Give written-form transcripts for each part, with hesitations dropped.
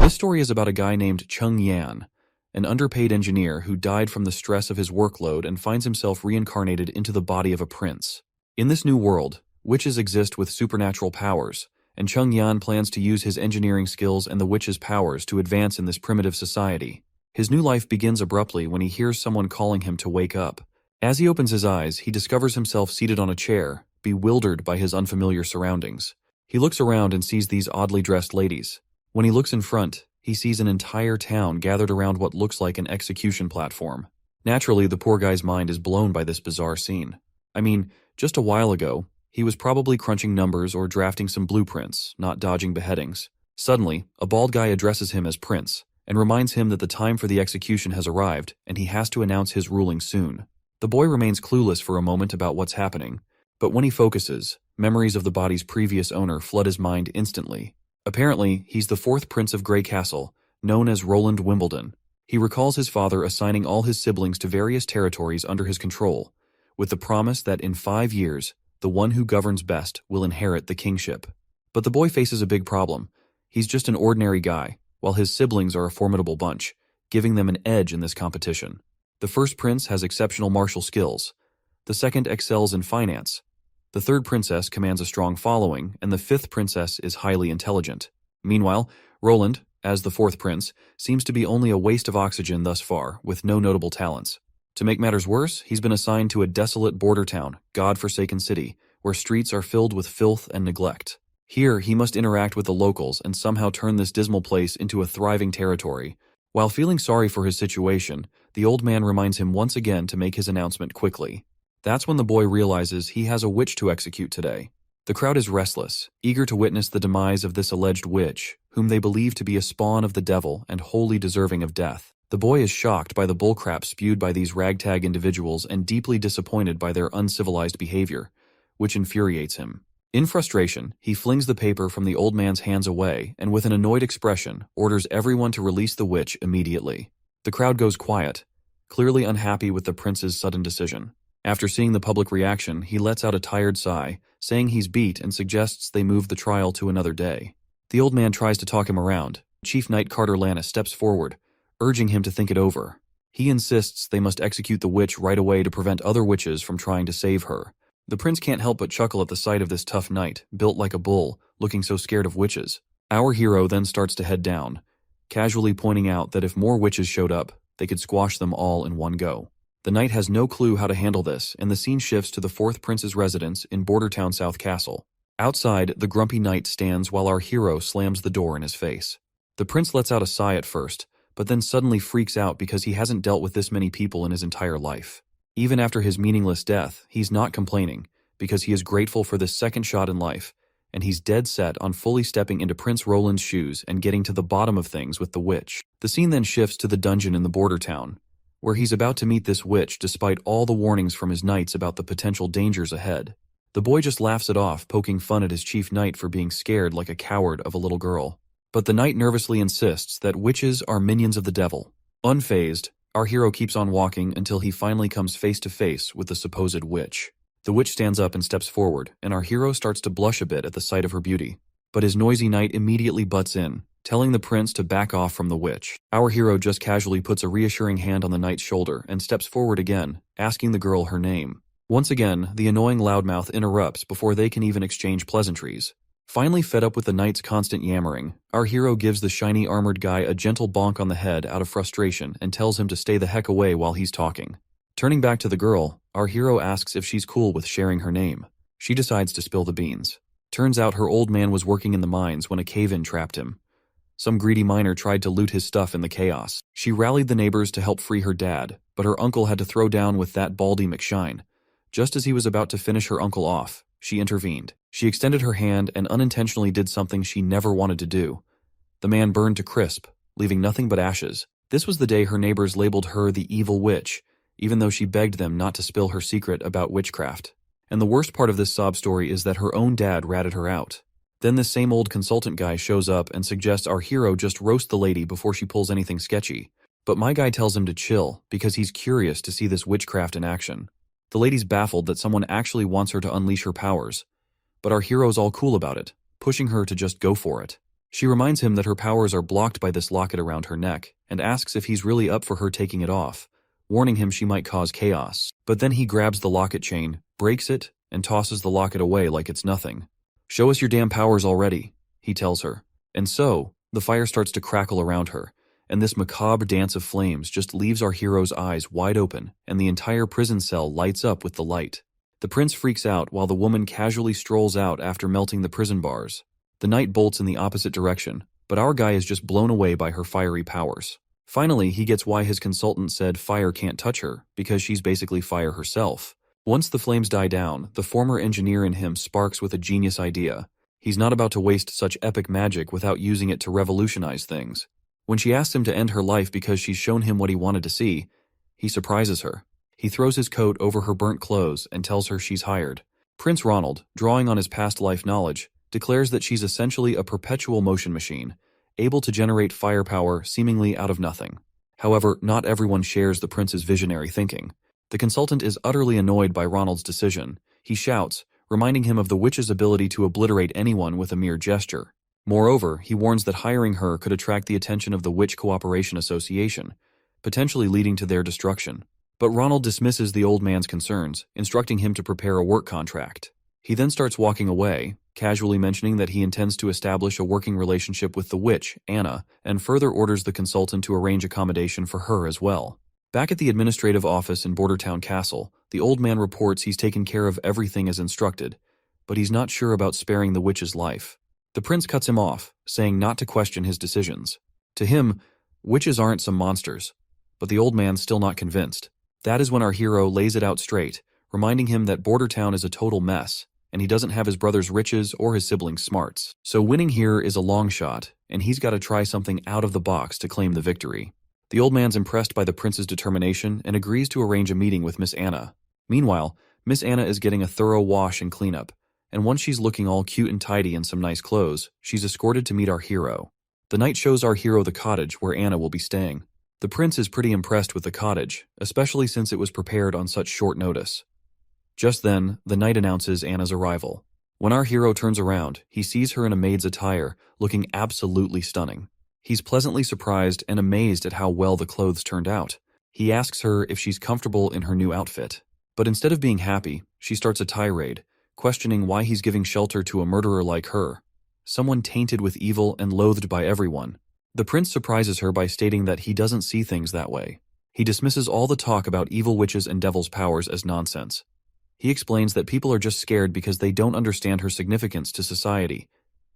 This story is about a guy named Chung Yan, an underpaid engineer who died from the stress of his workload and finds himself reincarnated into the body of a prince. In this new world, witches exist with supernatural powers, and Chung Yan plans to use his engineering skills and the witches' powers to advance in this primitive society. His new life begins abruptly when he hears someone calling him to wake up. As he opens his eyes, he discovers himself seated on a chair, bewildered by his unfamiliar surroundings. He looks around and sees these oddly dressed ladies. When he looks in front, he sees an entire town gathered around what looks like an execution platform. Naturally, the poor guy's mind is blown by this bizarre scene. I mean, just a while ago, he was probably crunching numbers or drafting some blueprints, not dodging beheadings. Suddenly, a bald guy addresses him as Prince and reminds him that the time for the execution has arrived and he has to announce his ruling soon. The boy remains clueless for a moment about what's happening, but when he focuses, memories of the body's previous owner flood his mind instantly. Apparently, he's the fourth prince of Grey Castle, known as Roland Wimbledon. He recalls his father assigning all his siblings to various territories under his control, with the promise that in 5 years, the one who governs best will inherit the kingship. But the boy faces a big problem. He's just an ordinary guy, while his siblings are a formidable bunch, giving them an edge in this competition. The first prince has exceptional martial skills. The second excels in finance. The third princess commands a strong following, and the fifth princess is highly intelligent. Meanwhile, Roland, as the fourth prince, seems to be only a waste of oxygen thus far, with no notable talents. To make matters worse, he's been assigned to a desolate border town, God-forsaken city, where streets are filled with filth and neglect. Here, he must interact with the locals and somehow turn this dismal place into a thriving territory. While feeling sorry for his situation, the old man reminds him once again to make his announcement quickly. That's when the boy realizes he has a witch to execute today. The crowd is restless, eager to witness the demise of this alleged witch, whom they believe to be a spawn of the devil and wholly deserving of death. The boy is shocked by the bullcrap spewed by these ragtag individuals and deeply disappointed by their uncivilized behavior, which infuriates him. In frustration, he flings the paper from the old man's hands away and with an annoyed expression, orders everyone to release the witch immediately. The crowd goes quiet, clearly unhappy with the prince's sudden decision. After seeing the public reaction, he lets out a tired sigh, saying he's beat and suggests they move the trial to another day. The old man tries to talk him around. Chief Knight Carter Lannis steps forward, urging him to think it over. He insists they must execute the witch right away to prevent other witches from trying to save her. The prince can't help but chuckle at the sight of this tough knight, built like a bull, looking so scared of witches. Our hero then starts to head down, casually pointing out that if more witches showed up, they could squash them all in one go. The knight has no clue how to handle this, and the scene shifts to the fourth prince's residence in Bordertown South Castle. Outside, the grumpy knight stands while our hero slams the door in his face. The prince lets out a sigh at first, but then suddenly freaks out because he hasn't dealt with this many people in his entire life. Even after his meaningless death, he's not complaining, because he is grateful for this second shot in life, and he's dead set on fully stepping into Prince Roland's shoes and getting to the bottom of things with the witch. The scene then shifts to the dungeon in the border town, where he's about to meet this witch despite all the warnings from his knights about the potential dangers ahead. The boy just laughs it off, poking fun at his chief knight for being scared like a coward of a little girl. But the knight nervously insists that witches are minions of the devil. Unfazed, our hero keeps on walking until he finally comes face to face with the supposed witch. The witch stands up and steps forward, and our hero starts to blush a bit at the sight of her beauty. But his noisy knight immediately butts in, telling the prince to back off from the witch. Our hero just casually puts a reassuring hand on the knight's shoulder and steps forward again, asking the girl her name. Once again, the annoying loudmouth interrupts before they can even exchange pleasantries. Finally fed up with the knight's constant yammering, our hero gives the shiny armored guy a gentle bonk on the head out of frustration and tells him to stay the heck away while he's talking. Turning back to the girl, our hero asks if she's cool with sharing her name. She decides to spill the beans. Turns out her old man was working in the mines when a cave-in trapped him. Some greedy miner tried to loot his stuff in the chaos. She rallied the neighbors to help free her dad, but her uncle had to throw down with that Baldy McShine. Just as he was about to finish her uncle off, she intervened. She extended her hand and unintentionally did something she never wanted to do. The man burned to crisp, leaving nothing but ashes. This was the day her neighbors labeled her the evil witch, even though she begged them not to spill her secret about witchcraft. And the worst part of this sob story is that her own dad ratted her out. Then this same old consultant guy shows up and suggests our hero just roast the lady before she pulls anything sketchy. But my guy tells him to chill because he's curious to see this witchcraft in action. The lady's baffled that someone actually wants her to unleash her powers, but our hero's all cool about it, pushing her to just go for it. She reminds him that her powers are blocked by this locket around her neck, and asks if he's really up for her taking it off, warning him she might cause chaos. But then he grabs the locket chain, breaks it, and tosses the locket away like it's nothing. "Show us your damn powers already," he tells her. And so, the fire starts to crackle around her, and this macabre dance of flames just leaves our hero's eyes wide open, and the entire prison cell lights up with the light. The prince freaks out while the woman casually strolls out after melting the prison bars. The knight bolts in the opposite direction, but our guy is just blown away by her fiery powers. Finally, he gets why his consultant said fire can't touch her, because she's basically fire herself. Once the flames die down, the former engineer in him sparks with a genius idea. He's not about to waste such epic magic without using it to revolutionize things. When she asks him to end her life because she's shown him what he wanted to see, he surprises her. He throws his coat over her burnt clothes and tells her she's hired. Prince Ronald, drawing on his past life knowledge, declares that she's essentially a perpetual motion machine, able to generate firepower seemingly out of nothing. However, not everyone shares the prince's visionary thinking. The consultant is utterly annoyed by Ronald's decision. He shouts, reminding him of the witch's ability to obliterate anyone with a mere gesture. Moreover, he warns that hiring her could attract the attention of the Witch Cooperation Association, potentially leading to their destruction. But Ronald dismisses the old man's concerns, instructing him to prepare a work contract. He then starts walking away, casually mentioning that he intends to establish a working relationship with the witch, Anna, and further orders the consultant to arrange accommodation for her as well. Back at the administrative office in Bordertown Castle, the old man reports he's taken care of everything as instructed, but he's not sure about sparing the witch's life. The prince cuts him off, saying not to question his decisions. To him, witches aren't some monsters, but the old man's still not convinced. That is when our hero lays it out straight, reminding him that Bordertown is a total mess, and he doesn't have his brother's riches or his siblings' smarts. So winning here is a long shot, and he's got to try something out of the box to claim the victory. The old man's impressed by the prince's determination and agrees to arrange a meeting with Miss Anna. Meanwhile, Miss Anna is getting a thorough wash and cleanup, and once she's looking all cute and tidy in some nice clothes, she's escorted to meet our hero. The knight shows our hero the cottage where Anna will be staying. The prince is pretty impressed with the cottage, especially since it was prepared on such short notice. Just then, the knight announces Anna's arrival. When our hero turns around, he sees her in a maid's attire, looking absolutely stunning. He's pleasantly surprised and amazed at how well the clothes turned out. He asks her if she's comfortable in her new outfit. But instead of being happy, she starts a tirade, questioning why he's giving shelter to a murderer like her, someone tainted with evil and loathed by everyone. The prince surprises her by stating that he doesn't see things that way. He dismisses all the talk about evil witches and devils' powers as nonsense. He explains that people are just scared because they don't understand her significance to society.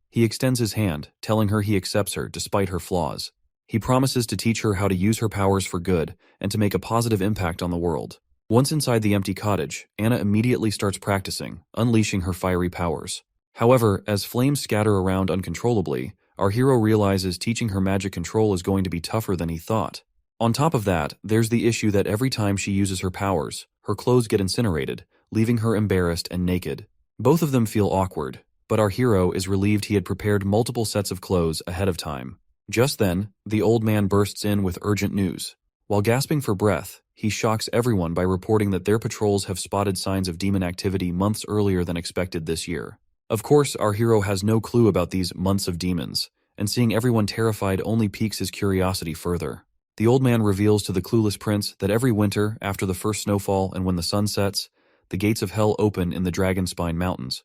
He extends his hand, telling her he accepts her despite her flaws. He promises to teach her how to use her powers for good and to make a positive impact on the world. Once inside the empty cottage, Anna immediately starts practicing, unleashing her fiery powers. However, as flames scatter around uncontrollably, our hero realizes teaching her magic control is going to be tougher than he thought. On top of that, there's the issue that every time she uses her powers, her clothes get incinerated, leaving her embarrassed and naked. Both of them feel awkward, but our hero is relieved he had prepared multiple sets of clothes ahead of time. Just then, the old man bursts in with urgent news. While gasping for breath, he shocks everyone by reporting that their patrols have spotted signs of demon activity months earlier than expected this year. Of course, our hero has no clue about these months of demons, and seeing everyone terrified only piques his curiosity further. The old man reveals to the clueless prince that every winter, after the first snowfall and when the sun sets, the gates of hell open in the Dragonspine Mountains.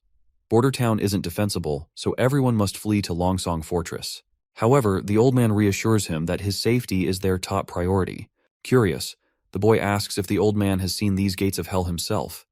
Bordertown isn't defensible, so everyone must flee to Longsong Fortress. However, the old man reassures him that his safety is their top priority. Curious, the boy asks if the old man has seen these gates of hell himself.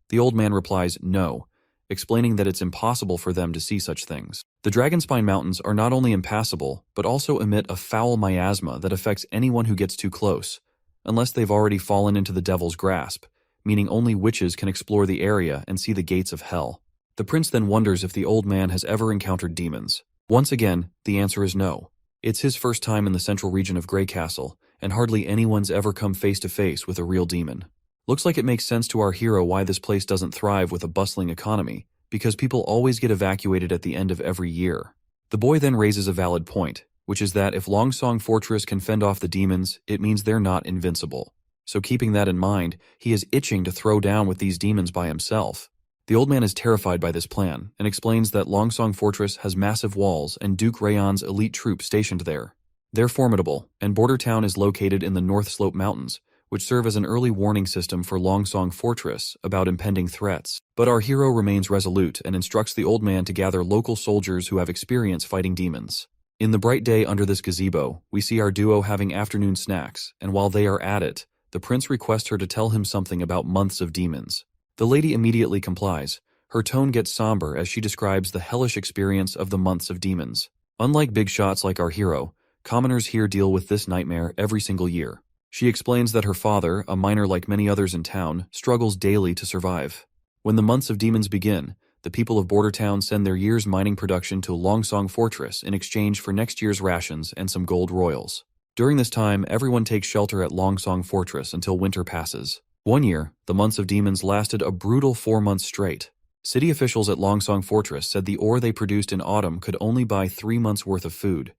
The old man replies no, explaining that it's impossible for them to see such things. The Dragonspine Mountains are not only impassable, but also emit a foul miasma that affects anyone who gets too close, unless they've already fallen into the devil's grasp, meaning only witches can explore the area and see the gates of hell. The prince then wonders if the old man has ever encountered demons. Once again, the answer is no. It's his first time in the central region of Grey Castle, and hardly anyone's ever come face to face with a real demon. Looks like it makes sense to our hero why this place doesn't thrive with a bustling economy, because people always get evacuated at the end of every year. The boy then raises a valid point, which is that if Longsong Fortress can fend off the demons, it means they're not invincible. So keeping that in mind, he is itching to throw down with these demons by himself. The old man is terrified by this plan and explains that Longsong Fortress has massive walls and Duke Rayon's elite troops stationed there. They're formidable, and Border Town is located in the North Slope Mountains, which serve as an early warning system for Longsong Fortress about impending threats. But our hero remains resolute and instructs the old man to gather local soldiers who have experience fighting demons. In the bright day under this gazebo, we see our duo having afternoon snacks, and while they are at it, the prince requests her to tell him something about months of demons. The lady immediately complies. Her tone gets somber as she describes the hellish experience of the months of demons. Unlike big shots like our hero, commoners here deal with this nightmare every single year. She explains that her father, a miner like many others in town, struggles daily to survive. When the months of demons begin, the people of Border Town send their year's mining production to Longsong Fortress in exchange for next year's rations and some gold royals. During this time, everyone takes shelter at Longsong Fortress until winter passes. One year, the months of demons lasted a brutal 4 months straight. City officials at Longsong Fortress said the ore they produced in autumn could only buy 3 months' worth of food.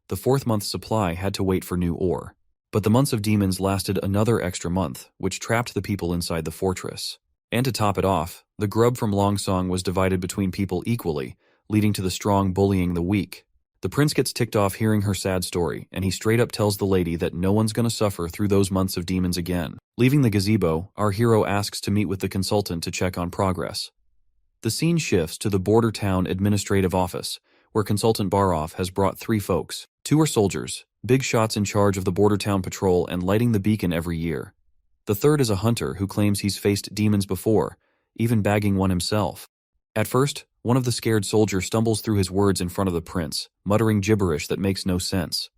The 4th month's supply had to wait for new ore. But the months of demons lasted another extra month, which trapped the people inside the fortress. And to top it off, the grub from Longsong was divided between people equally, leading to the strong bullying the weak. The prince gets ticked off hearing her sad story, and he straight up tells the lady that no one's gonna suffer through those months of demons again. Leaving the gazebo, our hero asks to meet with the consultant to check on progress. The scene shifts to the Border Town Administrative Office, where Consultant Baroff has brought 3 folks. 2 are soldiers, big shots in charge of the Border Town Patrol and lighting the beacon every year. The third is a hunter who claims he's faced demons before, even bagging one himself. At first, one of the scared soldiers stumbles through his words in front of the prince, muttering gibberish that makes no sense.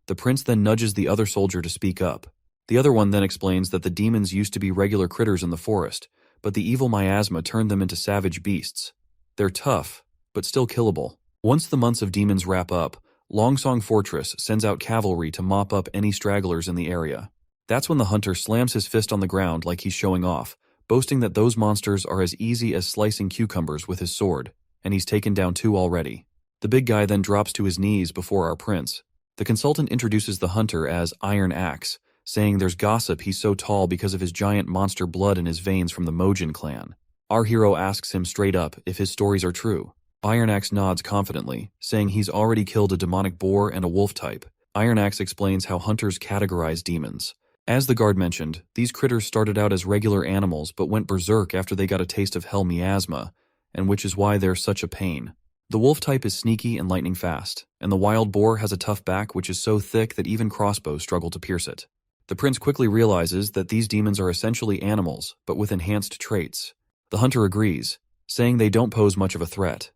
The prince then nudges the other soldier to speak up. The other one then explains that the demons used to be regular critters in the forest, but the evil miasma turned them into savage beasts. They're tough, but still killable. Once the months of demons wrap up, Longsong Fortress sends out cavalry to mop up any stragglers in the area. That's when the hunter slams his fist on the ground like he's showing off, boasting that those monsters are as easy as slicing cucumbers with his sword, and he's taken down 2 already. The big guy then drops to his knees before our prince. The consultant introduces the hunter as Iron Axe, saying there's gossip he's so tall because of his giant monster blood in his veins from the Mojin clan. Our hero asks him straight up if his stories are true. Iron Axe nods confidently, saying he's already killed a demonic boar and a wolf type. Iron Axe explains how hunters categorize demons. As the guard mentioned, these critters started out as regular animals but went berserk after they got a taste of hell miasma, and which is why they're such a pain. The wolf type is sneaky and lightning fast, and the wild boar has a tough back which is so thick that even crossbows struggle to pierce it. The prince quickly realizes that these demons are essentially animals, but with enhanced traits. The hunter agrees, saying they don't pose much of a threat.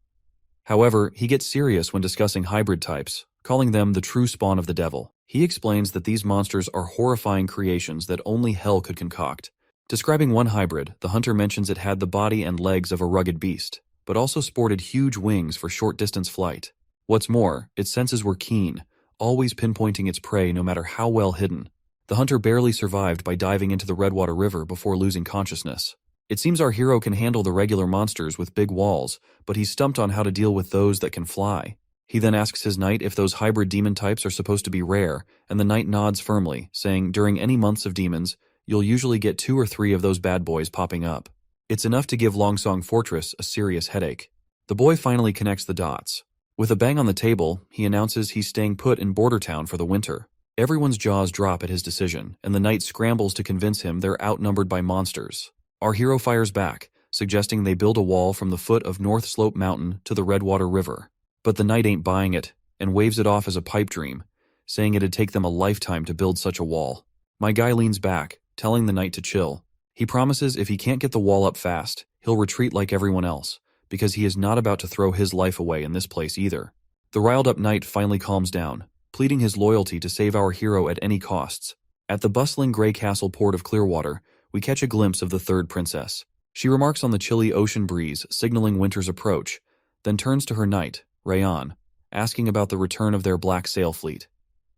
However, he gets serious when discussing hybrid types, calling them the true spawn of the devil. He explains that these monsters are horrifying creations that only hell could concoct. Describing one hybrid, the hunter mentions it had the body and legs of a rugged beast, but also sported huge wings for short-distance flight. What's more, its senses were keen, always pinpointing its prey no matter how well hidden. The hunter barely survived by diving into the Redwater River before losing consciousness. It seems our hero can handle the regular monsters with big walls, but he's stumped on how to deal with those that can fly. He then asks his knight if those hybrid demon types are supposed to be rare, and the knight nods firmly, saying during any months of demons, you'll usually get 2 or 3 of those bad boys popping up. It's enough to give Longsong Fortress a serious headache. The boy finally connects the dots. With a bang on the table, he announces he's staying put in Border Town for the winter. Everyone's jaws drop at his decision, and the knight scrambles to convince him they're outnumbered by monsters. Our hero fires back, suggesting they build a wall from the foot of North Slope Mountain to the Redwater River. But the knight ain't buying it, and waves it off as a pipe dream, saying it'd take them a lifetime to build such a wall. My guy leans back, telling the knight to chill. He promises if he can't get the wall up fast, he'll retreat like everyone else, because he is not about to throw his life away in this place either. The riled-up knight finally calms down, pleading his loyalty to save our hero at any costs. At the bustling gray castle port of Clearwater, we catch a glimpse of the third princess. She remarks on the chilly ocean breeze, signaling winter's approach, then turns to her knight, Rayon, asking about the return of their black sail fleet.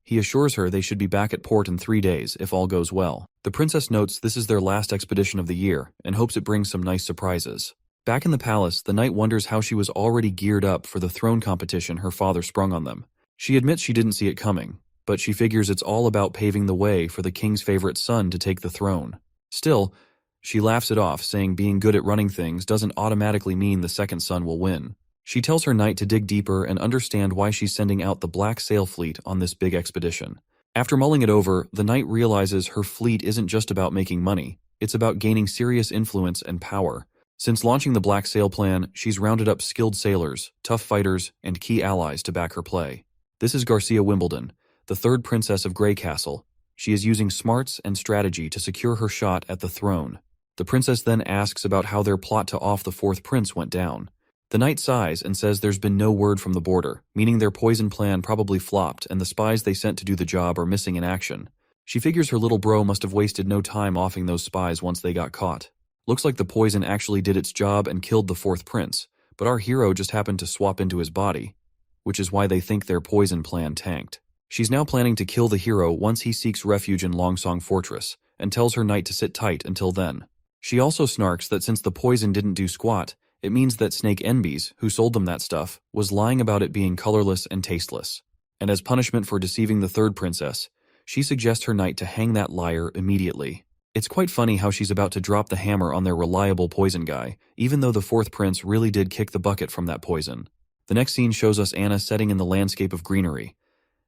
He assures her they should be back at port in 3 days if all goes well. The princess notes this is their last expedition of the year and hopes it brings some nice surprises. Back in the palace, the knight wonders how she was already geared up for the throne competition her father sprung on them. She admits she didn't see it coming, but she figures it's all about paving the way for the king's favorite son to take the throne. Still, She laughs it off, saying being good at running things doesn't automatically mean the second son will win. She tells her knight to dig deeper and understand why she's sending out the Black Sail Fleet on this big expedition. After mulling it over, the knight realizes her fleet isn't just about making money, it's about gaining serious influence and power. Since launching the Black Sail plan, she's rounded up skilled sailors, tough fighters, and key allies to back her play. This is Garcia Wimbledon, the third princess of Grey Castle. She is using smarts and strategy to secure her shot at the throne. The princess then asks about how their plot to off the fourth prince went down. The knight sighs and says there's been no word from the border, meaning their poison plan probably flopped and the spies they sent to do the job are missing in action. She figures her little bro must have wasted no time offing those spies once they got caught. Looks like the poison actually did its job and killed the fourth prince, but our hero just happened to swap into his body, which is why they think their poison plan tanked. She's now planning to kill the hero once he seeks refuge in Longsong Fortress, and tells her knight to sit tight until then. She also snarks that since the poison didn't do squat, it means that Snake Enbies, who sold them that stuff, was lying about it being colorless and tasteless. And as punishment for deceiving the third princess, she suggests her knight to hang that liar immediately. It's quite funny how she's about to drop the hammer on their reliable poison guy, even though the fourth prince really did kick the bucket from that poison. The next scene shows us Anna setting in the landscape of greenery,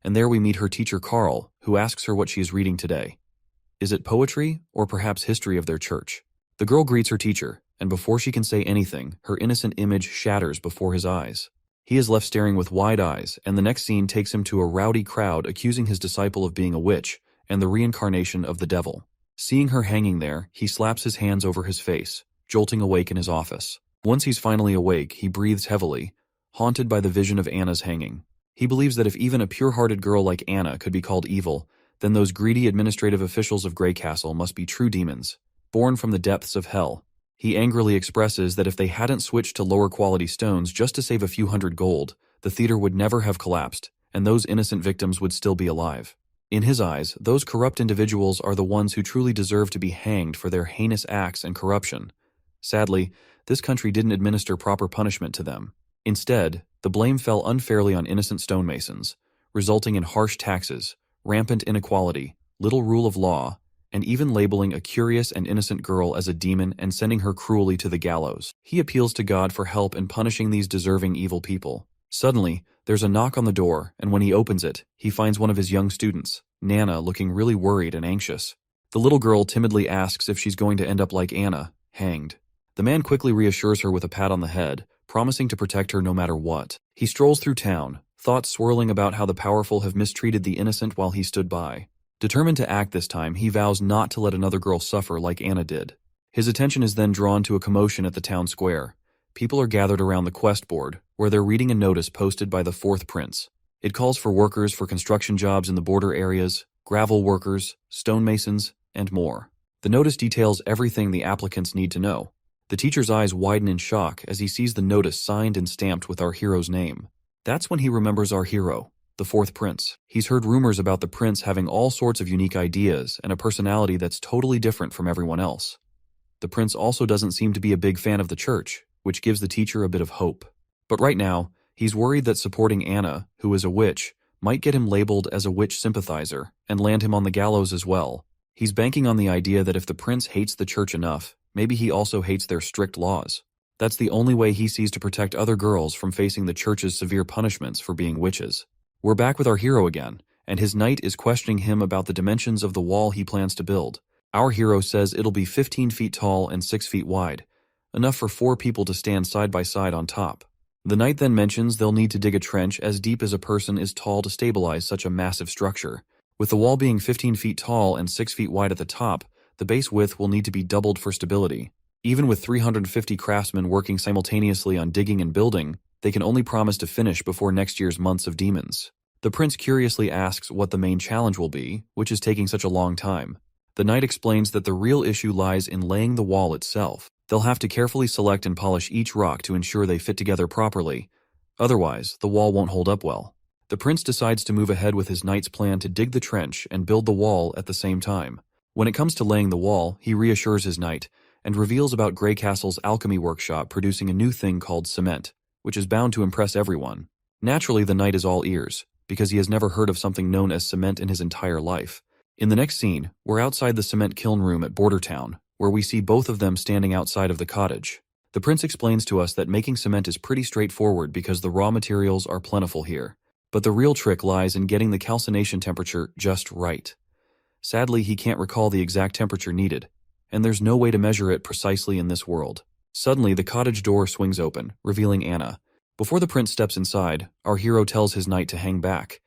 and there we meet her teacher Carl, who asks her what she is reading today. Is it poetry, or perhaps history of their church? The girl greets her teacher, and before she can say anything, her innocent image shatters before his eyes. He is left staring with wide eyes, and the next scene takes him to a rowdy crowd accusing his disciple of being a witch and the reincarnation of the devil. Seeing her hanging there, he slaps his hands over his face, jolting awake in his office. Once he's finally awake, he breathes heavily, haunted by the vision of Anna's hanging. He believes that if even a pure-hearted girl like Anna could be called evil, then those greedy administrative officials of Grey Castle must be true demons, born from the depths of hell. He angrily expresses that if they hadn't switched to lower-quality stones just to save a few hundred gold, the theater would never have collapsed, and those innocent victims would still be alive. In his eyes, those corrupt individuals are the ones who truly deserve to be hanged for their heinous acts and corruption. Sadly, this country didn't administer proper punishment to them. Instead, the blame fell unfairly on innocent stonemasons, resulting in harsh taxes, rampant inequality, little rule of law, and even labeling a curious and innocent girl as a demon and sending her cruelly to the gallows. He appeals to God for help in punishing these deserving evil people. Suddenly, there's a knock on the door, and when he opens it, he finds one of his young students, Nana, looking really worried and anxious. The little girl timidly asks if she's going to end up like Anna, hanged. The man quickly reassures her with a pat on the head, promising to protect her no matter what. He strolls through town, thoughts swirling about how the powerful have mistreated the innocent while he stood by. Determined to act this time, he vows not to let another girl suffer like Anna did. His attention is then drawn to a commotion at the town square. People are gathered around the quest board, where they're reading a notice posted by the fourth prince. It calls for workers for construction jobs in the border areas, gravel workers, stonemasons, and more. The notice details everything the applicants need to know. The teacher's eyes widen in shock as he sees the notice signed and stamped with our hero's name. That's when he remembers our hero, the fourth prince. He's heard rumors about the prince having all sorts of unique ideas and a personality that's totally different from everyone else. The prince also doesn't seem to be a big fan of the church, which gives the teacher a bit of hope. But right now, he's worried that supporting Anna, who is a witch, might get him labeled as a witch sympathizer and land him on the gallows as well. He's banking on the idea that if the prince hates the church enough, maybe he also hates their strict laws. That's the only way he sees to protect other girls from facing the church's severe punishments for being witches. We're back with our hero again, and his knight is questioning him about the dimensions of the wall he plans to build. Our hero says it'll be 15 feet tall and 6 feet wide, enough for 4 people to stand side by side on top. The knight then mentions they'll need to dig a trench as deep as a person is tall to stabilize such a massive structure. With the wall being 15 feet tall and 6 feet wide at the top, the base width will need to be doubled for stability. Even with 350 craftsmen working simultaneously on digging and building, they can only promise to finish before next year's months of demons. The prince curiously asks what the main challenge will be, which is taking such a long time. The knight explains that the real issue lies in laying the wall itself. They'll have to carefully select and polish each rock to ensure they fit together properly. Otherwise, the wall won't hold up well. The prince decides to move ahead with his knight's plan to dig the trench and build the wall at the same time. When it comes to laying the wall, he reassures his knight and reveals about Grey Castle's alchemy workshop producing a new thing called cement, which is bound to impress everyone. Naturally, the knight is all ears, because he has never heard of something known as cement in his entire life. In the next scene, we're outside the cement kiln room at Border Town, where we see both of them standing outside of the cottage. The prince explains to us that making cement is pretty straightforward because the raw materials are plentiful here. But the real trick lies in getting the calcination temperature just right. Sadly, he can't recall the exact temperature needed, and there's no way to measure it precisely in this world. Suddenly, the cottage door swings open, revealing Anna. Before the prince steps inside, our hero tells his knight to hang back.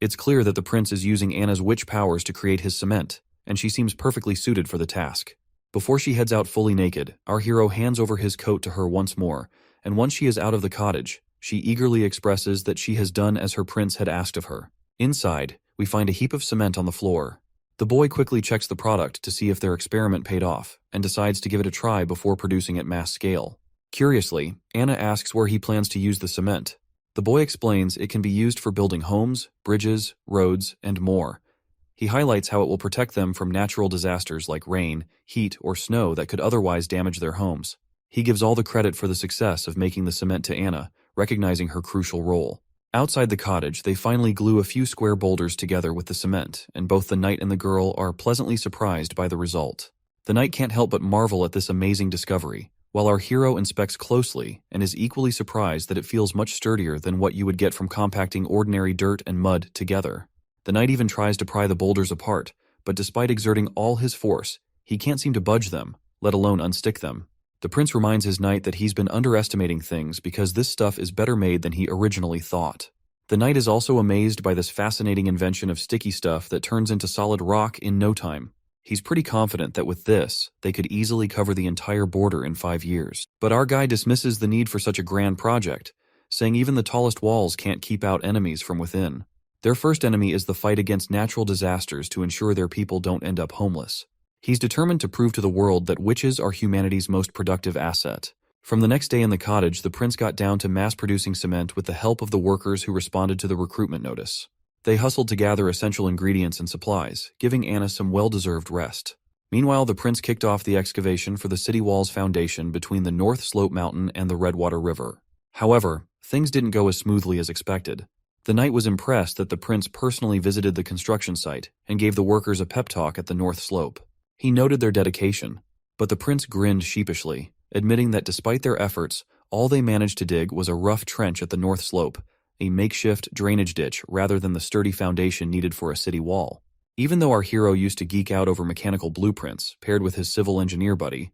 It's clear that the prince is using Anna's witch powers to create his cement, and she seems perfectly suited for the task. Before she heads out fully naked, our hero hands over his coat to her once more, and once she is out of the cottage, she eagerly expresses that she has done as her prince had asked of her. Inside, we find a heap of cement on the floor. The boy quickly checks the product to see if their experiment paid off, and decides to give it a try before producing at mass scale. Curiously, Anna asks where he plans to use the cement. The boy explains it can be used for building homes, bridges, roads, and more. He highlights how it will protect them from natural disasters like rain, heat, or snow that could otherwise damage their homes. He gives all the credit for the success of making the cement to Anna, recognizing her crucial role. Outside the cottage, they finally glue a few square boulders together with the cement, and both the knight and the girl are pleasantly surprised by the result. The knight can't help but marvel at this amazing discovery, while our hero inspects closely and is equally surprised that it feels much sturdier than what you would get from compacting ordinary dirt and mud together. The knight even tries to pry the boulders apart, but despite exerting all his force, he can't seem to budge them, let alone unstick them. The prince reminds his knight that he's been underestimating things because this stuff is better made than he originally thought. The knight is also amazed by this fascinating invention of sticky stuff that turns into solid rock in no time. He's pretty confident that with this, they could easily cover the entire border in 5 years. But our guy dismisses the need for such a grand project, saying even the tallest walls can't keep out enemies from within. Their first enemy is the fight against natural disasters to ensure their people don't end up homeless. He's determined to prove to the world that witches are humanity's most productive asset. From the next day in the cottage, the prince got down to mass-producing cement with the help of the workers who responded to the recruitment notice. They hustled to gather essential ingredients and supplies, giving Anna some well-deserved rest. Meanwhile, the prince kicked off the excavation for the city wall's foundation between the North Slope Mountain and the Redwater River. However, things didn't go as smoothly as expected. The knight was impressed that the prince personally visited the construction site and gave the workers a pep talk at the North Slope. He noted their dedication, but the prince grinned sheepishly, admitting that despite their efforts, all they managed to dig was a rough trench at the North Slope, a makeshift drainage ditch rather than the sturdy foundation needed for a city wall. Even though our hero used to geek out over mechanical blueprints, paired with his civil engineer buddy,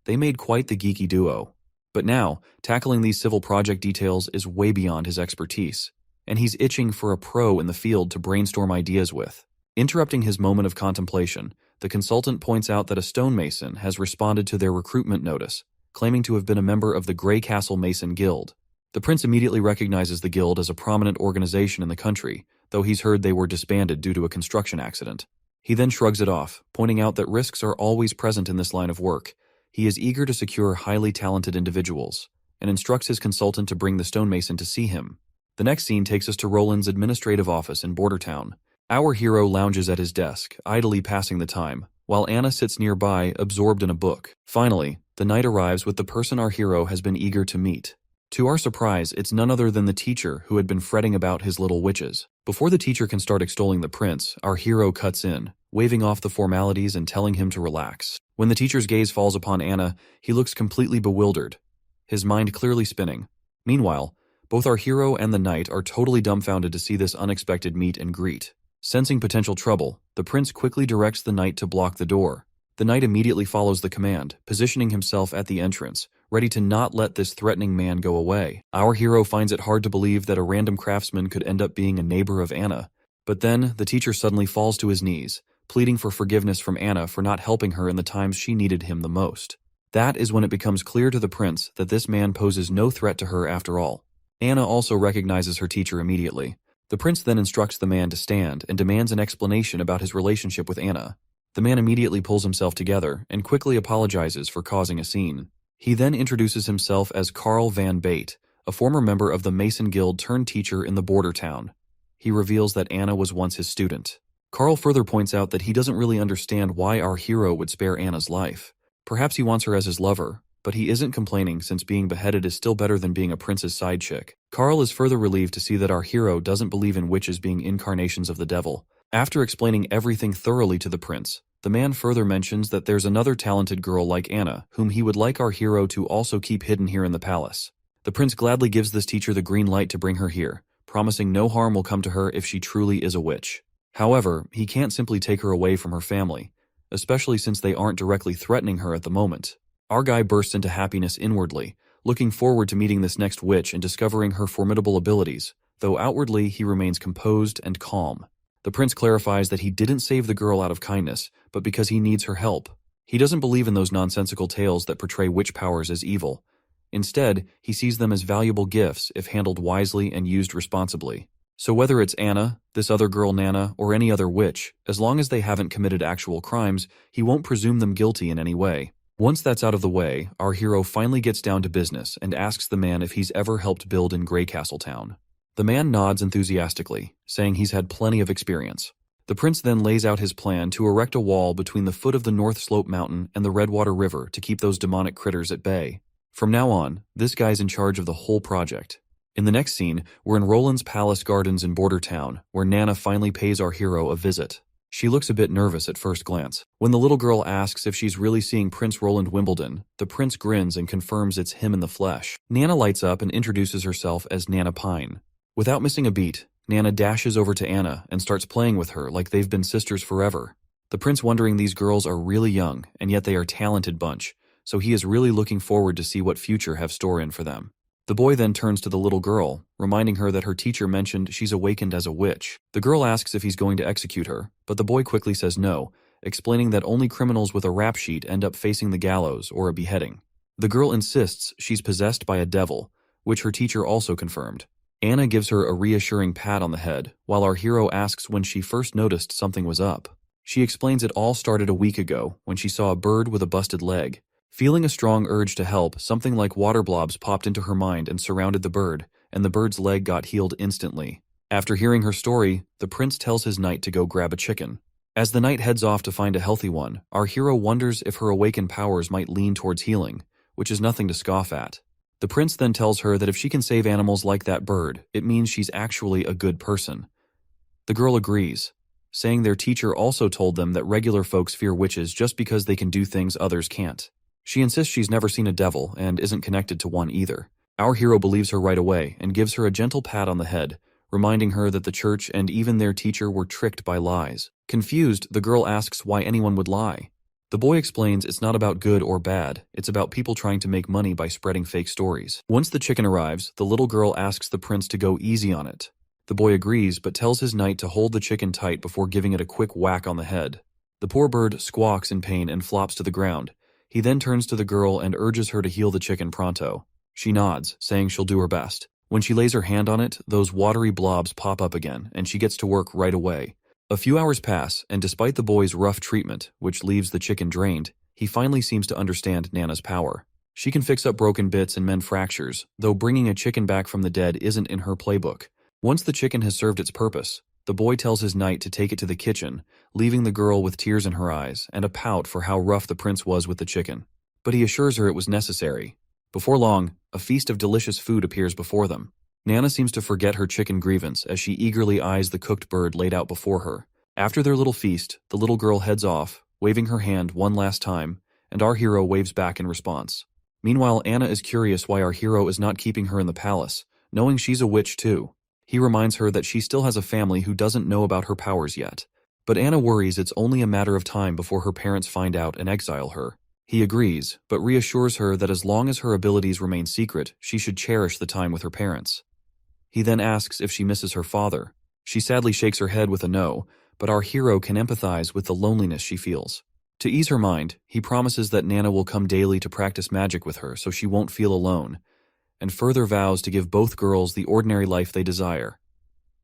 they made quite the geeky duo. But now, tackling these civil project details is way beyond his expertise, and he's itching for a pro in the field to brainstorm ideas with. Interrupting his moment of contemplation, the consultant points out that a stonemason has responded to their recruitment notice, claiming to have been a member of the Grey Castle Mason Guild. The prince immediately recognizes the guild as a prominent organization in the country, though he's heard they were disbanded due to a construction accident. He then shrugs it off, pointing out that risks are always present in this line of work. He is eager to secure highly talented individuals, and instructs his consultant to bring the stonemason to see him. The next scene takes us to Roland's administrative office in Bordertown. Our hero lounges at his desk, idly passing the time, while Anna sits nearby, absorbed in a book. Finally, the knight arrives with the person our hero has been eager to meet. To our surprise, it's none other than the teacher who had been fretting about his little witches. Before the teacher can start extolling the prince, our hero cuts in, waving off the formalities and telling him to relax. When the teacher's gaze falls upon Anna, he looks completely bewildered, his mind clearly spinning. Meanwhile, both our hero and the knight are totally dumbfounded to see this unexpected meet and greet. Sensing potential trouble, the prince quickly directs the knight to block the door. The knight immediately follows the command, positioning himself at the entrance, ready to not let this threatening man go away. Our hero finds it hard to believe that a random craftsman could end up being a neighbor of Anna. But then, the teacher suddenly falls to his knees, pleading for forgiveness from Anna for not helping her in the times she needed him the most. That is when it becomes clear to the prince that this man poses no threat to her after all. Anna also recognizes her teacher immediately. The prince then instructs the man to stand and demands an explanation about his relationship with Anna. The man immediately pulls himself together and quickly apologizes for causing a scene. He then introduces himself as Carl Van Bate, a former member of the Mason Guild turned teacher in the border town. He reveals that Anna was once his student. Carl further points out that he doesn't really understand why our hero would spare Anna's life. Perhaps he wants her as his lover, but he isn't complaining since being beheaded is still better than being a prince's side chick. Carl is further relieved to see that our hero doesn't believe in witches being incarnations of the devil. After explaining everything thoroughly to the prince, The man further mentions that there's another talented girl like Anna, whom he would like our hero to also keep hidden here in the palace. The prince gladly gives this teacher the green light to bring her here, promising no harm will come to her if she truly is a witch. However, he can't simply take her away from her family, especially since they aren't directly threatening her at the moment. Our guy bursts into happiness inwardly, looking forward to meeting this next witch and discovering her formidable abilities, though outwardly he remains composed and calm. The prince clarifies that he didn't save the girl out of kindness, but because he needs her help. He doesn't believe in those nonsensical tales that portray witch powers as evil. Instead, he sees them as valuable gifts if handled wisely and used responsibly. So whether it's Anna, this other girl Nana, or any other witch, as long as they haven't committed actual crimes, he won't presume them guilty in any way. Once that's out of the way, our hero finally gets down to business and asks the man if he's ever helped build in Grey Castle Town. The man nods enthusiastically, saying he's had plenty of experience. The prince then lays out his plan to erect a wall between the foot of the North Slope Mountain and the Redwater River to keep those demonic critters at bay. From now on, this guy's in charge of the whole project. In the next scene, we're in Roland's palace gardens in Border Town, where Nana finally pays our hero a visit. She looks a bit nervous at first glance. When the little girl asks if she's really seeing Prince Roland Wimbledon, the prince grins and confirms it's him in the flesh. Nana lights up and introduces herself as Nana Pine. Without missing a beat, Nana dashes over to Anna and starts playing with her like they've been sisters forever. The prince wondering these girls are really young, and yet they are a talented bunch, so he is really looking forward to see what future have store in for them. The boy then turns to the little girl, reminding her that her teacher mentioned she's awakened as a witch. The girl asks if he's going to execute her, but the boy quickly says no, explaining that only criminals with a rap sheet end up facing the gallows or a beheading. The girl insists she's possessed by a devil, which her teacher also confirmed. Anna gives her a reassuring pat on the head, while our hero asks when she first noticed something was up. She explains it all started a week ago, when she saw a bird with a busted leg. Feeling a strong urge to help, something like water blobs popped into her mind and surrounded the bird, and the bird's leg got healed instantly. After hearing her story, the prince tells his knight to go grab a chicken. As the knight heads off to find a healthy one, our hero wonders if her awakened powers might lean towards healing, which is nothing to scoff at. The prince then tells her that if she can save animals like that bird, it means she's actually a good person. The girl agrees, saying their teacher also told them that regular folks fear witches just because they can do things others can't. She insists she's never seen a devil and isn't connected to one either. Our hero believes her right away and gives her a gentle pat on the head, reminding her that the church and even their teacher were tricked by lies. Confused, the girl asks why anyone would lie. The boy explains it's not about good or bad, it's about people trying to make money by spreading fake stories. Once the chicken arrives, the little girl asks the prince to go easy on it. The boy agrees, but tells his knight to hold the chicken tight before giving it a quick whack on the head. The poor bird squawks in pain and flops to the ground. He then turns to the girl and urges her to heal the chicken pronto. She nods, saying she'll do her best. When she lays her hand on it, those watery blobs pop up again, and she gets to work right away. A few hours pass, and despite the boy's rough treatment, which leaves the chicken drained, he finally seems to understand Nana's power. She can fix up broken bits and mend fractures, though bringing a chicken back from the dead isn't in her playbook. Once the chicken has served its purpose, the boy tells his knight to take it to the kitchen, leaving the girl with tears in her eyes and a pout for how rough the prince was with the chicken. But he assures her it was necessary. Before long, a feast of delicious food appears before them. Nana seems to forget her chicken grievance as she eagerly eyes the cooked bird laid out before her. After their little feast, the little girl heads off, waving her hand one last time, and our hero waves back in response. Meanwhile, Anna is curious why our hero is not keeping her in the palace, knowing she's a witch too. He reminds her that she still has a family who doesn't know about her powers yet. But Anna worries it's only a matter of time before her parents find out and exile her. He agrees, but reassures her that as long as her abilities remain secret, she should cherish the time with her parents. He then asks if she misses her father. She sadly shakes her head with a no, but our hero can empathize with the loneliness she feels. To ease her mind, he promises that Nana will come daily to practice magic with her so she won't feel alone, and further vows to give both girls the ordinary life they desire.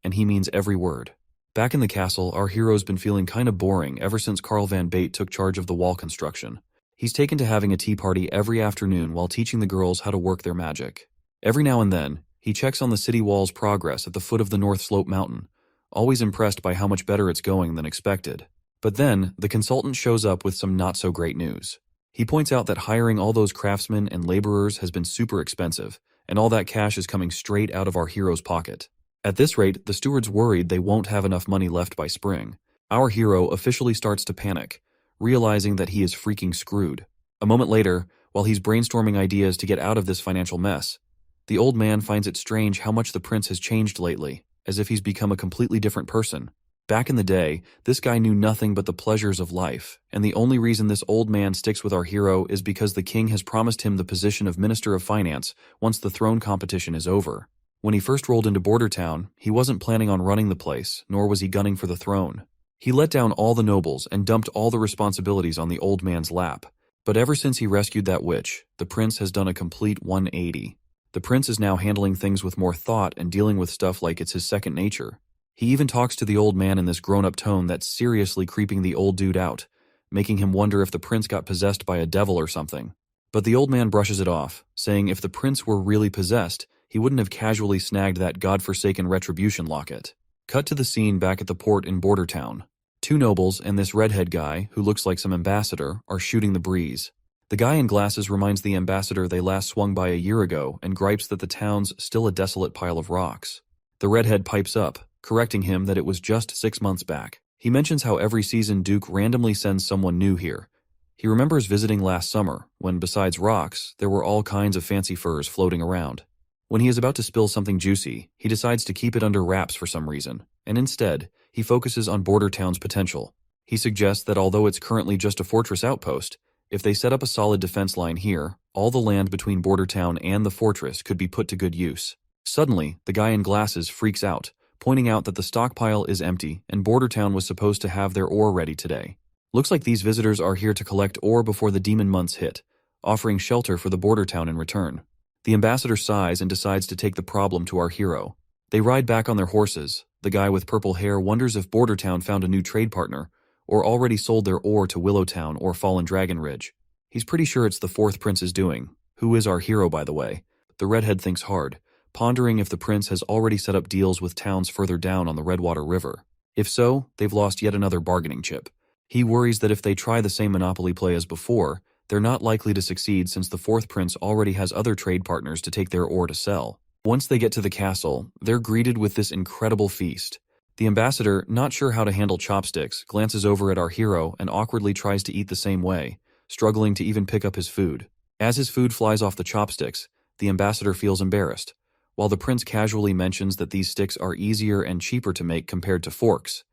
And he means every word. Back in the castle, our hero's been feeling kinda boring ever since Carl Van Bate took charge of the wall construction. He's taken to having a tea party every afternoon while teaching the girls how to work their magic. Every now and then, he checks on the city wall's progress at the foot of the North Slope Mountain, always impressed by how much better it's going than expected. But then, the consultant shows up with some not-so-great news. He points out that hiring all those craftsmen and laborers has been super expensive, and all that cash is coming straight out of our hero's pocket. At this rate, the steward's worried they won't have enough money left by spring. Our hero officially starts to panic, realizing that he is freaking screwed. A moment later, while he's brainstorming ideas to get out of this financial mess, the old man finds it strange how much the prince has changed lately, as if he's become a completely different person. Back in the day, this guy knew nothing but the pleasures of life, and the only reason this old man sticks with our hero is because the king has promised him the position of Minister of Finance once the throne competition is over. When he first rolled into Border Town, he wasn't planning on running the place, nor was he gunning for the throne. He let down all the nobles and dumped all the responsibilities on the old man's lap. But ever since he rescued that witch, the prince has done a complete 180. The prince is now handling things with more thought and dealing with stuff like it's his second nature. He even talks to the old man in this grown-up tone that's seriously creeping the old dude out, making him wonder if the prince got possessed by a devil or something. But the old man brushes it off, saying if the prince were really possessed, he wouldn't have casually snagged that godforsaken retribution locket. Cut to the scene back at the port in Border Town. Two nobles and this redhead guy, who looks like some ambassador, are shooting the breeze. The guy in glasses reminds the ambassador they last swung by a year ago and gripes that the town's still a desolate pile of rocks. The redhead pipes up, correcting him that it was just 6 months back. He mentions how every season Duke randomly sends someone new here. He remembers visiting last summer, when besides rocks, there were all kinds of fancy furs floating around. When he is about to spill something juicy, he decides to keep it under wraps for some reason, and instead, he focuses on Border Town's potential. He suggests that although it's currently just a fortress outpost, if they set up a solid defense line here, all the land between Border Town and the fortress could be put to good use. Suddenly, the guy in glasses freaks out, pointing out that the stockpile is empty and Border Town was supposed to have their ore ready today. Looks like these visitors are here to collect ore before the demon months hit, offering shelter for the Border Town in return. The ambassador sighs and decides to take the problem to our hero. They ride back on their horses. The guy with purple hair wonders if Border Town found a new trade partner, or already sold their ore to Willowtown or Fallen Dragon Ridge. He's pretty sure it's the fourth prince's doing, who is our hero by the way. The redhead thinks hard, pondering if the prince has already set up deals with towns further down on the Redwater River. If so, they've lost yet another bargaining chip. He worries that if they try the same monopoly play as before, they're not likely to succeed since the fourth prince already has other trade partners to take their ore to sell. Once they get to the castle, they're greeted with this incredible feast. The ambassador, not sure how to handle chopsticks, glances over at our hero and awkwardly tries to eat the same way, struggling to even pick up his food. As his food flies off the chopsticks, the ambassador feels embarrassed, while the prince casually mentions that these sticks are easier and cheaper to make compared to forks,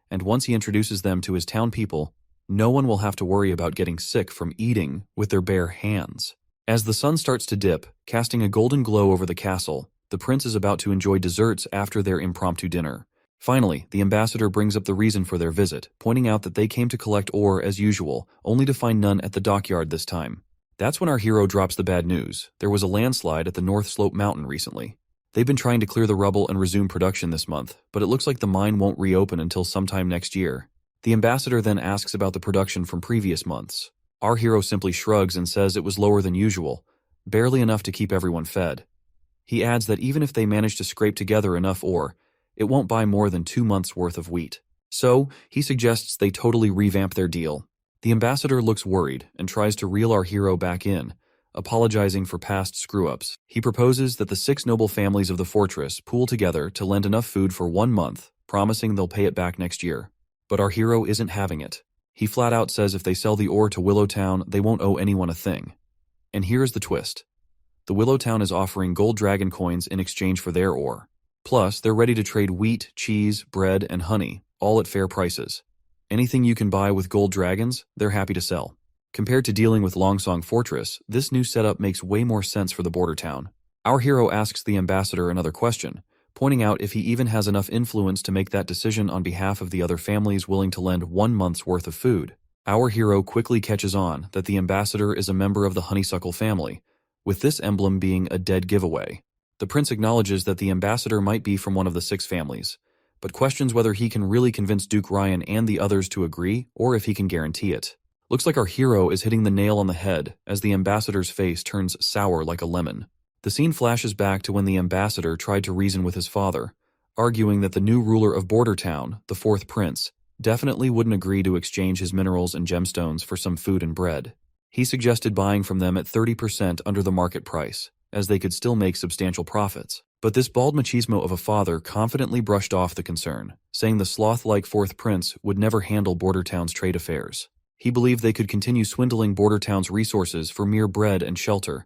and once he introduces them to his town people, no one will have to worry about getting sick from eating with their bare hands. As the sun starts to dip, casting a golden glow over the castle, the prince is about to enjoy desserts after their impromptu dinner. Finally, the ambassador brings up the reason for their visit, pointing out that they came to collect ore as usual, only to find none at the dockyard this time. That's when our hero drops the bad news. There was a landslide at the North Slope Mountain recently. They've been trying to clear the rubble and resume production this month, but it looks like the mine won't reopen until sometime next year. The ambassador then asks about the production from previous months. Our hero simply shrugs and says it was lower than usual, barely enough to keep everyone fed. He adds that even if they manage to scrape together enough ore, it won't buy more than 2 months' worth of wheat. So, he suggests they totally revamp their deal. The ambassador looks worried and tries to reel our hero back in, apologizing for past screw-ups. He proposes that the 6 noble families of the fortress pool together to lend enough food for 1 month, promising they'll pay it back next year. But our hero isn't having it. He flat out says if they sell the ore to Willowtown, they won't owe anyone a thing. And here's the twist. The Willowtown is offering gold dragon coins in exchange for their ore. Plus, they're ready to trade wheat, cheese, bread, and honey, all at fair prices. Anything you can buy with gold dragons, they're happy to sell. Compared to dealing with Longsong Fortress, this new setup makes way more sense for the border town. Our hero asks the ambassador another question, pointing out if he even has enough influence to make that decision on behalf of the other families willing to lend 1 month's worth of food. Our hero quickly catches on that the ambassador is a member of the honeysuckle family, with this emblem being a dead giveaway. The prince acknowledges that the ambassador might be from one of the 6 families, but questions whether he can really convince Duke Ryan and the others to agree, or if he can guarantee it. Looks like our hero is hitting the nail on the head as the ambassador's face turns sour like a lemon. The scene flashes back to when the ambassador tried to reason with his father, arguing that the new ruler of Border Town, the 4th prince, definitely wouldn't agree to exchange his minerals and gemstones for some food and bread. He suggested buying from them at 30% under the market price, as they could still make substantial profits. But this bald machismo of a father confidently brushed off the concern, saying the sloth-like 4th prince would never handle Border Town's trade affairs. He believed they could continue swindling border towns' resources for mere bread and shelter.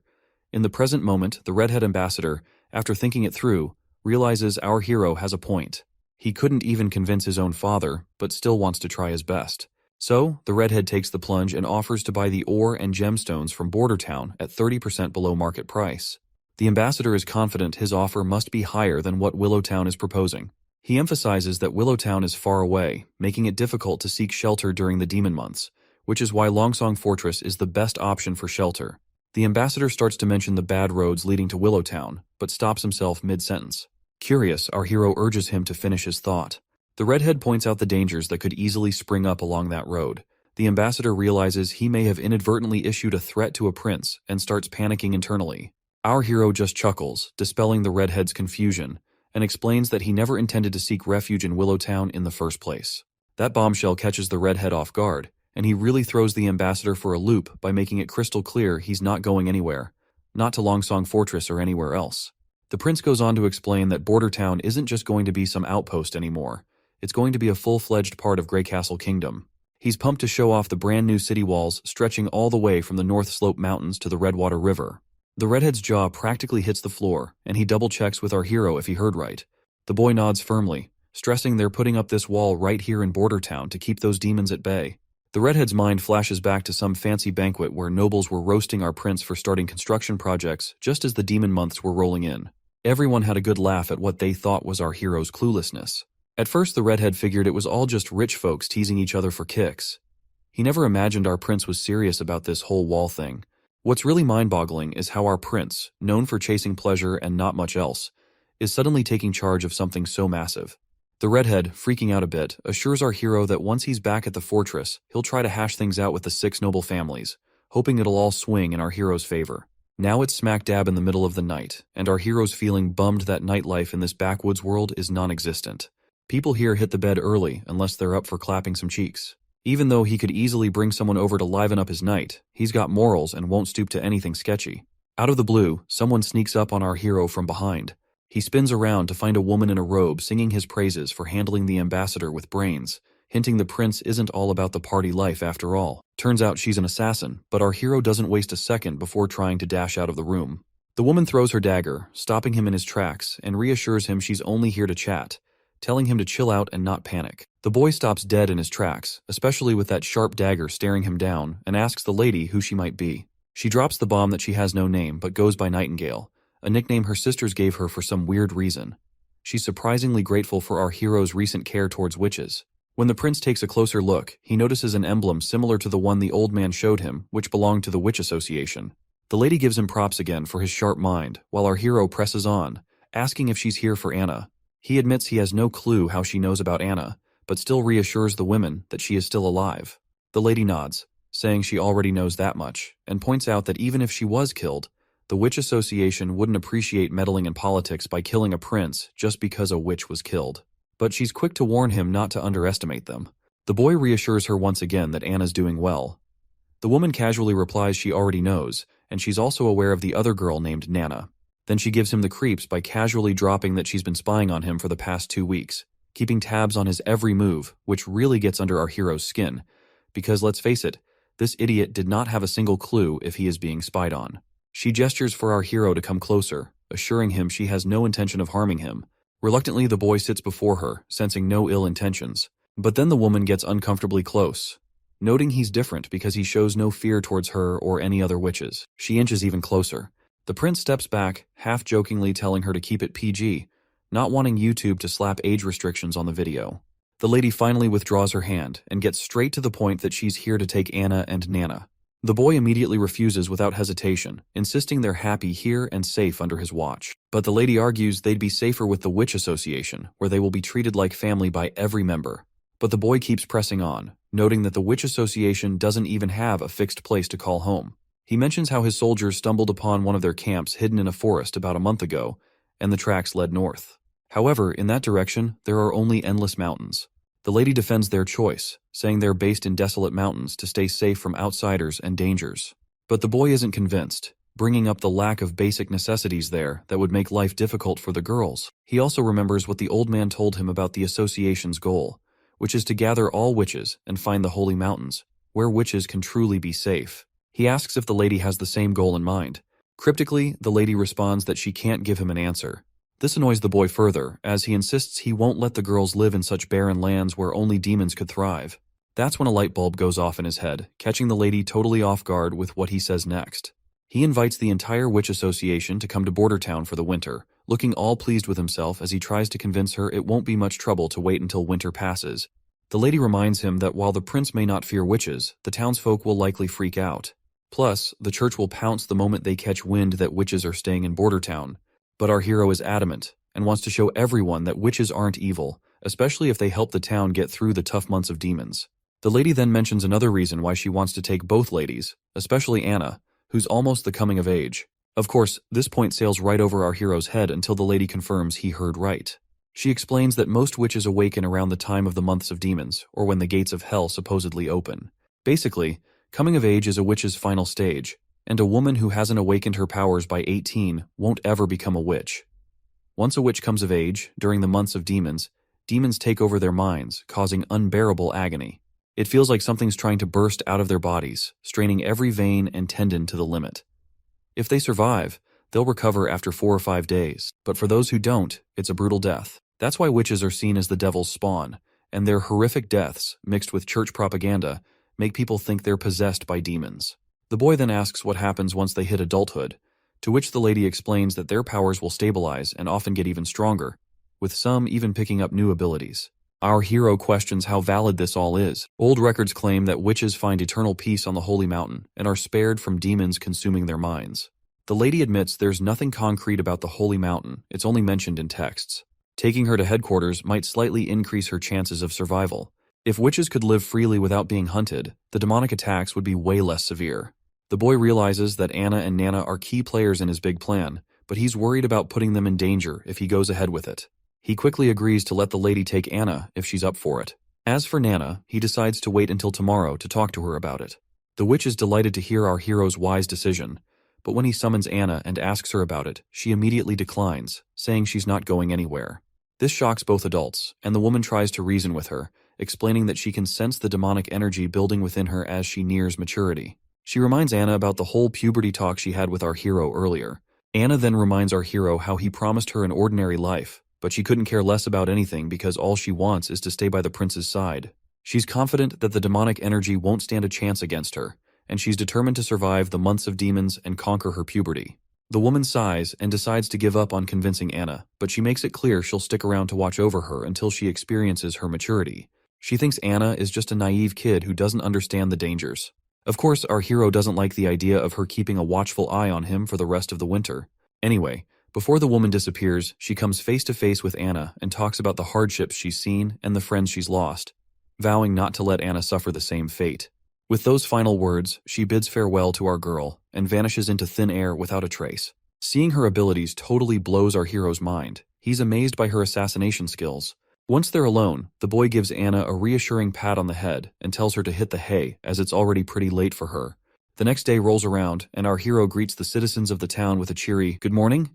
In the present moment, the redhead ambassador, after thinking it through, realizes our hero has a point. He couldn't even convince his own father, but still wants to try his best. So, the redhead takes the plunge and offers to buy the ore and gemstones from Border Town at 30% below market price. The ambassador is confident his offer must be higher than what Willowtown is proposing. He emphasizes that Willowtown is far away, making it difficult to seek shelter during the demon months, which is why Longsong Fortress is the best option for shelter. The ambassador starts to mention the bad roads leading to Willowtown, but stops himself mid-sentence. Curious, our hero urges him to finish his thought. The redhead points out the dangers that could easily spring up along that road. The ambassador realizes he may have inadvertently issued a threat to a prince and starts panicking internally. Our hero just chuckles, dispelling the redhead's confusion, and explains that he never intended to seek refuge in Willowtown in the first place. That bombshell catches the redhead off guard, and he really throws the ambassador for a loop by making it crystal clear he's not going anywhere, not to Longsong Fortress or anywhere else. The prince goes on to explain that Border Town isn't just going to be some outpost anymore. It's going to be a full-fledged part of Grey Castle Kingdom. He's pumped to show off the brand new city walls stretching all the way from the North Slope Mountains to the Redwater River. The redhead's jaw practically hits the floor, and he double-checks with our hero if he heard right. The boy nods firmly, stressing they're putting up this wall right here in Border Town to keep those demons at bay. The redhead's mind flashes back to some fancy banquet where nobles were roasting our prince for starting construction projects just as the demon months were rolling in. Everyone had a good laugh at what they thought was our hero's cluelessness. At first, the redhead figured it was all just rich folks teasing each other for kicks. He never imagined our prince was serious about this whole wall thing. What's really mind-boggling is how our prince, known for chasing pleasure and not much else, is suddenly taking charge of something so massive. The redhead, freaking out a bit, assures our hero that once he's back at the fortress, he'll try to hash things out with the 6 noble families, hoping it'll all swing in our hero's favor. Now it's smack dab in the middle of the night, and our hero's feeling bummed that nightlife in this backwoods world is non-existent. People here hit the bed early unless they're up for clapping some cheeks. Even though he could easily bring someone over to liven up his night, he's got morals and won't stoop to anything sketchy. Out of the blue, someone sneaks up on our hero from behind. He spins around to find a woman in a robe singing his praises for handling the ambassador with brains, hinting the prince isn't all about the party life after all. Turns out she's an assassin, but our hero doesn't waste a second before trying to dash out of the room. The woman throws her dagger, stopping him in his tracks, and reassures him she's only here to chat, telling him to chill out and not panic. The boy stops dead in his tracks, especially with that sharp dagger staring him down, and asks the lady who she might be. She drops the bomb that she has no name but goes by Nightingale, a nickname her sisters gave her for some weird reason. She's surprisingly grateful for our hero's recent care towards witches. When the prince takes a closer look, he notices an emblem similar to the one the old man showed him, which belonged to the Witch Association. The lady gives him props again for his sharp mind, while our hero presses on, asking if she's here for Anna. He admits he has no clue how she knows about Anna, but still reassures the women that she is still alive. The lady nods, saying she already knows that much, and points out that even if she was killed, the Witch Association wouldn't appreciate meddling in politics by killing a prince just because a witch was killed. But she's quick to warn him not to underestimate them. The boy reassures her once again that Anna's doing well. The woman casually replies she already knows, and she's also aware of the other girl named Nana. Then she gives him the creeps by casually dropping that she's been spying on him for the past 2 weeks, keeping tabs on his every move, which really gets under our hero's skin. Because let's face it, this idiot did not have a single clue if he is being spied on. She gestures for our hero to come closer, assuring him she has no intention of harming him. Reluctantly, the boy sits before her, sensing no ill intentions. But then the woman gets uncomfortably close. Noting he's different because he shows no fear towards her or any other witches, she inches even closer. The prince steps back, half-jokingly telling her to keep it PG, not wanting YouTube to slap age restrictions on the video. The lady finally withdraws her hand and gets straight to the point that she's here to take Anna and Nana. The boy immediately refuses without hesitation, insisting they're happy here and safe under his watch. But the lady argues they'd be safer with the Witch Association, where they will be treated like family by every member. But the boy keeps pressing on, noting that the Witch Association doesn't even have a fixed place to call home. He mentions how his soldiers stumbled upon one of their camps hidden in a forest about a month ago, and the tracks led north. However, in that direction, there are only endless mountains. The lady defends their choice, saying they're based in desolate mountains to stay safe from outsiders and dangers. But the boy isn't convinced, bringing up the lack of basic necessities there that would make life difficult for the girls. He also remembers what the old man told him about the association's goal, which is to gather all witches and find the holy mountains, where witches can truly be safe. He asks if the lady has the same goal in mind. Cryptically, the lady responds that she can't give him an answer. This annoys the boy further, as he insists he won't let the girls live in such barren lands where only demons could thrive. That's when a light bulb goes off in his head, catching the lady totally off guard with what he says next. He invites the entire witch association to come to Border Town for the winter, looking all pleased with himself as he tries to convince her it won't be much trouble to wait until winter passes. The lady reminds him that while the prince may not fear witches, the townsfolk will likely freak out. Plus, the church will pounce the moment they catch wind that witches are staying in Border Town. But our hero is adamant, and wants to show everyone that witches aren't evil, especially if they help the town get through the tough months of demons. The lady then mentions another reason why she wants to take both ladies, especially Anna, who's almost the coming of age. Of course, this point sails right over our hero's head until the lady confirms he heard right. She explains that most witches awaken around the time of the months of demons, or when the gates of hell supposedly open. Basically, coming of age is a witch's final stage, and a woman who hasn't awakened her powers by 18 won't ever become a witch. Once a witch comes of age, during the months of demons, demons take over their minds, causing unbearable agony. It feels like something's trying to burst out of their bodies, straining every vein and tendon to the limit. If they survive, they'll recover after 4 or 5 days, but for those who don't, it's a brutal death. That's why witches are seen as the devil's spawn, and their horrific deaths, mixed with church propaganda, make people think they're possessed by demons. The boy then asks what happens once they hit adulthood, to which the lady explains that their powers will stabilize and often get even stronger, with some even picking up new abilities. Our hero questions how valid this all is. Old records claim that witches find eternal peace on the holy mountain and are spared from demons consuming their minds. The lady admits there's nothing concrete about the holy mountain, it's only mentioned in texts. Taking her to headquarters might slightly increase her chances of survival. If witches could live freely without being hunted, the demonic attacks would be way less severe. The boy realizes that Anna and Nana are key players in his big plan, but he's worried about putting them in danger if he goes ahead with it. He quickly agrees to let the lady take Anna if she's up for it. As for Nana, he decides to wait until tomorrow to talk to her about it. The witch is delighted to hear our hero's wise decision, but when he summons Anna and asks her about it, she immediately declines, saying she's not going anywhere. This shocks both adults, and the woman tries to reason with her, explaining that she can sense the demonic energy building within her as she nears maturity. She reminds Anna about the whole puberty talk she had with our hero earlier. Anna then reminds our hero how he promised her an ordinary life, but she couldn't care less about anything because all she wants is to stay by the prince's side. She's confident that the demonic energy won't stand a chance against her, and she's determined to survive the months of demons and conquer her puberty. The woman sighs and decides to give up on convincing Anna, but she makes it clear she'll stick around to watch over her until she experiences her maturity. She thinks Anna is just a naive kid who doesn't understand the dangers. Of course, our hero doesn't like the idea of her keeping a watchful eye on him for the rest of the winter. Anyway, before the woman disappears, she comes face to face with Anna and talks about the hardships she's seen and the friends she's lost, vowing not to let Anna suffer the same fate. With those final words, she bids farewell to our girl and vanishes into thin air without a trace. Seeing her abilities totally blows our hero's mind. He's amazed by her assassination skills. Once they're alone, the boy gives Anna a reassuring pat on the head and tells her to hit the hay as it's already pretty late for her. The next day rolls around and our hero greets the citizens of the town with a cheery, "Good morning."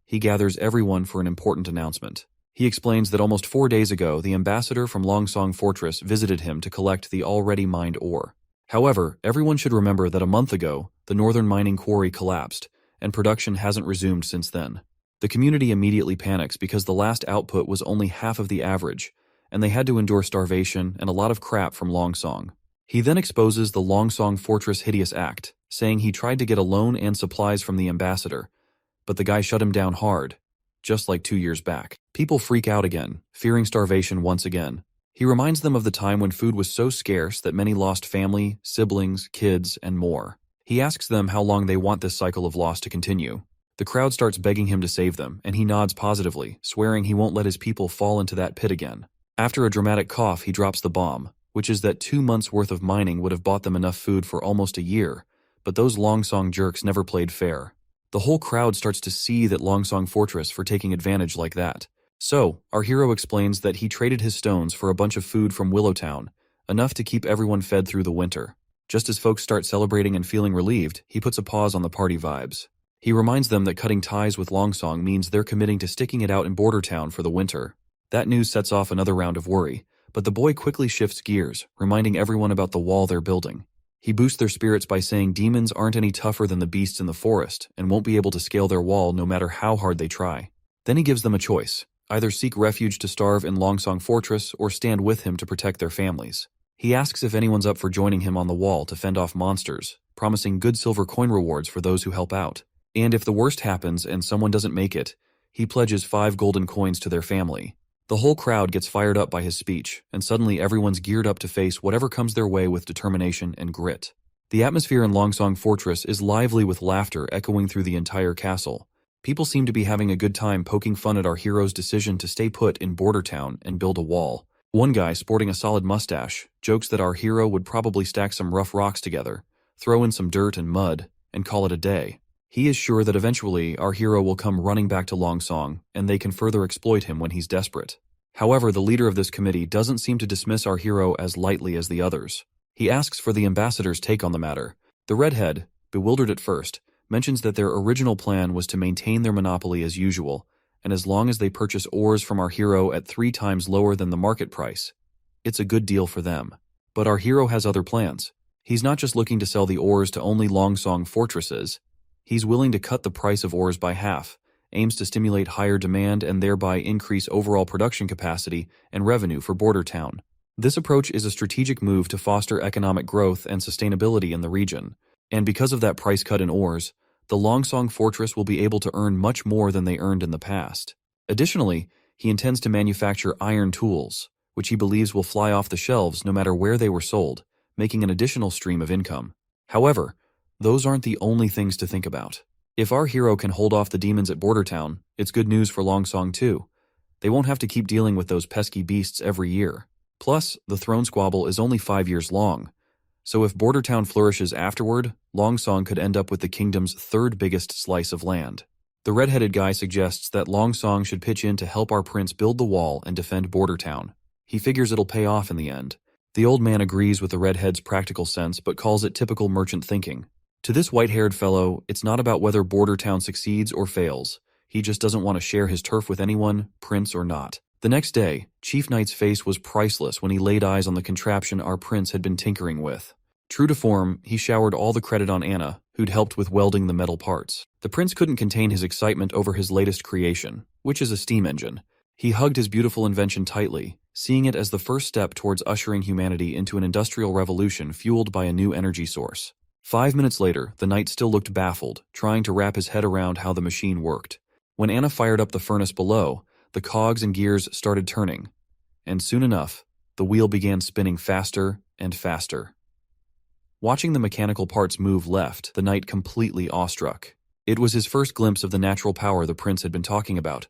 He gathers everyone for an important announcement. He explains that almost 4 days ago, the ambassador from Longsong Fortress visited him to collect the already mined ore. However, everyone should remember that a month ago, the northern mining quarry collapsed, and production hasn't resumed since then. The community immediately panics because the last output was only half of the average, and they had to endure starvation and a lot of crap from Longsong. He then exposes the Longsong Fortress hideous act, saying he tried to get a loan and supplies from the ambassador, but the guy shut him down hard, just like 2 years back. People freak out again, fearing starvation once again. He reminds them of the time when food was so scarce that many lost family, siblings, kids, and more. He asks them how long they want this cycle of loss to continue. The crowd starts begging him to save them, and he nods positively, swearing he won't let his people fall into that pit again. After a dramatic cough, he drops the bomb, which is that 2 months' worth of mining would have bought them enough food for almost a year, but those Longsong jerks never played fair. The whole crowd starts to seethe at Longsong Fortress for taking advantage like that. So, our hero explains that he traded his stones for a bunch of food from Willowtown, enough to keep everyone fed through the winter. Just as folks start celebrating and feeling relieved, he puts a pause on the party vibes. He reminds them that cutting ties with Longsong means they're committing to sticking it out in Border Town for the winter. That news sets off another round of worry, But the boy quickly shifts gears, reminding everyone about the wall they're building. He boosts their spirits by saying demons aren't any tougher than the beasts in the forest and won't be able to scale their wall no matter how hard they try. Then he gives them a choice: either seek refuge to starve in Longsong Fortress or stand with him to protect their families. He asks if anyone's up for joining him on the wall to fend off monsters, promising good silver coin rewards for those who help out. And if the worst happens and someone doesn't make it, he pledges 5 golden coins to their family. The whole crowd gets fired up by his speech, and suddenly everyone's geared up to face whatever comes their way with determination and grit. The atmosphere in Longsong Fortress is lively with laughter echoing through the entire castle. People seem to be having a good time poking fun at our hero's decision to stay put in Border Town and build a wall. One guy, sporting a solid mustache, jokes that our hero would probably stack some rough rocks together, throw in some dirt and mud, and call it a day. He is sure that eventually our hero will come running back to Longsong, and they can further exploit him when he's desperate. However, the leader of this committee doesn't seem to dismiss our hero as lightly as the others. He asks for the ambassador's take on the matter. The redhead, bewildered at first, mentions that their original plan was to maintain their monopoly as usual, and as long as they purchase ores from our hero at 3 times lower than the market price, it's a good deal for them. But our hero has other plans. He's not just looking to sell the ores to only Longsong fortresses. He's willing to cut the price of ores by half, aims to stimulate higher demand and thereby increase overall production capacity and revenue for Border Town. This approach is a strategic move to foster economic growth and sustainability in the region, and because of that price cut in ores, the Longsong Fortress will be able to earn much more than they earned in the past. Additionally, he intends to manufacture iron tools, which he believes will fly off the shelves no matter where they were sold, making an additional stream of income. However, those aren't the only things to think about. If our hero can hold off the demons at Border Town, it's good news for Longsong too. They won't have to keep dealing with those pesky beasts every year. Plus, the throne squabble is only 5 years long. So if Border Town flourishes afterward, Longsong could end up with the kingdom's 3rd biggest slice of land. The red-headed guy suggests that Longsong should pitch in to help our prince build the wall and defend Border Town. He figures it'll pay off in the end. The old man agrees with the redhead's practical sense but calls it typical merchant thinking. To this white-haired fellow, it's not about whether Border Town succeeds or fails. He just doesn't want to share his turf with anyone, prince or not. The next day, Chief Knight's face was priceless when he laid eyes on the contraption our prince had been tinkering with. True to form, he showered all the credit on Anna, who'd helped with welding the metal parts. The prince couldn't contain his excitement over his latest creation, which is a steam engine. He hugged his beautiful invention tightly, seeing it as the first step towards ushering humanity into an industrial revolution fueled by a new energy source. 5 minutes later, the knight still looked baffled, trying to wrap his head around how the machine worked. When Anna fired up the furnace below, the cogs and gears started turning, and soon enough, the wheel began spinning faster and faster. Watching the mechanical parts move left, the knight completely awestruck. It was his first glimpse of the natural power the prince had been talking about,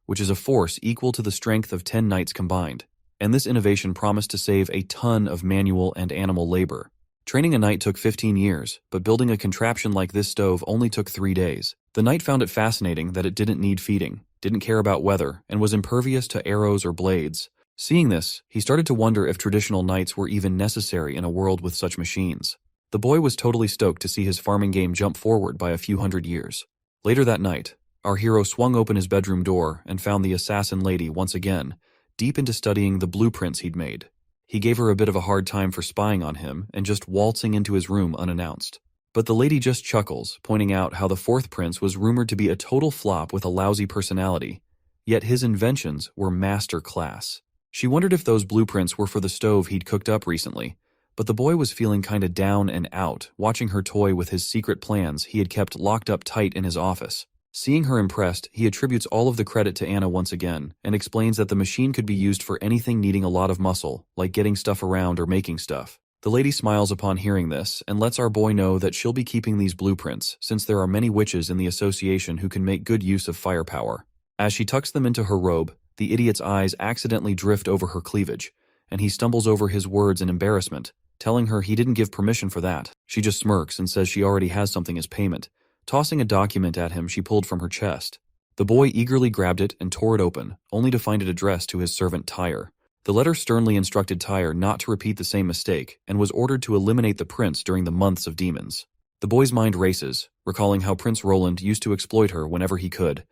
which is a force equal to the strength of 10 knights combined, and this innovation promised to save a ton of manual and animal labor. Training a knight took 15 years, but building a contraption like this stove only took 3 days. The knight found it fascinating that it didn't need feeding, didn't care about weather, and was impervious to arrows or blades. Seeing this, he started to wonder if traditional knights were even necessary in a world with such machines. The boy was totally stoked to see his farming game jump forward by a few hundred years. Later that night, our hero swung open his bedroom door and found the assassin lady once again, deep into studying the blueprints he'd made. He gave her a bit of a hard time for spying on him and just waltzing into his room unannounced. But the lady just chuckles, pointing out how the 4th prince was rumored to be a total flop with a lousy personality, yet his inventions were master class. She wondered if those blueprints were for the stove he'd cooked up recently, but the boy was feeling kinda down and out, watching her toy with his secret plans he had kept locked up tight in his office. Seeing her impressed, he attributes all of the credit to Anna once again, and explains that the machine could be used for anything needing a lot of muscle, like getting stuff around or making stuff. The lady smiles upon hearing this, and lets our boy know that she'll be keeping these blueprints, since there are many witches in the association who can make good use of firepower. As she tucks them into her robe, the idiot's eyes accidentally drift over her cleavage, and he stumbles over his words in embarrassment, telling her he didn't give permission for that. She just smirks and says she already has something as payment. Tossing a document at him she pulled from her chest. The boy eagerly grabbed it and tore it open, only to find it addressed to his servant Tyre. The letter sternly instructed Tyre not to repeat the same mistake and was ordered to eliminate the prince during the months of demons. The boy's mind races, recalling how Prince Roland used to exploit her whenever he could,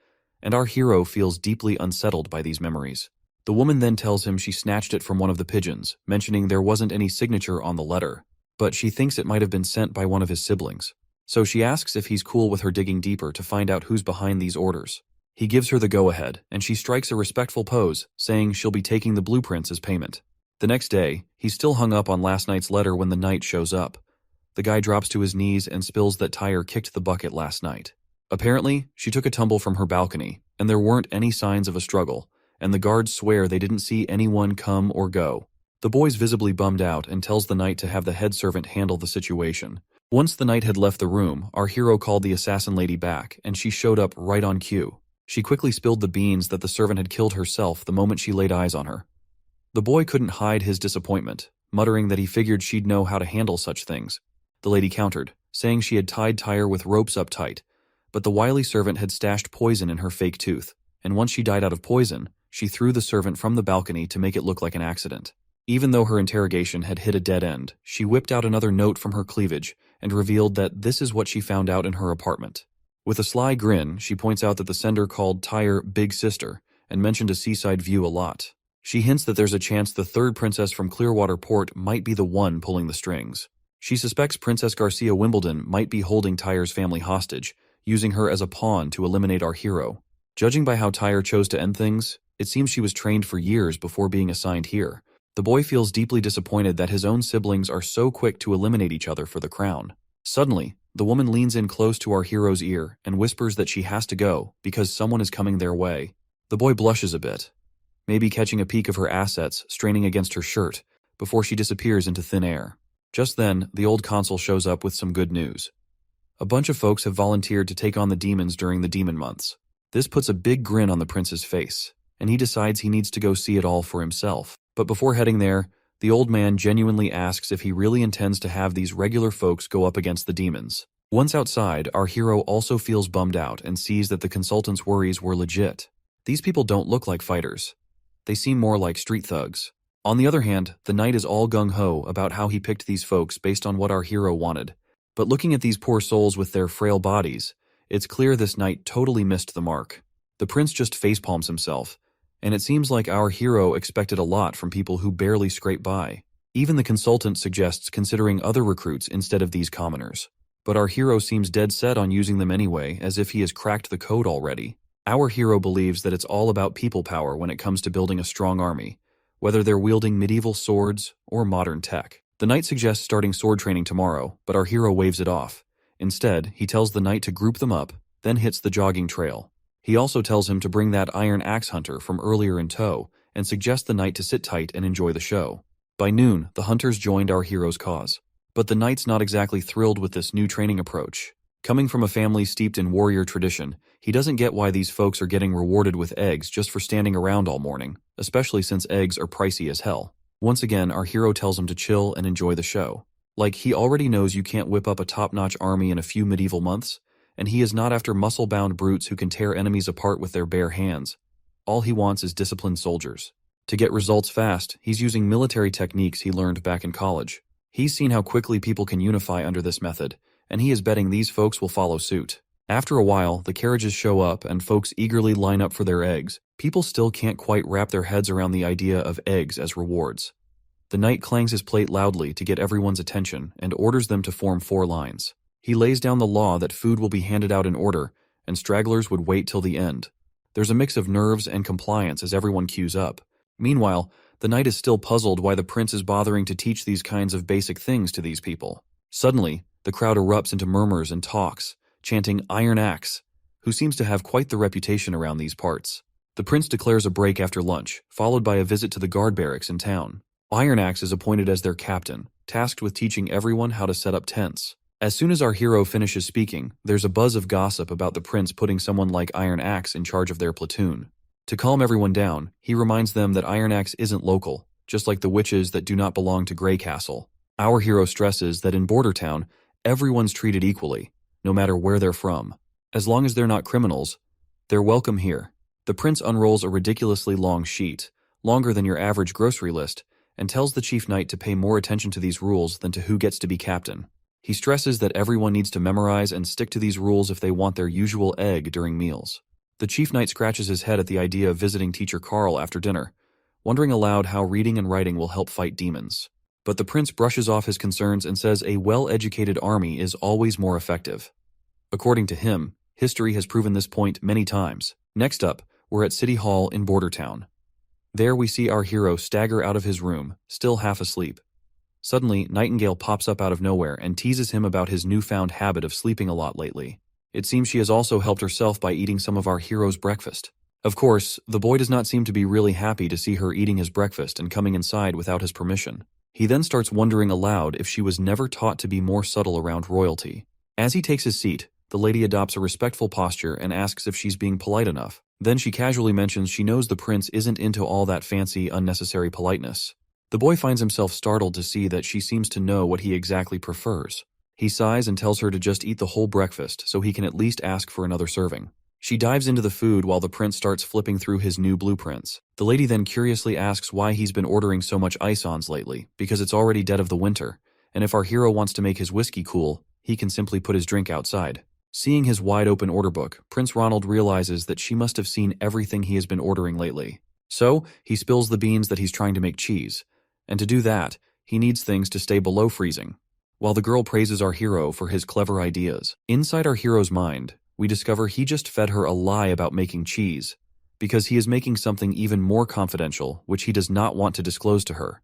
and our hero feels deeply unsettled by these memories. The woman then tells him she snatched it from one of the pigeons, mentioning there wasn't any signature on the letter, but she thinks it might have been sent by one of his siblings. So she asks if he's cool with her digging deeper to find out who's behind these orders. He gives her the go-ahead, and she strikes a respectful pose, saying she'll be taking the blueprints as payment. The next day, he's still hung up on last night's letter when the knight shows up. The guy drops to his knees and spills that Tyre kicked the bucket last night. Apparently, she took a tumble from her balcony, and there weren't any signs of a struggle, and the guards swear they didn't see anyone come or go. The boy's visibly bummed out and tells the knight to have the head servant handle the situation. Once the knight had left the room, our hero called the assassin lady back, and she showed up right on cue. She quickly spilled the beans that the servant had killed herself the moment she laid eyes on her. The boy couldn't hide his disappointment, muttering that he figured she'd know how to handle such things. The lady countered, saying she had tied Tyre with ropes up tight, but the wily servant had stashed poison in her fake tooth, and once she died out of poison, she threw the servant from the balcony to make it look like an accident. Even though her interrogation had hit a dead end, she whipped out another note from her cleavage and revealed that this is what she found out in her apartment. With a sly grin, she points out that the sender called Tyre Big Sister and mentioned a seaside view a lot. She hints that there's a chance the third princess from Clearwater Port might be the one pulling the strings. She suspects Princess Garcia Wimbledon might be holding Tyre's family hostage, using her as a pawn to eliminate our hero. Judging by how Tyre chose to end things, it seems she was trained for years before being assigned here. The boy feels deeply disappointed that his own siblings are so quick to eliminate each other for the crown. Suddenly, the woman leans in close to our hero's ear and whispers that she has to go because someone is coming their way. The boy blushes a bit, maybe catching a peek of her assets straining against her shirt before she disappears into thin air. Just then, the old consul shows up with some good news. A bunch of folks have volunteered to take on the demons during the demon months. This puts a big grin on the prince's face, and he decides he needs to go see it all for himself. But before heading there, the old man genuinely asks if he really intends to have these regular folks go up against the demons. Once outside, our hero also feels bummed out and sees that the consultant's worries were legit. These people don't look like fighters. They seem more like street thugs. On the other hand, the knight is all gung-ho about how he picked these folks based on what our hero wanted. But looking at these poor souls with their frail bodies, it's clear this knight totally missed the mark. The prince just facepalms himself, and it seems like our hero expected a lot from people who barely scrape by. Even the consultant suggests considering other recruits instead of these commoners. But our hero seems dead set on using them anyway, as if he has cracked the code already. Our hero believes that it's all about people power when it comes to building a strong army, whether they're wielding medieval swords or modern tech. The knight suggests starting sword training tomorrow, but our hero waves it off. Instead, he tells the knight to group them up, then hits the jogging trail. He also tells him to bring that iron axe hunter from earlier in tow, and suggests the knight to sit tight and enjoy the show. By noon, the hunters joined our hero's cause. But the knight's not exactly thrilled with this new training approach. Coming from a family steeped in warrior tradition, he doesn't get why these folks are getting rewarded with eggs just for standing around all morning, especially since eggs are pricey as hell. Once again, our hero tells him to chill and enjoy the show. Like, he already knows you can't whip up a top-notch army in a few medieval months, and he is not after muscle-bound brutes who can tear enemies apart with their bare hands. All he wants is disciplined soldiers. To get results fast, he's using military techniques he learned back in college. He's seen how quickly people can unify under this method, and he is betting these folks will follow suit. After a while, the carriages show up and folks eagerly line up for their eggs. People still can't quite wrap their heads around the idea of eggs as rewards. The knight clangs his plate loudly to get everyone's attention and orders them to form 4 lines. He lays down the law that food will be handed out in order, and stragglers would wait till the end. There's a mix of nerves and compliance as everyone queues up. Meanwhile, the knight is still puzzled why the prince is bothering to teach these kinds of basic things to these people. Suddenly, the crowd erupts into murmurs and talks, chanting Iron Axe, who seems to have quite the reputation around these parts. The prince declares a break after lunch, followed by a visit to the guard barracks in town. Iron Axe is appointed as their captain, tasked with teaching everyone how to set up tents. As soon as our hero finishes speaking, there's a buzz of gossip about the prince putting someone like Iron Axe in charge of their platoon. To calm everyone down, he reminds them that Iron Axe isn't local, just like the witches that do not belong to Grey Castle. Our hero stresses that in Border Town, everyone's treated equally, no matter where they're from. As long as they're not criminals, they're welcome here. The prince unrolls a ridiculously long sheet, longer than your average grocery list, and tells the chief knight to pay more attention to these rules than to who gets to be captain. He stresses that everyone needs to memorize and stick to these rules if they want their usual egg during meals. The chief knight scratches his head at the idea of visiting Teacher Carl after dinner, wondering aloud how reading and writing will help fight demons. But the prince brushes off his concerns and says a well-educated army is always more effective. According to him, history has proven this point many times. Next up, we're at City Hall in Bordertown. There we see our hero stagger out of his room, still half asleep. Suddenly, Nightingale pops up out of nowhere and teases him about his newfound habit of sleeping a lot lately. It seems she has also helped herself by eating some of our hero's breakfast. Of course, the boy does not seem to be really happy to see her eating his breakfast and coming inside without his permission. He then starts wondering aloud if she was never taught to be more subtle around royalty. As he takes his seat, the lady adopts a respectful posture and asks if she's being polite enough. Then she casually mentions she knows the prince isn't into all that fancy, unnecessary politeness. The boy finds himself startled to see that she seems to know what he exactly prefers. He sighs and tells her to just eat the whole breakfast so he can at least ask for another serving. She dives into the food while the prince starts flipping through his new blueprints. The lady then curiously asks why he's been ordering so much ice-ons lately, because it's already dead of the winter, and if our hero wants to make his whiskey cool, he can simply put his drink outside. Seeing his wide-open order book, Prince Ronald realizes that she must have seen everything he has been ordering lately. So, he spills the beans that he's trying to make cheese. And to do that, he needs things to stay below freezing. While the girl praises our hero for his clever ideas, inside our hero's mind, we discover he just fed her a lie about making cheese, because he is making something even more confidential, which he does not want to disclose to her,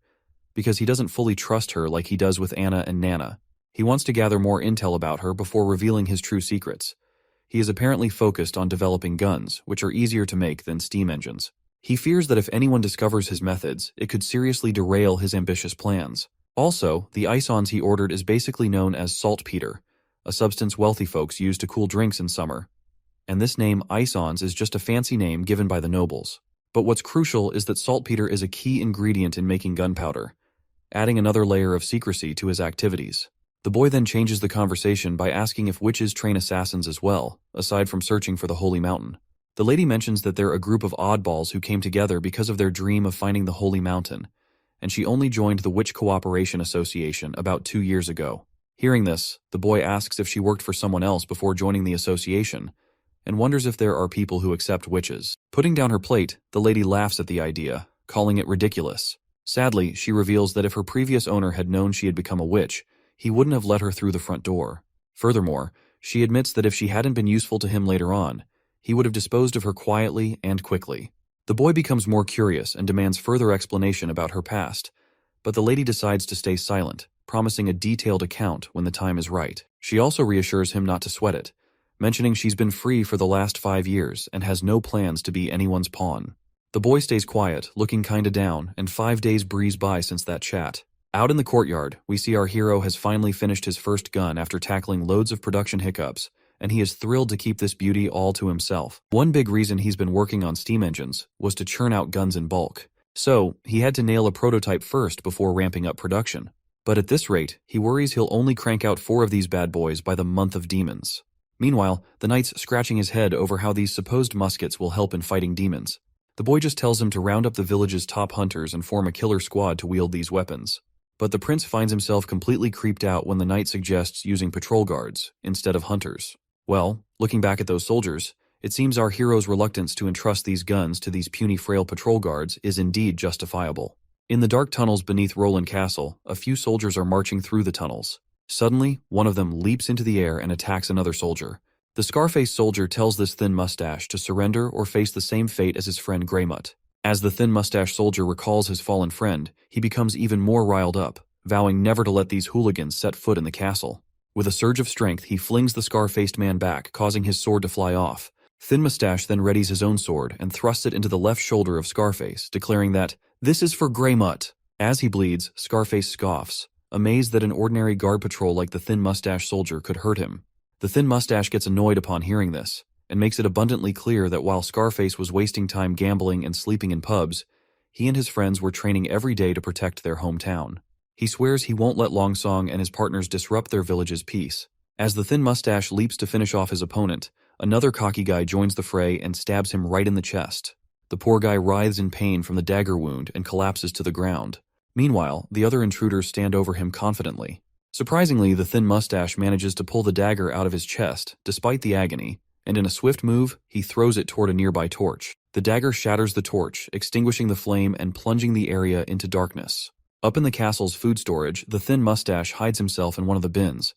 because he doesn't fully trust her like he does with Anna and Nana. He wants to gather more intel about her before revealing his true secrets. He is apparently focused on developing guns, which are easier to make than steam engines. He fears that if anyone discovers his methods, it could seriously derail his ambitious plans. Also, the ice-ons he ordered is basically known as saltpeter, a substance wealthy folks use to cool drinks in summer. And this name, ice-ons, is just a fancy name given by the nobles. But what's crucial is that saltpeter is a key ingredient in making gunpowder, adding another layer of secrecy to his activities. The boy then changes the conversation by asking if witches train assassins as well, aside from searching for the Holy Mountain. The lady mentions that they're a group of oddballs who came together because of their dream of finding the Holy Mountain, and she only joined the Witch Cooperation Association about 2 years ago. Hearing this, the boy asks if she worked for someone else before joining the association, and wonders if there are people who accept witches. Putting down her plate, the lady laughs at the idea, calling it ridiculous. Sadly, she reveals that if her previous owner had known she had become a witch, he wouldn't have let her through the front door. Furthermore, she admits that if she hadn't been useful to him later on, he would have disposed of her quietly and quickly. The boy becomes more curious and demands further explanation about her past, but the lady decides to stay silent, promising a detailed account when the time is right. She also reassures him not to sweat it, mentioning she's been free for the last 5 years and has no plans to be anyone's pawn. The boy stays quiet, looking kinda down, and 5 days breeze by since that chat. Out in the courtyard, we see our hero has finally finished his first gun after tackling loads of production hiccups, and he is thrilled to keep this beauty all to himself. One big reason he's been working on steam engines was to churn out guns in bulk, so he had to nail a prototype first before ramping up production. But at this rate, he worries he'll only crank out 4 of these bad boys by the month of demons. Meanwhile, the knight's scratching his head over how these supposed muskets will help in fighting demons. The boy just tells him to round up the village's top hunters and form a killer squad to wield these weapons. But the prince finds himself completely creeped out when the knight suggests using patrol guards instead of hunters. Well, looking back at those soldiers, it seems our hero's reluctance to entrust these guns to these puny frail patrol guards is indeed justifiable. In the dark tunnels beneath Roland Castle, a few soldiers are marching through the tunnels. Suddenly, one of them leaps into the air and attacks another soldier. The scar-faced soldier tells this thin mustache to surrender or face the same fate as his friend Greymut. As the thin mustache soldier recalls his fallen friend, he becomes even more riled up, vowing never to let these hooligans set foot in the castle. With a surge of strength, he flings the scar-faced man back, causing his sword to fly off. Thin Mustache then readies his own sword and thrusts it into the left shoulder of Scarface, declaring that, "This is for Greymut." As he bleeds, Scarface scoffs, amazed that an ordinary guard patrol like the Thin Mustache soldier could hurt him. The Thin Mustache gets annoyed upon hearing this, and makes it abundantly clear that while Scarface was wasting time gambling and sleeping in pubs, he and his friends were training every day to protect their hometown. He swears he won't let Longsong and his partners disrupt their village's peace. As the Thin Mustache leaps to finish off his opponent, another cocky guy joins the fray and stabs him right in the chest. The poor guy writhes in pain from the dagger wound and collapses to the ground. Meanwhile, the other intruders stand over him confidently. Surprisingly, the Thin Mustache manages to pull the dagger out of his chest, despite the agony, and in a swift move, he throws it toward a nearby torch. The dagger shatters the torch, extinguishing the flame and plunging the area into darkness. Up in the castle's food storage, the thin mustache hides himself in one of the bins.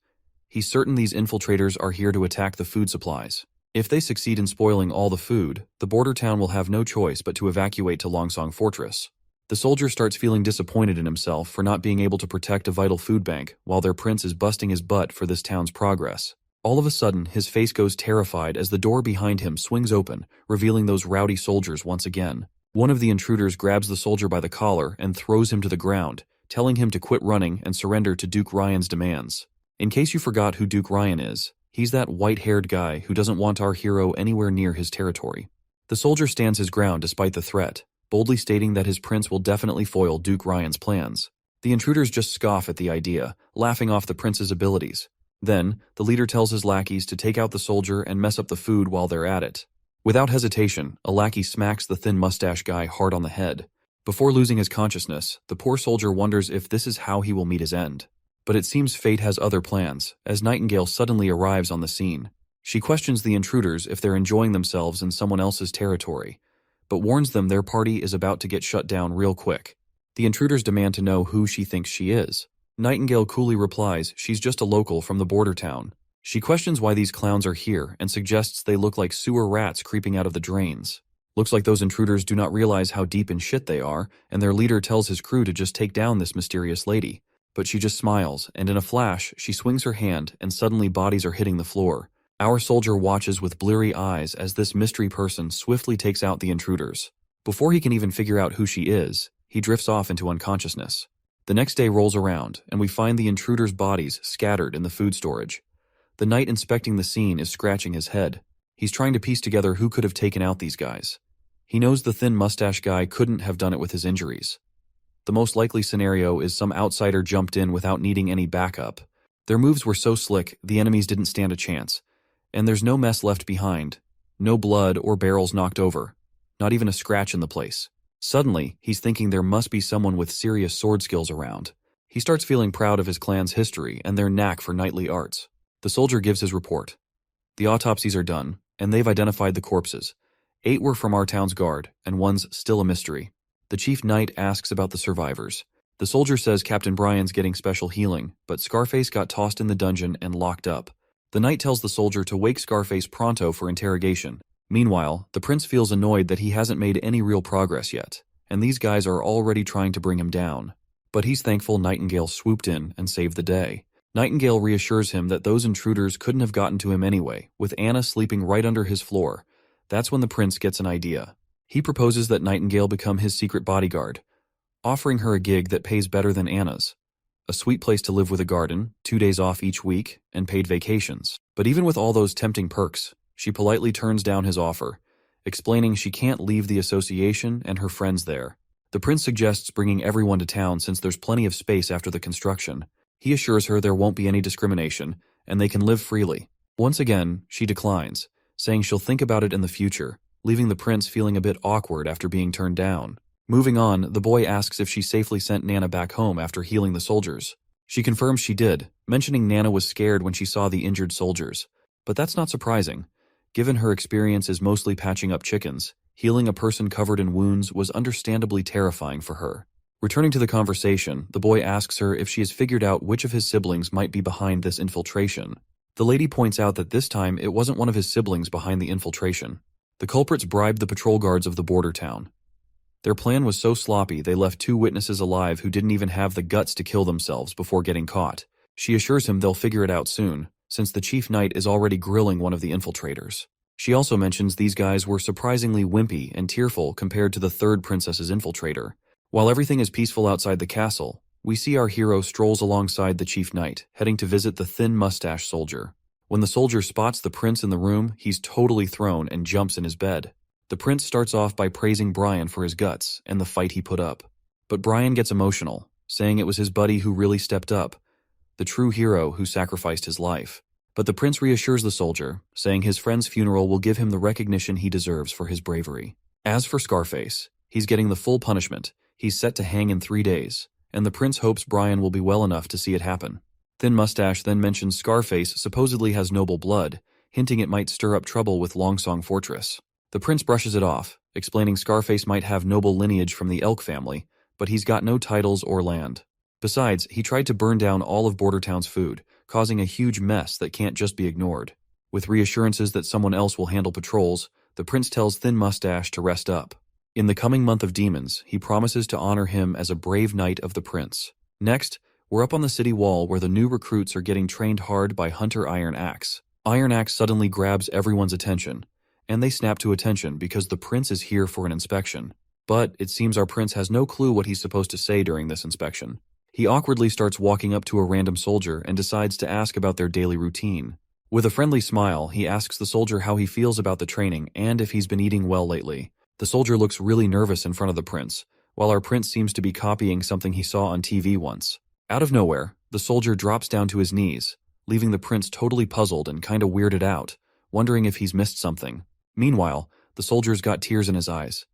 He's certain these infiltrators are here to attack the food supplies. If they succeed in spoiling all the food, the border town will have no choice but to evacuate to Longsong Fortress. The soldier starts feeling disappointed in himself for not being able to protect a vital food bank while their prince is busting his butt for this town's progress. All of a sudden, his face goes terrified as the door behind him swings open, revealing those rowdy soldiers once again. One of the intruders grabs the soldier by the collar and throws him to the ground, telling him to quit running and surrender to Duke Ryan's demands. In case you forgot who Duke Ryan is, he's that white-haired guy who doesn't want our hero anywhere near his territory. The soldier stands his ground despite the threat, boldly stating that his prince will definitely foil Duke Ryan's plans. The intruders just scoff at the idea, laughing off the prince's abilities. Then, the leader tells his lackeys to take out the soldier and mess up the food while they're at it. Without hesitation, a lackey smacks the thin mustache guy hard on the head. Before losing his consciousness, the poor soldier wonders if this is how he will meet his end. But it seems fate has other plans, as Nightingale suddenly arrives on the scene. She questions the intruders if they're enjoying themselves in someone else's territory, but warns them their party is about to get shut down real quick. The intruders demand to know who she thinks she is. Nightingale coolly replies she's just a local from the border town. She questions why these clowns are here and suggests they look like sewer rats creeping out of the drains. Looks like those intruders do not realize how deep in shit they are, and their leader tells his crew to just take down this mysterious lady. But she just smiles, and in a flash, she swings her hand, and suddenly bodies are hitting the floor. Our soldier watches with bleary eyes as this mystery person swiftly takes out the intruders. Before he can even figure out who she is, he drifts off into unconsciousness. The next day rolls around, and we find the intruders' bodies scattered in the food storage. The knight inspecting the scene is scratching his head. He's trying to piece together who could have taken out these guys. He knows the thin mustache guy couldn't have done it with his injuries. The most likely scenario is some outsider jumped in without needing any backup. Their moves were so slick, the enemies didn't stand a chance. And there's no mess left behind. No blood or barrels knocked over. Not even a scratch in the place. Suddenly, he's thinking there must be someone with serious sword skills around. He starts feeling proud of his clan's history and their knack for knightly arts. The soldier gives his report. The autopsies are done, and they've identified the corpses. 8 were from our town's guard, and 1's still a mystery. The chief knight asks about the survivors. The soldier says Captain Brian's getting special healing, but Scarface got tossed in the dungeon and locked up. The knight tells the soldier to wake Scarface pronto for interrogation. Meanwhile, the prince feels annoyed that he hasn't made any real progress yet, and these guys are already trying to bring him down. But he's thankful Nightingale swooped in and saved the day. Nightingale reassures him that those intruders couldn't have gotten to him anyway, with Anna sleeping right under his floor. That's when the prince gets an idea. He proposes that Nightingale become his secret bodyguard, offering her a gig that pays better than Anna's. A sweet place to live with a garden, 2 days off each week, and paid vacations. But even with all those tempting perks, she politely turns down his offer, explaining she can't leave the association and her friends there. The prince suggests bringing everyone to town since there's plenty of space after the construction. He assures her there won't be any discrimination, and they can live freely. Once again, she declines, saying she'll think about it in the future, leaving the prince feeling a bit awkward after being turned down. Moving on, the boy asks if she safely sent Nana back home after healing the soldiers. She confirms she did, mentioning Nana was scared when she saw the injured soldiers. But that's not surprising. Given her experience is mostly patching up chickens, healing a person covered in wounds was understandably terrifying for her. Returning to the conversation, the boy asks her if she has figured out which of his siblings might be behind this infiltration. The lady points out that this time it wasn't one of his siblings behind the infiltration. The culprits bribed the patrol guards of the border town. Their plan was so sloppy they left 2 witnesses alive who didn't even have the guts to kill themselves before getting caught. She assures him they'll figure it out soon, since the chief knight is already grilling one of the infiltrators. She also mentions these guys were surprisingly wimpy and tearful compared to the 3rd princess's infiltrator. While everything is peaceful outside the castle, we see our hero strolls alongside the chief knight, heading to visit the thin mustache soldier. When the soldier spots the prince in the room, he's totally thrown and jumps in his bed. The prince starts off by praising Brian for his guts and the fight he put up. But Brian gets emotional, saying it was his buddy who really stepped up, the true hero who sacrificed his life. But the prince reassures the soldier, saying his friend's funeral will give him the recognition he deserves for his bravery. As for Scarface, he's getting the full punishment. He's set to hang in 3 days, and the prince hopes Brian will be well enough to see it happen. Thin Mustache then mentions Scarface supposedly has noble blood, hinting it might stir up trouble with Longsong Fortress. The prince brushes it off, explaining Scarface might have noble lineage from the Elk family, but he's got no titles or land. Besides, he tried to burn down all of Bordertown's food, causing a huge mess that can't just be ignored. With reassurances that someone else will handle patrols, the prince tells Thin Mustache to rest up. In the coming month of demons, he promises to honor him as a brave knight of the prince. Next, we're up on the city wall where the new recruits are getting trained hard by Hunter Iron Axe. Iron Axe suddenly grabs everyone's attention, and they snap to attention because the prince is here for an inspection. But it seems our prince has no clue what he's supposed to say during this inspection. He awkwardly starts walking up to a random soldier and decides to ask about their daily routine. With a friendly smile, he asks the soldier how he feels about the training and if he's been eating well lately. The soldier looks really nervous in front of the prince, while our prince seems to be copying something he saw on TV once. Out of nowhere, the soldier drops down to his knees, leaving the prince totally puzzled and kinda weirded out, wondering if he's missed something. Meanwhile, the soldier's got tears in his eyes.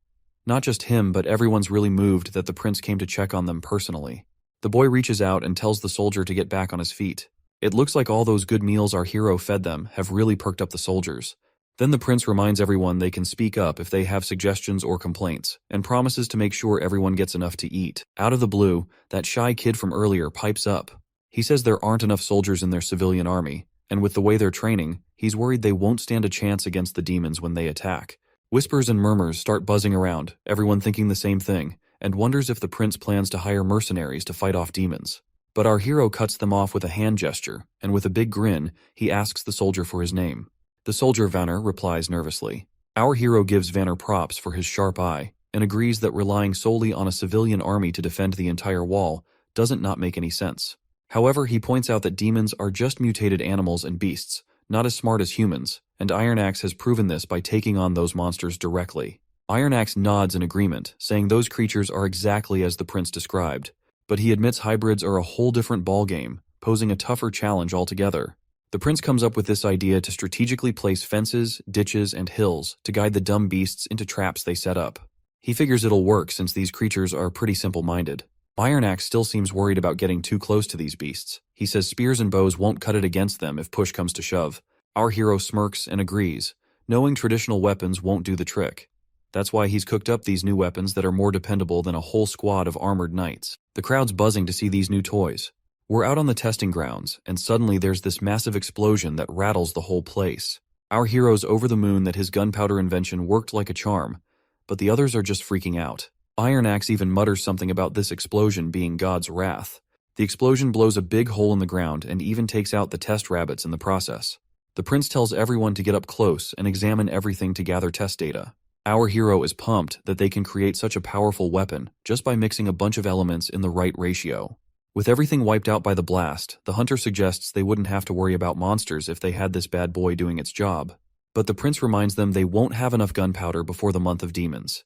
Not just him, but everyone's really moved that the prince came to check on them personally. The boy reaches out and tells the soldier to get back on his feet. It looks like all those good meals our hero fed them have really perked up the soldiers. Then the prince reminds everyone they can speak up if they have suggestions or complaints, and promises to make sure everyone gets enough to eat. Out of the blue, that shy kid from earlier pipes up. He says there aren't enough soldiers in their civilian army, and with the way they're training, he's worried they won't stand a chance against the demons when they attack. Whispers and murmurs start buzzing around, everyone thinking the same thing, and wonders if the prince plans to hire mercenaries to fight off demons. But our hero cuts them off with a hand gesture, and with a big grin, he asks the soldier for his name. The soldier Vanner replies nervously. Our hero gives Vanner props for his sharp eye, and agrees that relying solely on a civilian army to defend the entire wall doesn't not make any sense. However, he points out that demons are just mutated animals and beasts, not as smart as humans, and Iron Axe has proven this by taking on those monsters directly. Iron Axe nods in agreement, saying those creatures are exactly as the prince described, but he admits hybrids are a whole different ballgame, posing a tougher challenge altogether. The prince comes up with this idea to strategically place fences, ditches, and hills to guide the dumb beasts into traps they set up. He figures it'll work since these creatures are pretty simple-minded. Iron Axe still seems worried about getting too close to these beasts. He says spears and bows won't cut it against them if push comes to shove. Our hero smirks and agrees, knowing traditional weapons won't do the trick. That's why he's cooked up these new weapons that are more dependable than a whole squad of armored knights. The crowd's buzzing to see these new toys. We're out on the testing grounds, and suddenly there's this massive explosion that rattles the whole place. Our hero's over the moon that his gunpowder invention worked like a charm, but the others are just freaking out. Iron Axe even mutters something about this explosion being God's wrath. The explosion blows a big hole in the ground and even takes out the test rabbits in the process. The prince tells everyone to get up close and examine everything to gather test data. Our hero is pumped that they can create such a powerful weapon just by mixing a bunch of elements in the right ratio. With everything wiped out by the blast, the hunter suggests they wouldn't have to worry about monsters if they had this bad boy doing its job. But the prince reminds them they won't have enough gunpowder before the month of demons.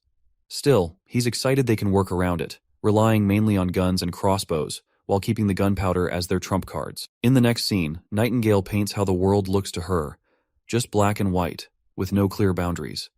Still, he's excited they can work around it, relying mainly on guns and crossbows, while keeping the gunpowder as their trump cards. In the next scene, Nightingale paints how the world looks to her, just black and white, with no clear boundaries.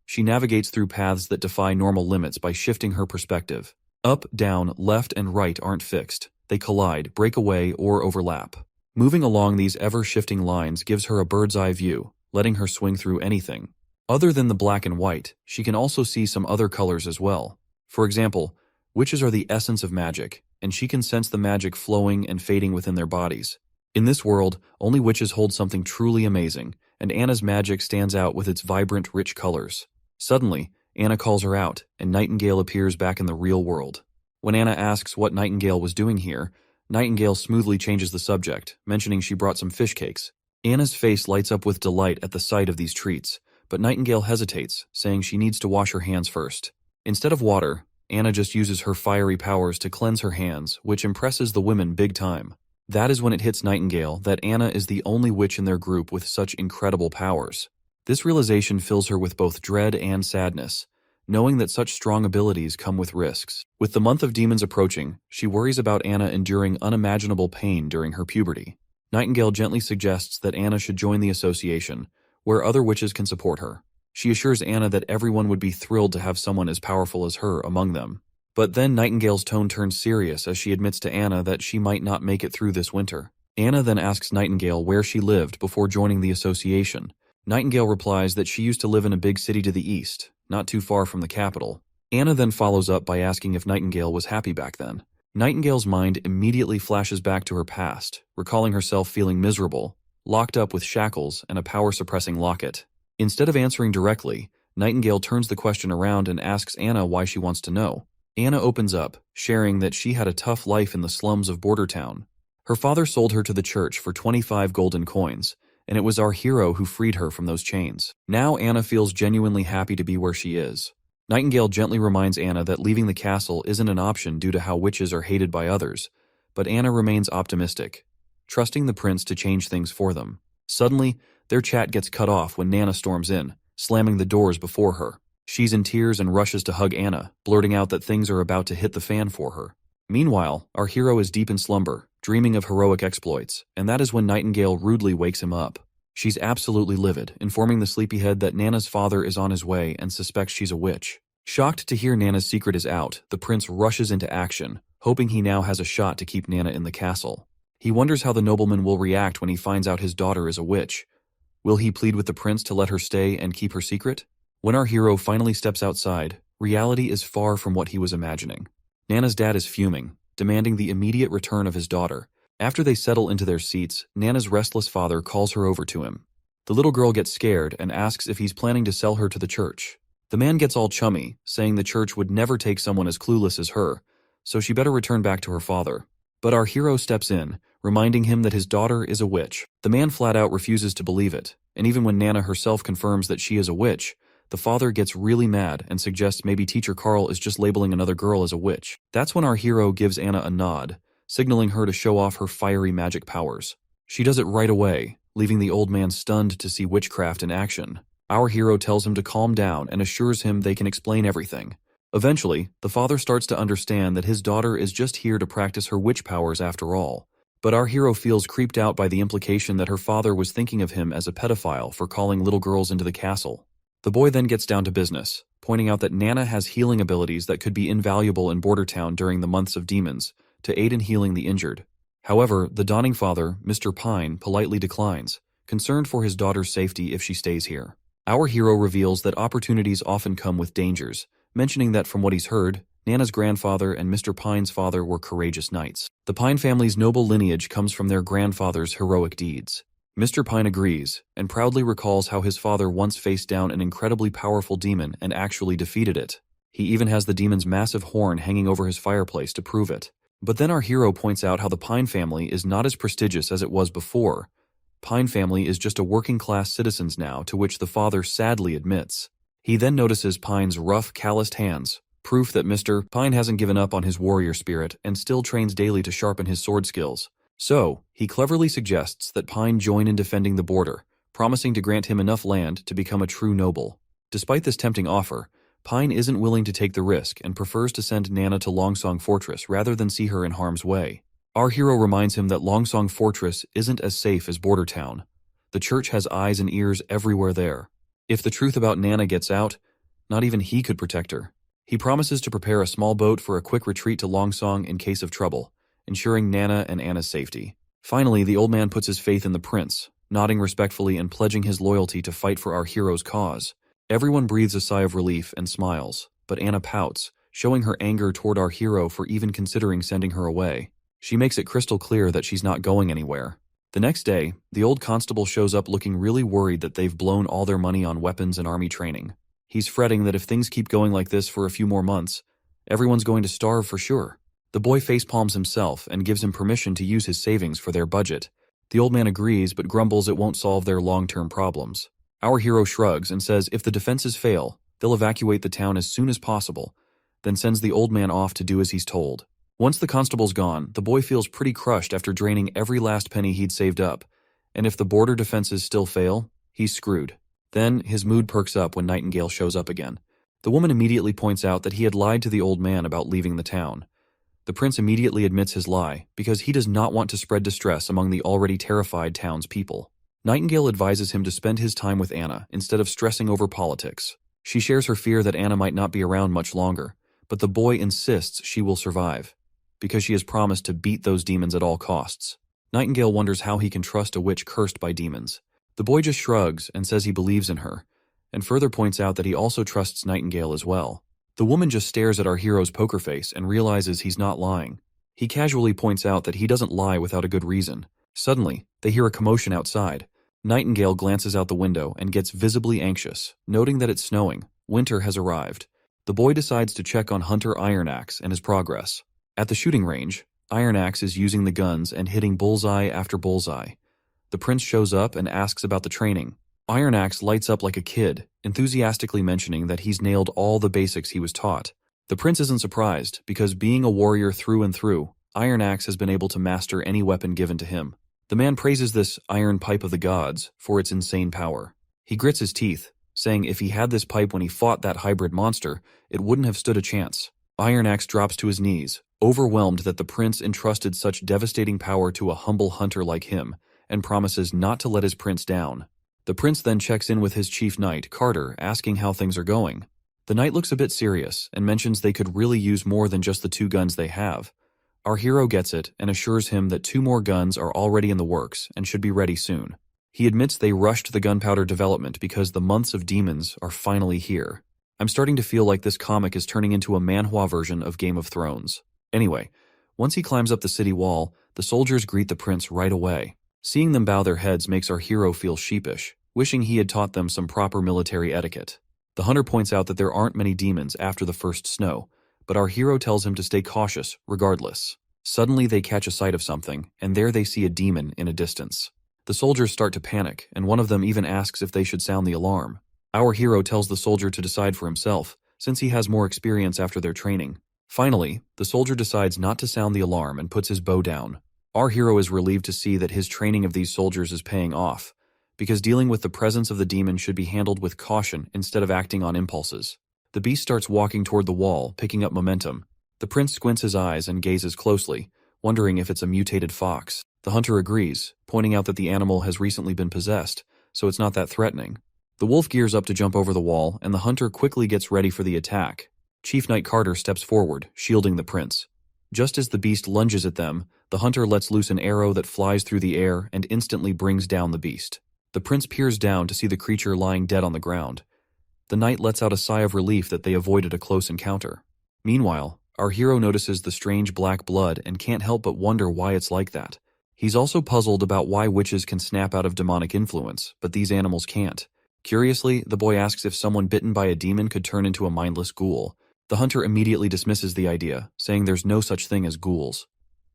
She navigates through paths that defy normal limits by shifting her perspective. Up, down, left, and right aren't fixed. They collide, break away, or overlap. Moving along these ever-shifting lines gives her a bird's-eye view, letting her swing through anything. Other than the black and white, she can also see some other colors as well. For example, witches are the essence of magic, and she can sense the magic flowing and fading within their bodies. In this world, only witches hold something truly amazing, and Anna's magic stands out with its vibrant, rich colors. Suddenly, Anna calls her out, and Nightingale appears back in the real world. When Anna asks what Nightingale was doing here, Nightingale smoothly changes the subject, mentioning she brought some fish cakes. Anna's face lights up with delight at the sight of these treats, but Nightingale hesitates, saying she needs to wash her hands first. Instead of water, Anna just uses her fiery powers to cleanse her hands, which impresses the women big time. That is when it hits Nightingale that Anna is the only witch in their group with such incredible powers. This realization fills her with both dread and sadness, knowing that such strong abilities come with risks. With the month of demons approaching, she worries about Anna enduring unimaginable pain during her puberty. Nightingale gently suggests that Anna should join the association, where other witches can support her. She assures Anna that everyone would be thrilled to have someone as powerful as her among them. But then Nightingale's tone turns serious as she admits to Anna that she might not make it through this winter. Anna then asks Nightingale where she lived before joining the association. Nightingale replies that she used to live in a big city to the east, not too far from the capital. Anna then follows up by asking if Nightingale was happy back then. Nightingale's mind immediately flashes back to her past, recalling herself feeling miserable, locked up with shackles and a power-suppressing locket. Instead of answering directly, Nightingale turns the question around and asks Anna why she wants to know. Anna opens up, sharing that she had a tough life in the slums of Border Town. Her father sold her to the church for 25 golden coins, and it was our hero who freed her from those chains. Now Anna feels genuinely happy to be where she is. Nightingale gently reminds Anna that leaving the castle isn't an option due to how witches are hated by others, but Anna remains optimistic, trusting the prince to change things for them. Suddenly, their chat gets cut off when Nana storms in, slamming the doors before her. She's in tears and rushes to hug Anna, blurting out that things are about to hit the fan for her. Meanwhile, our hero is deep in slumber, dreaming of heroic exploits, and that is when Nightingale rudely wakes him up. She's absolutely livid, informing the sleepyhead that Nana's father is on his way and suspects she's a witch. Shocked to hear Nana's secret is out, the prince rushes into action, hoping he now has a shot to keep Nana in the castle. He wonders how the nobleman will react when he finds out his daughter is a witch. Will he plead with the prince to let her stay and keep her secret? When our hero finally steps outside, reality is far from what he was imagining. Nana's dad is fuming, demanding the immediate return of his daughter. After they settle into their seats, Nana's restless father calls her over to him. The little girl gets scared and asks if he's planning to sell her to the church. The man gets all chummy, saying the church would never take someone as clueless as her, so she better return back to her father. But our hero steps in, reminding him that his daughter is a witch. The man flat out refuses to believe it, and even when Nana herself confirms that she is a witch, the father gets really mad and suggests maybe Teacher Carl is just labeling another girl as a witch. That's when our hero gives Anna a nod, signaling her to show off her fiery magic powers. She does it right away, leaving the old man stunned to see witchcraft in action. Our hero tells him to calm down and assures him they can explain everything. Eventually, the father starts to understand that his daughter is just here to practice her witch powers after all. But our hero feels creeped out by the implication that her father was thinking of him as a pedophile for calling little girls into the castle. The boy then gets down to business, pointing out that Nana has healing abilities that could be invaluable in Border Town during the months of demons, to aid in healing the injured. However, the dawning father, Mr. Pine, politely declines, concerned for his daughter's safety if she stays here. Our hero reveals that opportunities often come with dangers, mentioning that from what he's heard, Nana's grandfather and Mr. Pine's father were courageous knights. The Pine family's noble lineage comes from their grandfather's heroic deeds. Mr. Pine agrees, and proudly recalls how his father once faced down an incredibly powerful demon and actually defeated it. He even has the demon's massive horn hanging over his fireplace to prove it. But then our hero points out how the Pine family is not as prestigious as it was before. Pine family is just a working-class citizens now, to which the father sadly admits. He then notices Pine's rough, calloused hands, proof that Mr. Pine hasn't given up on his warrior spirit and still trains daily to sharpen his sword skills. So, he cleverly suggests that Pine join in defending the border, promising to grant him enough land to become a true noble. Despite this tempting offer, Pine isn't willing to take the risk and prefers to send Nana to Longsong Fortress rather than see her in harm's way. Our hero reminds him that Longsong Fortress isn't as safe as Border Town. The church has eyes and ears everywhere there. If the truth about Nana gets out, not even he could protect her. He promises to prepare a small boat for a quick retreat to Longsong in case of trouble, ensuring Nana and Anna's safety. Finally, the old man puts his faith in the prince, nodding respectfully and pledging his loyalty to fight for our hero's cause. Everyone breathes a sigh of relief and smiles, but Anna pouts, showing her anger toward our hero for even considering sending her away. She makes it crystal clear that she's not going anywhere. The next day, the old constable shows up looking really worried that they've blown all their money on weapons and army training. He's fretting that if things keep going like this for a few more months, everyone's going to starve for sure. The boy facepalms himself and gives him permission to use his savings for their budget. The old man agrees but grumbles it won't solve their long-term problems. Our hero shrugs and says if the defenses fail, they'll evacuate the town as soon as possible, then sends the old man off to do as he's told. Once the constable's gone, the boy feels pretty crushed after draining every last penny he'd saved up, and if the border defenses still fail, he's screwed. Then, his mood perks up when Nightingale shows up again. The woman immediately points out that he had lied to the old man about leaving the town. The prince immediately admits his lie, because he does not want to spread distress among the already terrified townspeople. Nightingale advises him to spend his time with Anna instead of stressing over politics. She shares her fear that Anna might not be around much longer, but the boy insists she will survive, because she has promised to beat those demons at all costs. Nightingale wonders how he can trust a witch cursed by demons. The boy just shrugs and says he believes in her, and further points out that he also trusts Nightingale as well. The woman just stares at our hero's poker face and realizes he's not lying. He casually points out that he doesn't lie without a good reason. Suddenly, they hear a commotion outside. Nightingale glances out the window and gets visibly anxious, noting that it's snowing. Winter has arrived. The boy decides to check on Hunter Ironaxe and his progress. At the shooting range, Ironaxe is using the guns and hitting bullseye after bullseye. The prince shows up and asks about the training. Ironaxe lights up like a kid, enthusiastically mentioning that he's nailed all the basics he was taught. The prince isn't surprised, because being a warrior through and through, Ironaxe has been able to master any weapon given to him. The man praises this iron pipe of the gods for its insane power. He grits his teeth, saying if he had this pipe when he fought that hybrid monster, it wouldn't have stood a chance. Ironaxe drops to his knees, overwhelmed that the prince entrusted such devastating power to a humble hunter like him, and promises not to let his prince down. The prince then checks in with his chief knight, Carter, asking how things are going. The knight looks a bit serious and mentions they could really use more than just the 2 guns they have. Our hero gets it and assures him that 2 more guns are already in the works and should be ready soon. He admits they rushed the gunpowder development because the months of demons are finally here. I'm starting to feel like this comic is turning into a manhwa version of Game of Thrones. Anyway, once he climbs up the city wall, the soldiers greet the prince right away. Seeing them bow their heads makes our hero feel sheepish, wishing he had taught them some proper military etiquette. The hunter points out that there aren't many demons after the first snow, but our hero tells him to stay cautious regardless. Suddenly they catch a sight of something, and there they see a demon in a distance. The soldiers start to panic, and one of them even asks if they should sound the alarm. Our hero tells the soldier to decide for himself, since he has more experience after their training. Finally, the soldier decides not to sound the alarm and puts his bow down. Our hero is relieved to see that his training of these soldiers is paying off, because dealing with the presence of the demon should be handled with caution instead of acting on impulses. The beast starts walking toward the wall, picking up momentum. The prince squints his eyes and gazes closely, wondering if it's a mutated fox. The hunter agrees, pointing out that the animal has recently been possessed, so it's not that threatening. The wolf gears up to jump over the wall, and the hunter quickly gets ready for the attack. Chief Knight Carter steps forward, shielding the prince. Just as the beast lunges at them, the hunter lets loose an arrow that flies through the air and instantly brings down the beast. The prince peers down to see the creature lying dead on the ground. The knight lets out a sigh of relief that they avoided a close encounter. Meanwhile, our hero notices the strange black blood and can't help but wonder why it's like that. He's also puzzled about why witches can snap out of demonic influence, but these animals can't. Curiously, the boy asks if someone bitten by a demon could turn into a mindless ghoul. The hunter immediately dismisses the idea, saying there's no such thing as ghouls.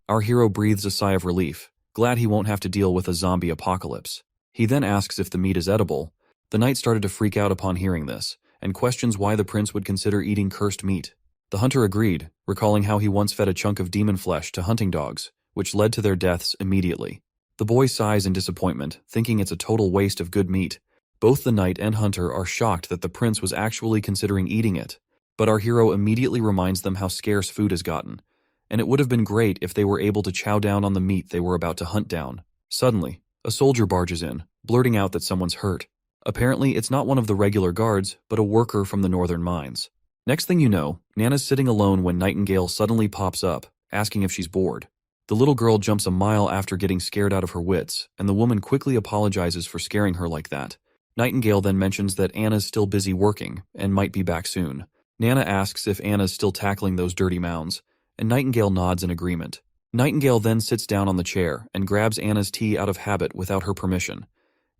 Our hero breathes a sigh of relief, glad he won't have to deal with a zombie apocalypse. He then asks if the meat is edible. The knight started to freak out upon hearing this, and questions why the prince would consider eating cursed meat. The hunter agreed, recalling how he once fed a chunk of demon flesh to hunting dogs, which led to their deaths immediately. The boy sighs in disappointment, thinking it's a total waste of good meat. Both the knight and hunter are shocked that the prince was actually considering eating it, but our hero immediately reminds them how scarce food has gotten, and it would have been great if they were able to chow down on the meat they were about to hunt down. Suddenly, a soldier barges in, blurting out that someone's hurt. Apparently, it's not one of the regular guards, but a worker from the northern mines. Next thing you know, Nana's sitting alone when Nightingale suddenly pops up, asking if she's bored. The little girl jumps a mile after getting scared out of her wits, and the woman quickly apologizes for scaring her like that. Nightingale then mentions that Anna's still busy working, and might be back soon. Nana asks if Anna's still tackling those dirty mounds, and Nightingale nods in agreement. Nightingale then sits down on the chair and grabs Anna's tea out of habit without her permission.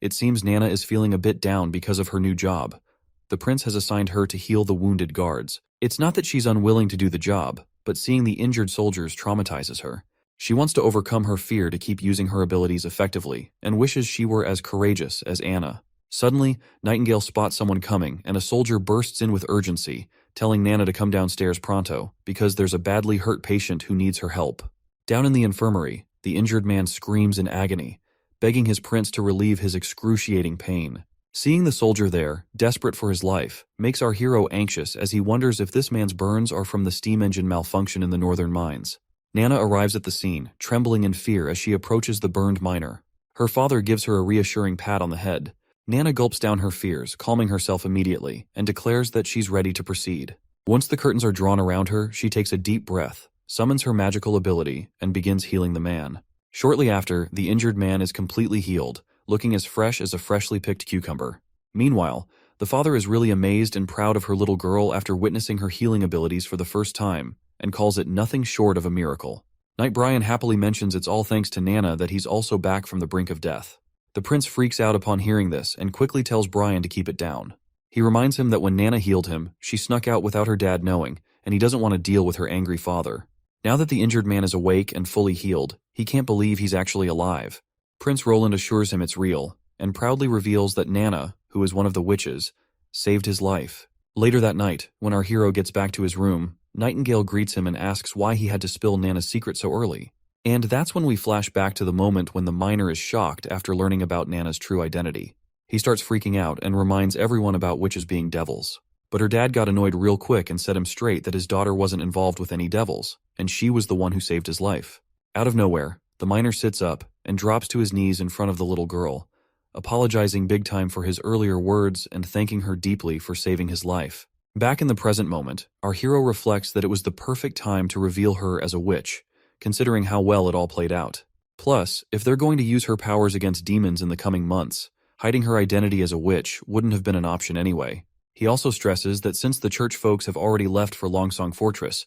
It seems Nana is feeling a bit down because of her new job. The prince has assigned her to heal the wounded guards. It's not that she's unwilling to do the job, but seeing the injured soldiers traumatizes her. She wants to overcome her fear to keep using her abilities effectively, and wishes she were as courageous as Anna. Suddenly, Nightingale spots someone coming, and a soldier bursts in with urgency, telling Nana to come downstairs pronto, because there's a badly hurt patient who needs her help. Down in the infirmary, the injured man screams in agony, begging his prince to relieve his excruciating pain. Seeing the soldier there, desperate for his life, makes our hero anxious as he wonders if this man's burns are from the steam engine malfunction in the northern mines. Nana arrives at the scene, trembling in fear as she approaches the burned miner. Her father gives her a reassuring pat on the head. Nana gulps down her fears, calming herself immediately, and declares that she's ready to proceed. Once the curtains are drawn around her, she takes a deep breath, summons her magical ability, and begins healing the man. Shortly after, the injured man is completely healed, looking as fresh as a freshly picked cucumber. Meanwhile, The father is really amazed and proud of her little girl after witnessing her healing abilities for the first time, and calls it nothing short of a miracle. Knight Brian happily mentions it's all thanks to Nana that he's also back from the brink of death. The prince freaks out upon hearing this and quickly tells Brian to keep it down. He reminds him that when Nana healed him, she snuck out without her dad knowing, and he doesn't want to deal with her angry father. Now that the injured man is awake and fully healed, he can't believe he's actually alive. Prince Roland assures him it's real, and proudly reveals that Nana, who is one of the witches, saved his life. Later that night, when our hero gets back to his room, Nightingale greets him and asks why he had to spill Nana's secret so early. And that's when we flash back to the moment when the miner is shocked after learning about Nana's true identity. He starts freaking out and reminds everyone about witches being devils. But her dad got annoyed real quick and set him straight that his daughter wasn't involved with any devils, and she was the one who saved his life. Out of nowhere, the miner sits up and drops to his knees in front of the little girl, apologizing big time for his earlier words and thanking her deeply for saving his life. Back in the present moment, our hero reflects that it was the perfect time to reveal her as a witch, considering how well it all played out. Plus, if they're going to use her powers against demons in the coming months, hiding her identity as a witch wouldn't have been an option anyway. He also stresses that since the church folks have already left for Longsong Fortress,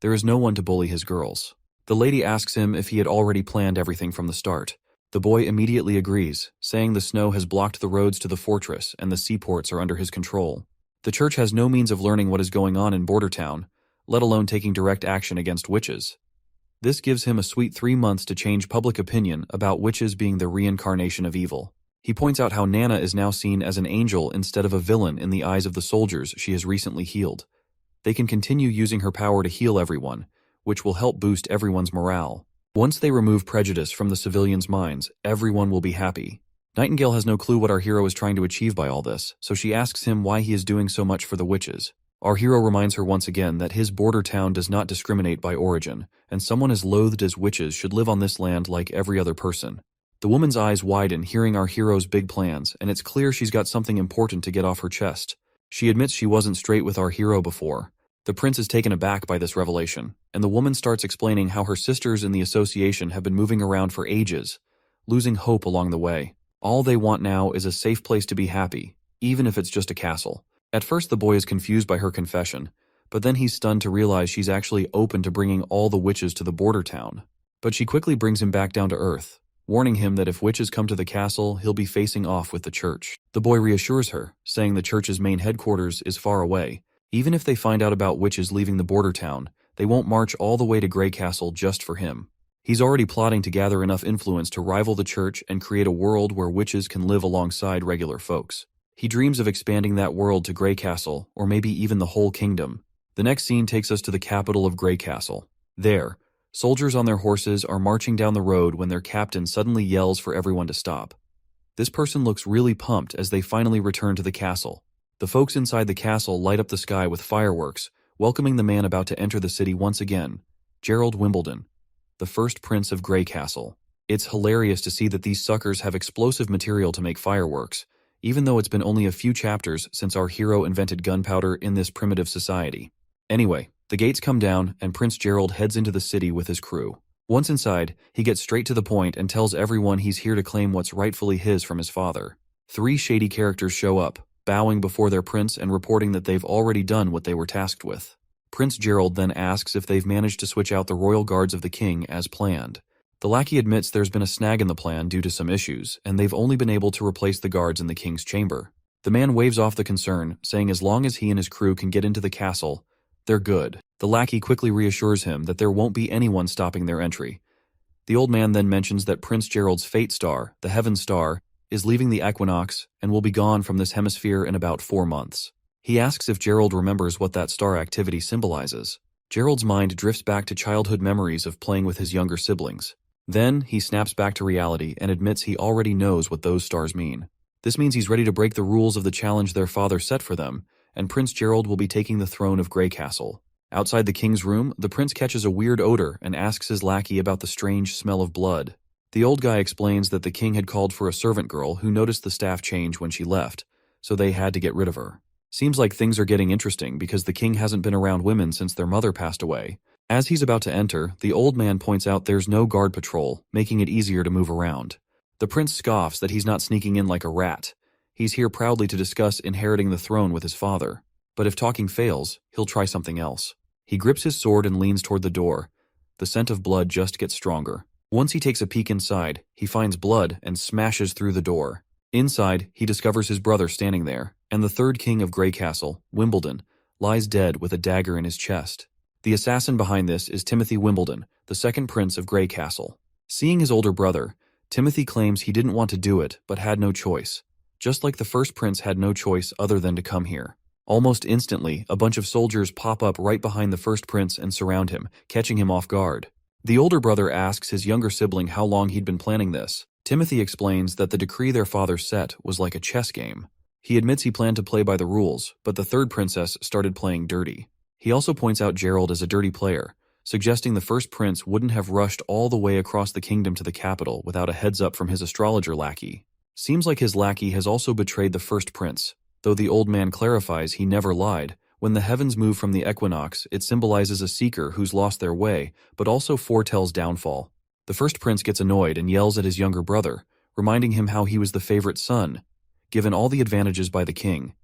there is no one to bully his girls. The lady asks him if he had already planned everything from the start. The boy immediately agrees, saying the snow has blocked the roads to the fortress and the seaports are under his control. The church has no means of learning what is going on in Border Town, let alone taking direct action against witches. This gives him a sweet 3 months to change public opinion about witches being the reincarnation of evil. He points out how Nana is now seen as an angel instead of a villain in the eyes of the soldiers she has recently healed. They can continue using her power to heal everyone, which will help boost everyone's morale. Once they remove prejudice from the civilians' minds, everyone will be happy. Nightingale has no clue what our hero is trying to achieve by all this, so she asks him why he is doing so much for the witches. Our hero reminds her once again that his border town does not discriminate by origin, and someone as loathed as witches should live on this land like every other person. The woman's eyes widen hearing our hero's big plans, and it's clear she's got something important to get off her chest. She admits she wasn't straight with our hero before. The prince is taken aback by this revelation, and the woman starts explaining how her sisters in the association have been moving around for ages, losing hope along the way. All they want now is a safe place to be happy, even if it's just a castle. At first the boy is confused by her confession, but then he's stunned to realize she's actually open to bringing all the witches to the border town. But she quickly brings him back down to earth, warning him that if witches come to the castle, he'll be facing off with the church. The boy reassures her, saying the church's main headquarters is far away. Even if they find out about witches leaving the border town, they won't march all the way to Grey Castle just for him. He's already plotting to gather enough influence to rival the church and create a world where witches can live alongside regular folks. He dreams of expanding that world to Grey Castle, or maybe even the whole kingdom. The next scene takes us to the capital of Grey Castle. There, soldiers on their horses are marching down the road when their captain suddenly yells for everyone to stop. This person looks really pumped as they finally return to the castle. The folks inside the castle light up the sky with fireworks, welcoming the man about to enter the city once again, Gerald Wimbledon, the first prince of Grey Castle. It's hilarious to see that these suckers have explosive material to make fireworks, even though it's been only a few chapters since our hero invented gunpowder in this primitive society. Anyway, the gates come down and Prince Gerald heads into the city with his crew. Once inside, he gets straight to the point and tells everyone he's here to claim what's rightfully his from his father. 3 shady characters show up, bowing before their prince and reporting that they've already done what they were tasked with. Prince Gerald then asks if they've managed to switch out the royal guards of the king as planned. The lackey admits there's been a snag in the plan due to some issues, and they've only been able to replace the guards in the king's chamber. The man waves off the concern, saying as long as he and his crew can get into the castle, they're good. The lackey quickly reassures him that there won't be anyone stopping their entry. The old man then mentions that Prince Gerald's fate star, the Heaven Star, is leaving the equinox and will be gone from this hemisphere in about 4 months. He asks if Gerald remembers what that star activity symbolizes. Gerald's mind drifts back to childhood memories of playing with his younger siblings. Then, he snaps back to reality and admits he already knows what those stars mean. This means he's ready to break the rules of the challenge their father set for them, and Prince Gerald will be taking the throne of Grey Castle. Outside the king's room, the prince catches a weird odor and asks his lackey about the strange smell of blood. The old guy explains that the king had called for a servant girl who noticed the staff change when she left, so they had to get rid of her. Seems like things are getting interesting because the king hasn't been around women since their mother passed away. As he's about to enter, the old man points out there's no guard patrol, making it easier to move around. The prince scoffs that he's not sneaking in like a rat. He's here proudly to discuss inheriting the throne with his father. But if talking fails, he'll try something else. He grips his sword and leans toward the door. The scent of blood just gets stronger. Once he takes a peek inside, he finds blood and smashes through the door. Inside, he discovers his brother standing there, and the third king of Grey Castle, Wimbledon, lies dead with a dagger in his chest. The assassin behind this is Timothy Wimbledon, the second prince of Grey Castle. Seeing his older brother, Timothy claims he didn't want to do it, but had no choice. Just like the first prince had no choice other than to come here. Almost instantly, a bunch of soldiers pop up right behind the first prince and surround him, catching him off guard. The older brother asks his younger sibling how long he'd been planning this. Timothy explains that the decree their father set was like a chess game. He admits he planned to play by the rules, but the third princess started playing dirty. He also points out Gerald as a dirty player, suggesting the first prince wouldn't have rushed all the way across the kingdom to the capital without a heads up from his astrologer lackey. Seems like his lackey has also betrayed the first prince, though the old man clarifies he never lied. When the heavens move from the equinox, it symbolizes a seeker who's lost their way, but also foretells downfall. The first prince gets annoyed and yells at his younger brother, reminding him how he was the favorite son, given all the advantages by the king.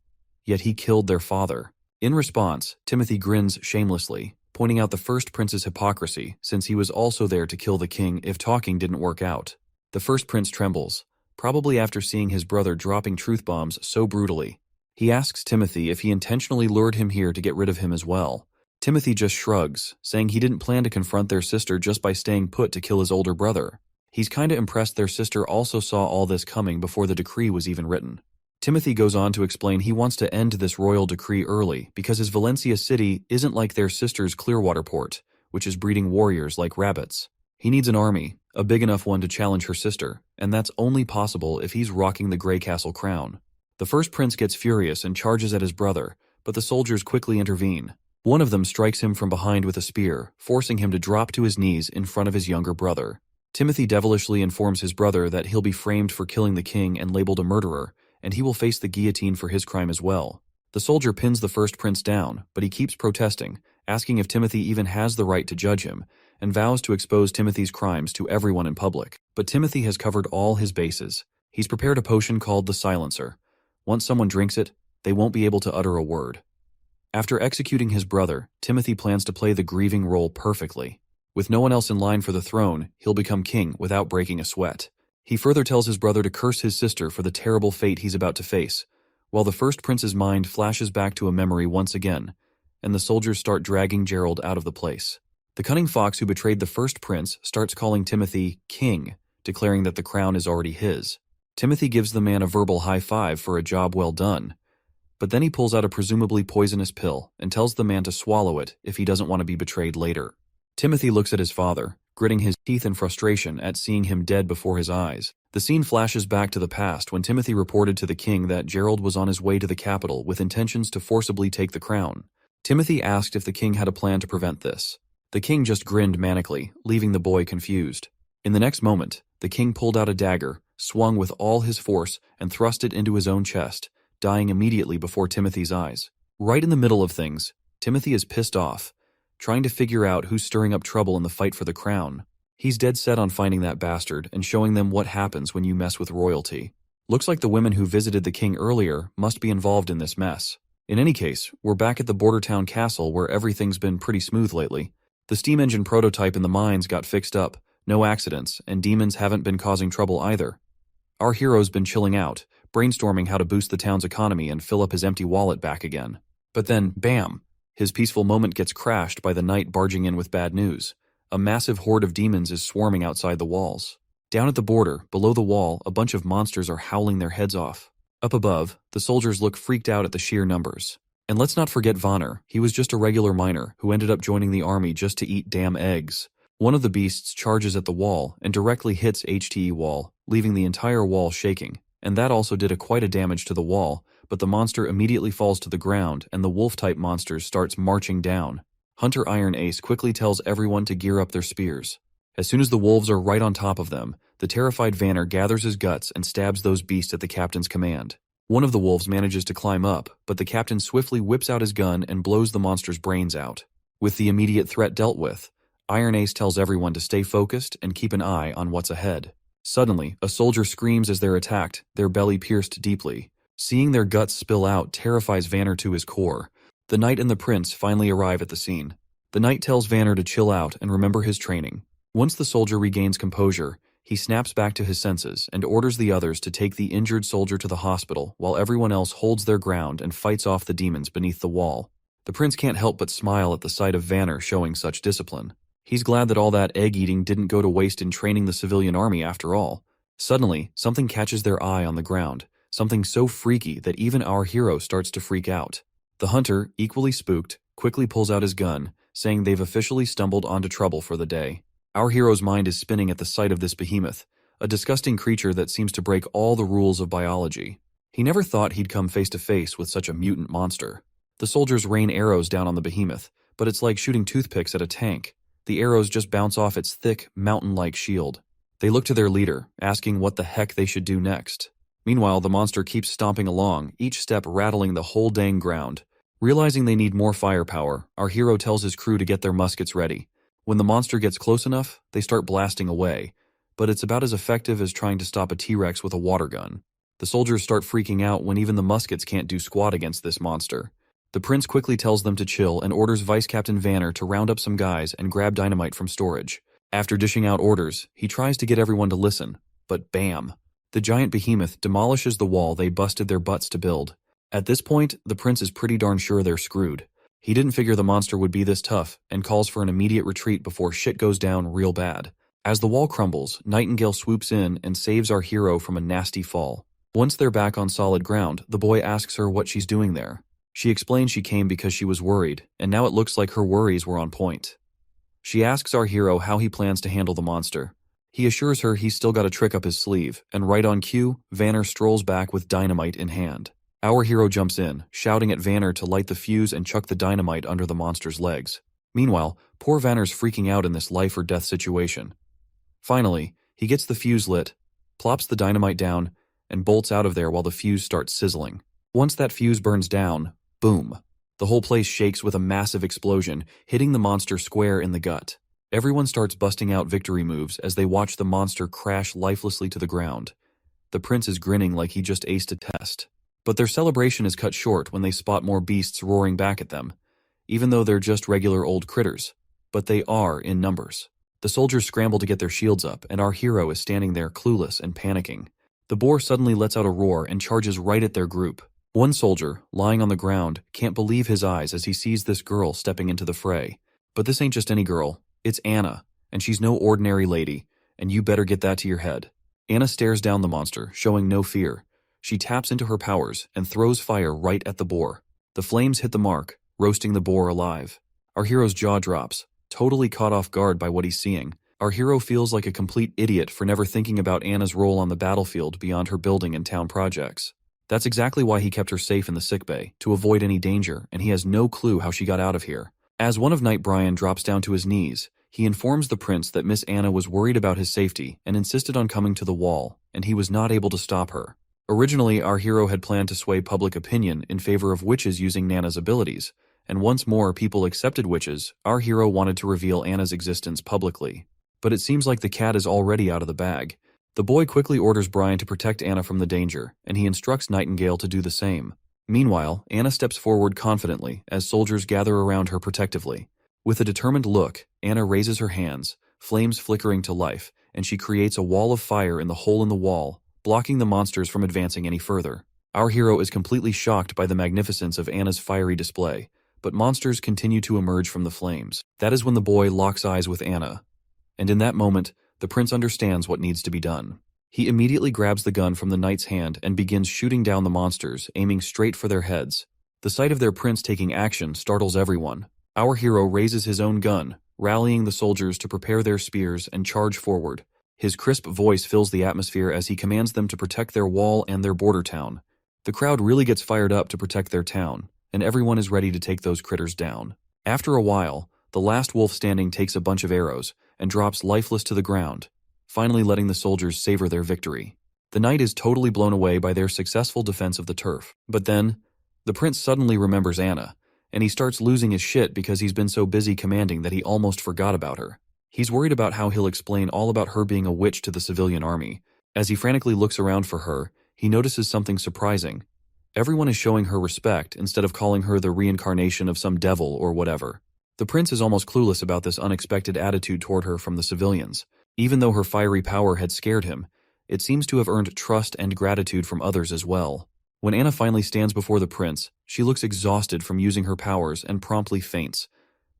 Yet he killed their father. In response, Timothy grins shamelessly, pointing out the first prince's hypocrisy, since he was also there to kill the king if talking didn't work out. The first prince trembles, probably after seeing his brother dropping truth bombs so brutally. He asks Timothy if he intentionally lured him here to get rid of him as well. Timothy just shrugs, saying he didn't plan to confront their sister just by staying put to kill his older brother. He's kinda impressed their sister also saw all this coming before the decree was even written. Timothy goes on to explain he wants to end this royal decree early because his Valencia city isn't like their sister's Clearwater port, which is breeding warriors like rabbits. He needs an army, a big enough one to challenge her sister, and that's only possible if he's rocking the Grey Castle crown. The first prince gets furious and charges at his brother, but the soldiers quickly intervene. One of them strikes him from behind with a spear, forcing him to drop to his knees in front of his younger brother. Timothy devilishly informs his brother that he'll be framed for killing the king and labeled a murderer, and he will face the guillotine for his crime as well. The soldier pins the first prince down, but he keeps protesting, asking if Timothy even has the right to judge him, and vows to expose Timothy's crimes to everyone in public. But Timothy has covered all his bases. He's prepared a potion called the Silencer. Once someone drinks it, they won't be able to utter a word. After executing his brother, Timothy plans to play the grieving role perfectly. With no one else in line for the throne, he'll become king without breaking a sweat. He further tells his brother to curse his sister for the terrible fate he's about to face, while the first prince's mind flashes back to a memory once again, and the soldiers start dragging Gerald out of the place. The cunning fox who betrayed the first prince starts calling Timothy king, declaring that the crown is already his. Timothy gives the man a verbal high five for a job well done, but then he pulls out a presumably poisonous pill and tells the man to swallow it if he doesn't want to be betrayed later. Timothy looks at his father, gritting his teeth in frustration at seeing him dead before his eyes. The scene flashes back to the past when Timothy reported to the king that Gerald was on his way to the capital with intentions to forcibly take the crown. Timothy asked if the king had a plan to prevent this. The king just grinned manically, leaving the boy confused. In the next moment, the king pulled out a dagger, swung with all his force, and thrust it into his own chest, dying immediately before Timothy's eyes. Right in the middle of things, Timothy is pissed off, trying to figure out who's stirring up trouble in the fight for the crown. He's dead set on finding that bastard and showing them what happens when you mess with royalty. Looks like the women who visited the king earlier must be involved in this mess. In any case, we're back at the border town castle where everything's been pretty smooth lately. The steam engine prototype in the mines got fixed up, no accidents, and demons haven't been causing trouble either. Our hero's been chilling out, brainstorming how to boost the town's economy and fill up his empty wallet back again. But then, bam! His peaceful moment gets crashed by the knight barging in with bad news. A massive horde of demons is swarming outside the walls. Down at the border, below the wall, a bunch of monsters are howling their heads off. Up above, the soldiers look freaked out at the sheer numbers. And let's not forget Vonner. He was just a regular miner who ended up joining the army just to eat damn eggs. One of the beasts charges at the wall and directly hits HTE wall, leaving the entire wall shaking. And that also did quite a damage to the wall, but the monster immediately falls to the ground and the wolf-type monsters starts marching down. Hunter Iron Ace quickly tells everyone to gear up their spears. As soon as the wolves are right on top of them, the terrified Vanner gathers his guts and stabs those beasts at the captain's command. One of the wolves manages to climb up, but the captain swiftly whips out his gun and blows the monster's brains out. With the immediate threat dealt with, Iron Ace tells everyone to stay focused and keep an eye on what's ahead. Suddenly, a soldier screams as they're attacked, their belly pierced deeply. Seeing their guts spill out terrifies Vanner to his core. The knight and the prince finally arrive at the scene. The knight tells Vanner to chill out and remember his training. Once the soldier regains composure, he snaps back to his senses and orders the others to take the injured soldier to the hospital while everyone else holds their ground and fights off the demons beneath the wall. The prince can't help but smile at the sight of Vanner showing such discipline. He's glad that all that egg-eating didn't go to waste in training the civilian army after all. Suddenly, something catches their eye on the ground, something so freaky that even our hero starts to freak out. The hunter, equally spooked, quickly pulls out his gun, saying they've officially stumbled onto trouble for the day. Our hero's mind is spinning at the sight of this behemoth, a disgusting creature that seems to break all the rules of biology. He never thought he'd come face to face with such a mutant monster. The soldiers rain arrows down on the behemoth, but it's like shooting toothpicks at a tank. The arrows just bounce off its thick, mountain-like shield. They look to their leader, asking what the heck they should do next. Meanwhile, the monster keeps stomping along, each step rattling the whole dang ground. Realizing they need more firepower, our hero tells his crew to get their muskets ready. When the monster gets close enough, they start blasting away, but it's about as effective as trying to stop a T-Rex with a water gun. The soldiers start freaking out when even the muskets can't do squat against this monster. The prince quickly tells them to chill and orders Vice Captain Vanner to round up some guys and grab dynamite from storage. After dishing out orders, he tries to get everyone to listen, but bam! The giant behemoth demolishes the wall they busted their butts to build. At this point, the prince is pretty darn sure they're screwed. He didn't figure the monster would be this tough and calls for an immediate retreat before shit goes down real bad. As the wall crumbles, Nightingale swoops in and saves our hero from a nasty fall. Once they're back on solid ground, the boy asks her what she's doing there. She explains she came because she was worried, and now it looks like her worries were on point. She asks our hero how he plans to handle the monster. He assures her he's still got a trick up his sleeve, and right on cue, Vanner strolls back with dynamite in hand. Our hero jumps in, shouting at Vanner to light the fuse and chuck the dynamite under the monster's legs. Meanwhile, poor Vanner's freaking out in this life-or-death situation. Finally, he gets the fuse lit, plops the dynamite down, and bolts out of there while the fuse starts sizzling. Once that fuse burns down, boom! The whole place shakes with a massive explosion, hitting the monster square in the gut. Everyone starts busting out victory moves as they watch the monster crash lifelessly to the ground. The prince is grinning like he just aced a test. But their celebration is cut short when they spot more beasts roaring back at them, even though they're just regular old critters. But they are in numbers. The soldiers scramble to get their shields up, and our hero is standing there clueless and panicking. The boar suddenly lets out a roar and charges right at their group. One soldier, lying on the ground, can't believe his eyes as he sees this girl stepping into the fray. But this ain't just any girl. It's Anna, and she's no ordinary lady, and you better get that to your head. Anna stares down the monster, showing no fear. She taps into her powers and throws fire right at the boar. The flames hit the mark, roasting the boar alive. Our hero's jaw drops, totally caught off guard by what he's seeing. Our hero feels like a complete idiot for never thinking about Anna's role on the battlefield beyond her building and town projects. That's exactly why he kept her safe in the sickbay, to avoid any danger, and he has no clue how she got out of here. As one of Knight Brian drops down to his knees, he informs the prince that Miss Anna was worried about his safety and insisted on coming to the wall, and he was not able to stop her. Originally, our hero had planned to sway public opinion in favor of witches using Nana's abilities, and once more people accepted witches, our hero wanted to reveal Anna's existence publicly. But it seems like the cat is already out of the bag. The boy quickly orders Brian to protect Anna from the danger, and he instructs Nightingale to do the same. Meanwhile, Anna steps forward confidently as soldiers gather around her protectively. With a determined look, Anna raises her hands, flames flickering to life, and she creates a wall of fire in the hole in the wall, blocking the monsters from advancing any further. Our hero is completely shocked by the magnificence of Anna's fiery display, but monsters continue to emerge from the flames. That is when the boy locks eyes with Anna. And in that moment, the prince understands what needs to be done. He immediately grabs the gun from the knight's hand and begins shooting down the monsters, aiming straight for their heads. The sight of their prince taking action startles everyone. Our hero raises his own gun, rallying the soldiers to prepare their spears and charge forward. His crisp voice fills the atmosphere as he commands them to protect their wall and their border town. The crowd really gets fired up to protect their town, and everyone is ready to take those critters down. After a while, the last wolf standing takes a bunch of arrows and drops lifeless to the ground, finally letting the soldiers savor their victory. The knight is totally blown away by their successful defense of the turf. But then, the prince suddenly remembers Anna, and he starts losing his shit because he's been so busy commanding that he almost forgot about her. He's worried about how he'll explain all about her being a witch to the civilian army. As he frantically looks around for her, he notices something surprising. Everyone is showing her respect instead of calling her the reincarnation of some devil or whatever. The prince is almost clueless about this unexpected attitude toward her from the civilians. Even though her fiery power had scared him, it seems to have earned trust and gratitude from others as well. When Anna finally stands before the prince, she looks exhausted from using her powers and promptly faints,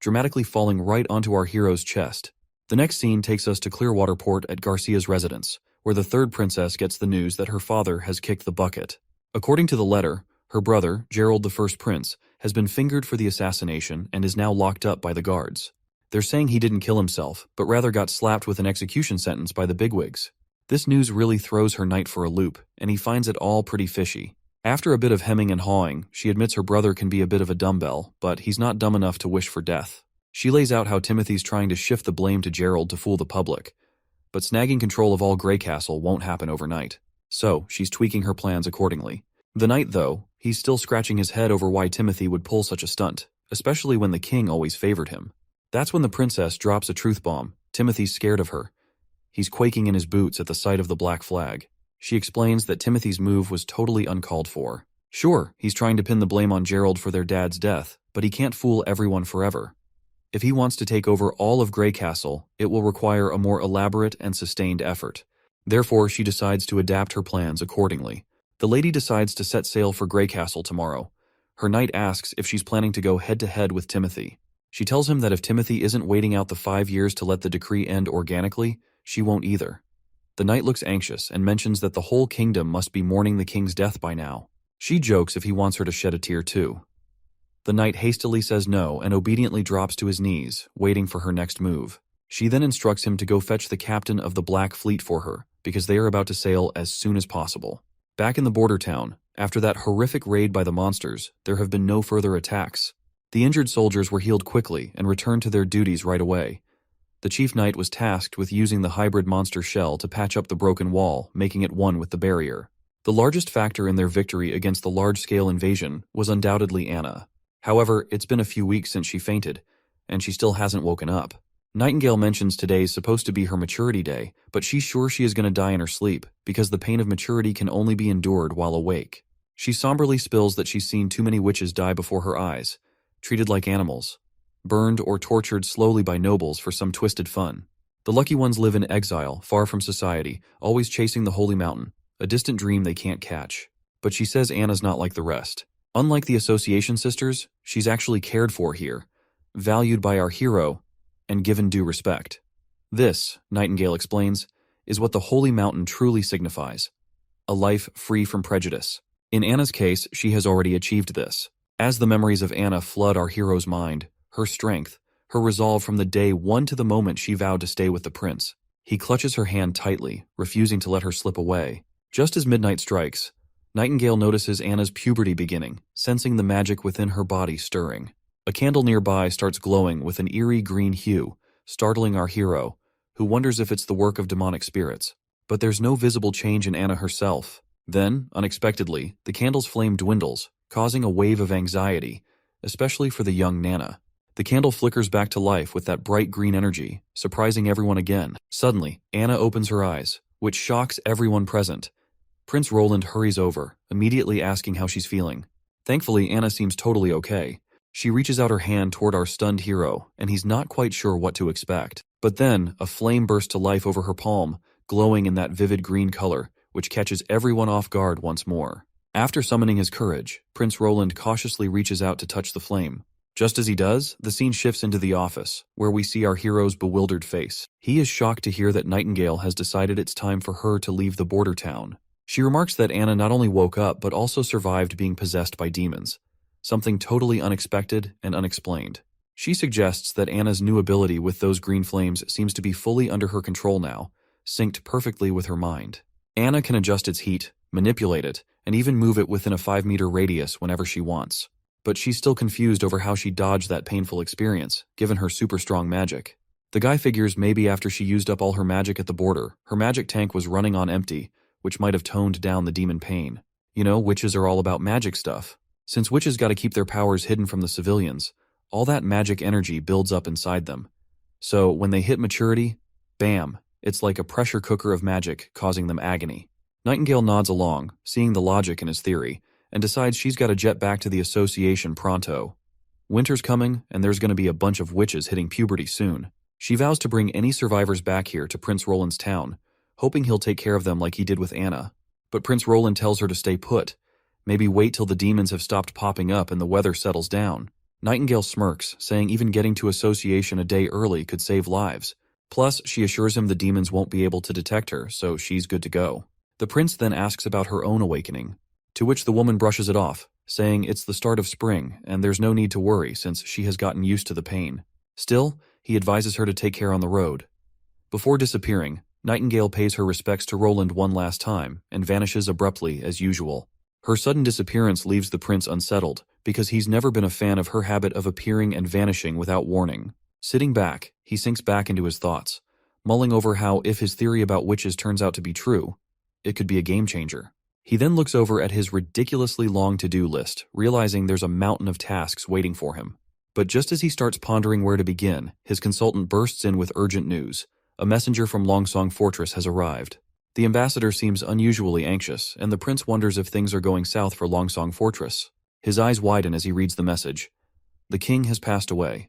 dramatically falling right onto our hero's chest. The next scene takes us to Clearwater Port at Garcia's residence, where the third princess gets the news that her father has kicked the bucket. According to the letter, her brother, Gerald the First Prince, has been fingered for the assassination and is now locked up by the guards. They're saying he didn't kill himself, but rather got slapped with an execution sentence by the bigwigs. This news really throws her knight for a loop, and he finds it all pretty fishy. After a bit of hemming and hawing, she admits her brother can be a bit of a dumbbell, but he's not dumb enough to wish for death. She lays out how Timothy's trying to shift the blame to Gerald to fool the public, but snagging control of all Grey Castle won't happen overnight. So, she's tweaking her plans accordingly. The knight, though, he's still scratching his head over why Timothy would pull such a stunt, especially when the king always favored him. That's when the princess drops a truth bomb. Timothy's scared of her. He's quaking in his boots at the sight of the black flag. She explains that Timothy's move was totally uncalled for. Sure, he's trying to pin the blame on Gerald for their dad's death, but he can't fool everyone forever. If he wants to take over all of Grey Castle, it will require a more elaborate and sustained effort. Therefore, she decides to adapt her plans accordingly. The lady decides to set sail for Grey Castle tomorrow. Her knight asks if she's planning to go head-to-head with Timothy. She tells him that if Timothy isn't waiting out the 5 years to let the decree end organically, she won't either. The knight looks anxious and mentions that the whole kingdom must be mourning the king's death by now. She jokes if he wants her to shed a tear too. The knight hastily says no and obediently drops to his knees, waiting for her next move. She then instructs him to go fetch the captain of the Black Fleet for her, because they are about to sail as soon as possible. Back in the border town, after that horrific raid by the monsters, there have been no further attacks. The injured soldiers were healed quickly and returned to their duties right away. The chief knight was tasked with using the hybrid monster shell to patch up the broken wall, making it one with the barrier. The largest factor in their victory against the large-scale invasion was undoubtedly Anna. However, it's been a few weeks since she fainted, and she still hasn't woken up. Nightingale mentions today's supposed to be her maturity day, but she's sure she is going to die in her sleep, because the pain of maturity can only be endured while awake. She somberly spills that she's seen too many witches die before her eyes, treated like animals, burned or tortured slowly by nobles for some twisted fun. The lucky ones live in exile, far from society, always chasing the holy mountain, a distant dream they can't catch. But she says Anna's not like the rest. Unlike the Association sisters, she's actually cared for here, valued by our hero, and given due respect. This, Nightingale explains, is what the holy mountain truly signifies: a life free from prejudice. In Anna's case, she has already achieved this. As the memories of Anna flood our hero's mind, her strength, her resolve from the day one to the moment she vowed to stay with the prince, he clutches her hand tightly, refusing to let her slip away. Just as midnight strikes, Nightingale notices Anna's puberty beginning, sensing the magic within her body stirring. A candle nearby starts glowing with an eerie green hue, startling our hero, who wonders if it's the work of demonic spirits. But there's no visible change in Anna herself. Then, unexpectedly, the candle's flame dwindles, causing a wave of anxiety, especially for the young Nana. The candle flickers back to life with that bright green energy, surprising everyone again. Suddenly, Anna opens her eyes, which shocks everyone present. Prince Roland hurries over, immediately asking how she's feeling. Thankfully, Anna seems totally okay. She reaches out her hand toward our stunned hero, and he's not quite sure what to expect. But then, a flame bursts to life over her palm, glowing in that vivid green color, which catches everyone off guard once more. After summoning his courage, Prince Roland cautiously reaches out to touch the flame. Just as he does, the scene shifts into the office, where we see our hero's bewildered face. He is shocked to hear that Nightingale has decided it's time for her to leave the border town. She remarks that Anna not only woke up but also survived being possessed by demons, something totally unexpected and unexplained. She suggests that Anna's new ability with those green flames seems to be fully under her control now, synced perfectly with her mind. Anna can adjust its heat, manipulate it, and even move it within a 5-meter radius whenever she wants. But she's still confused over how she dodged that painful experience, given her super strong magic. The guy figures maybe after she used up all her magic at the border, her magic tank was running on empty, which might have toned down the demon pain. You know, witches are all about magic stuff. Since witches gotta keep their powers hidden from the civilians, all that magic energy builds up inside them. So when they hit maturity, bam, it's like a pressure cooker of magic causing them agony. Nightingale nods along, seeing the logic in his theory, and decides she's got to jet back to the association pronto. Winter's coming, and there's going to be a bunch of witches hitting puberty soon. She vows to bring any survivors back here to Prince Roland's town, hoping he'll take care of them like he did with Anna. But Prince Roland tells her to stay put. Maybe wait till the demons have stopped popping up and the weather settles down. Nightingale smirks, saying even getting to association a day early could save lives. Plus, she assures him the demons won't be able to detect her, so she's good to go. The prince then asks about her own awakening, to which the woman brushes it off, saying it's the start of spring and there's no need to worry since she has gotten used to the pain. Still, he advises her to take care on the road. Before disappearing, Nightingale pays her respects to Roland one last time and vanishes abruptly as usual. Her sudden disappearance leaves the prince unsettled because he's never been a fan of her habit of appearing and vanishing without warning. Sitting back, he sinks back into his thoughts, mulling over how if his theory about witches turns out to be true, it could be a game changer. He then looks over at his ridiculously long to-do list, realizing there's a mountain of tasks waiting for him. But just as he starts pondering where to begin, his consultant bursts in with urgent news. A messenger from Longsong Fortress has arrived. The ambassador seems unusually anxious, and the prince wonders if things are going south for Longsong Fortress. His eyes widen as he reads the message. The king has passed away.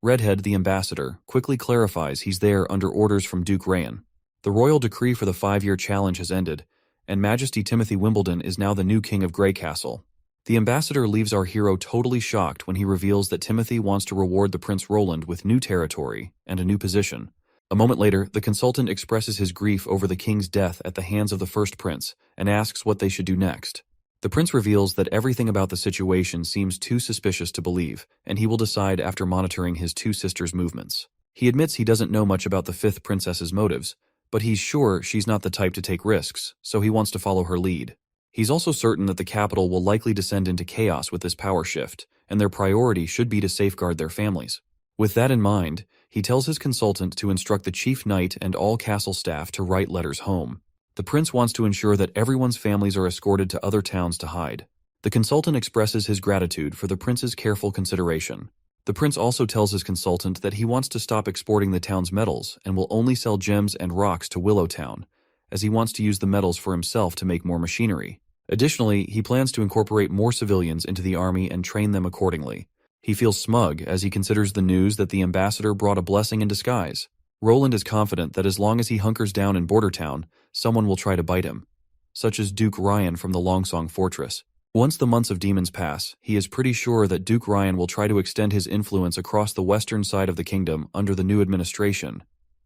Redhead, the ambassador, quickly clarifies he's there under orders from Duke Rayan. The royal decree for the 5-year challenge has ended, and Majesty Timothy Wimbledon is now the new king of Grey Castle. The ambassador leaves our hero totally shocked when he reveals that Timothy wants to reward the Prince Roland with new territory and a new position. A moment later, the consultant expresses his grief over the king's death at the hands of the first prince and asks what they should do next. The prince reveals that everything about the situation seems too suspicious to believe, and he will decide after monitoring his two sisters' movements. He admits he doesn't know much about the fifth princess's motives, but he's sure she's not the type to take risks, so he wants to follow her lead. He's also certain that the capital will likely descend into chaos with this power shift, and their priority should be to safeguard their families. With that in mind, he tells his consultant to instruct the chief knight and all castle staff to write letters home. The prince wants to ensure that everyone's families are escorted to other towns to hide. The consultant expresses his gratitude for the prince's careful consideration. The prince also tells his consultant that he wants to stop exporting the town's metals and will only sell gems and rocks to Willowtown, as he wants to use the metals for himself to make more machinery. Additionally, he plans to incorporate more civilians into the army and train them accordingly. He feels smug as he considers the news that the ambassador brought a blessing in disguise. Roland is confident that as long as he hunkers down in Border Town, someone will try to bite him, such as Duke Rayan from the Longsong Fortress. Once the months of demons pass, he is pretty sure that Duke Rayan will try to extend his influence across the western side of the kingdom under the new administration,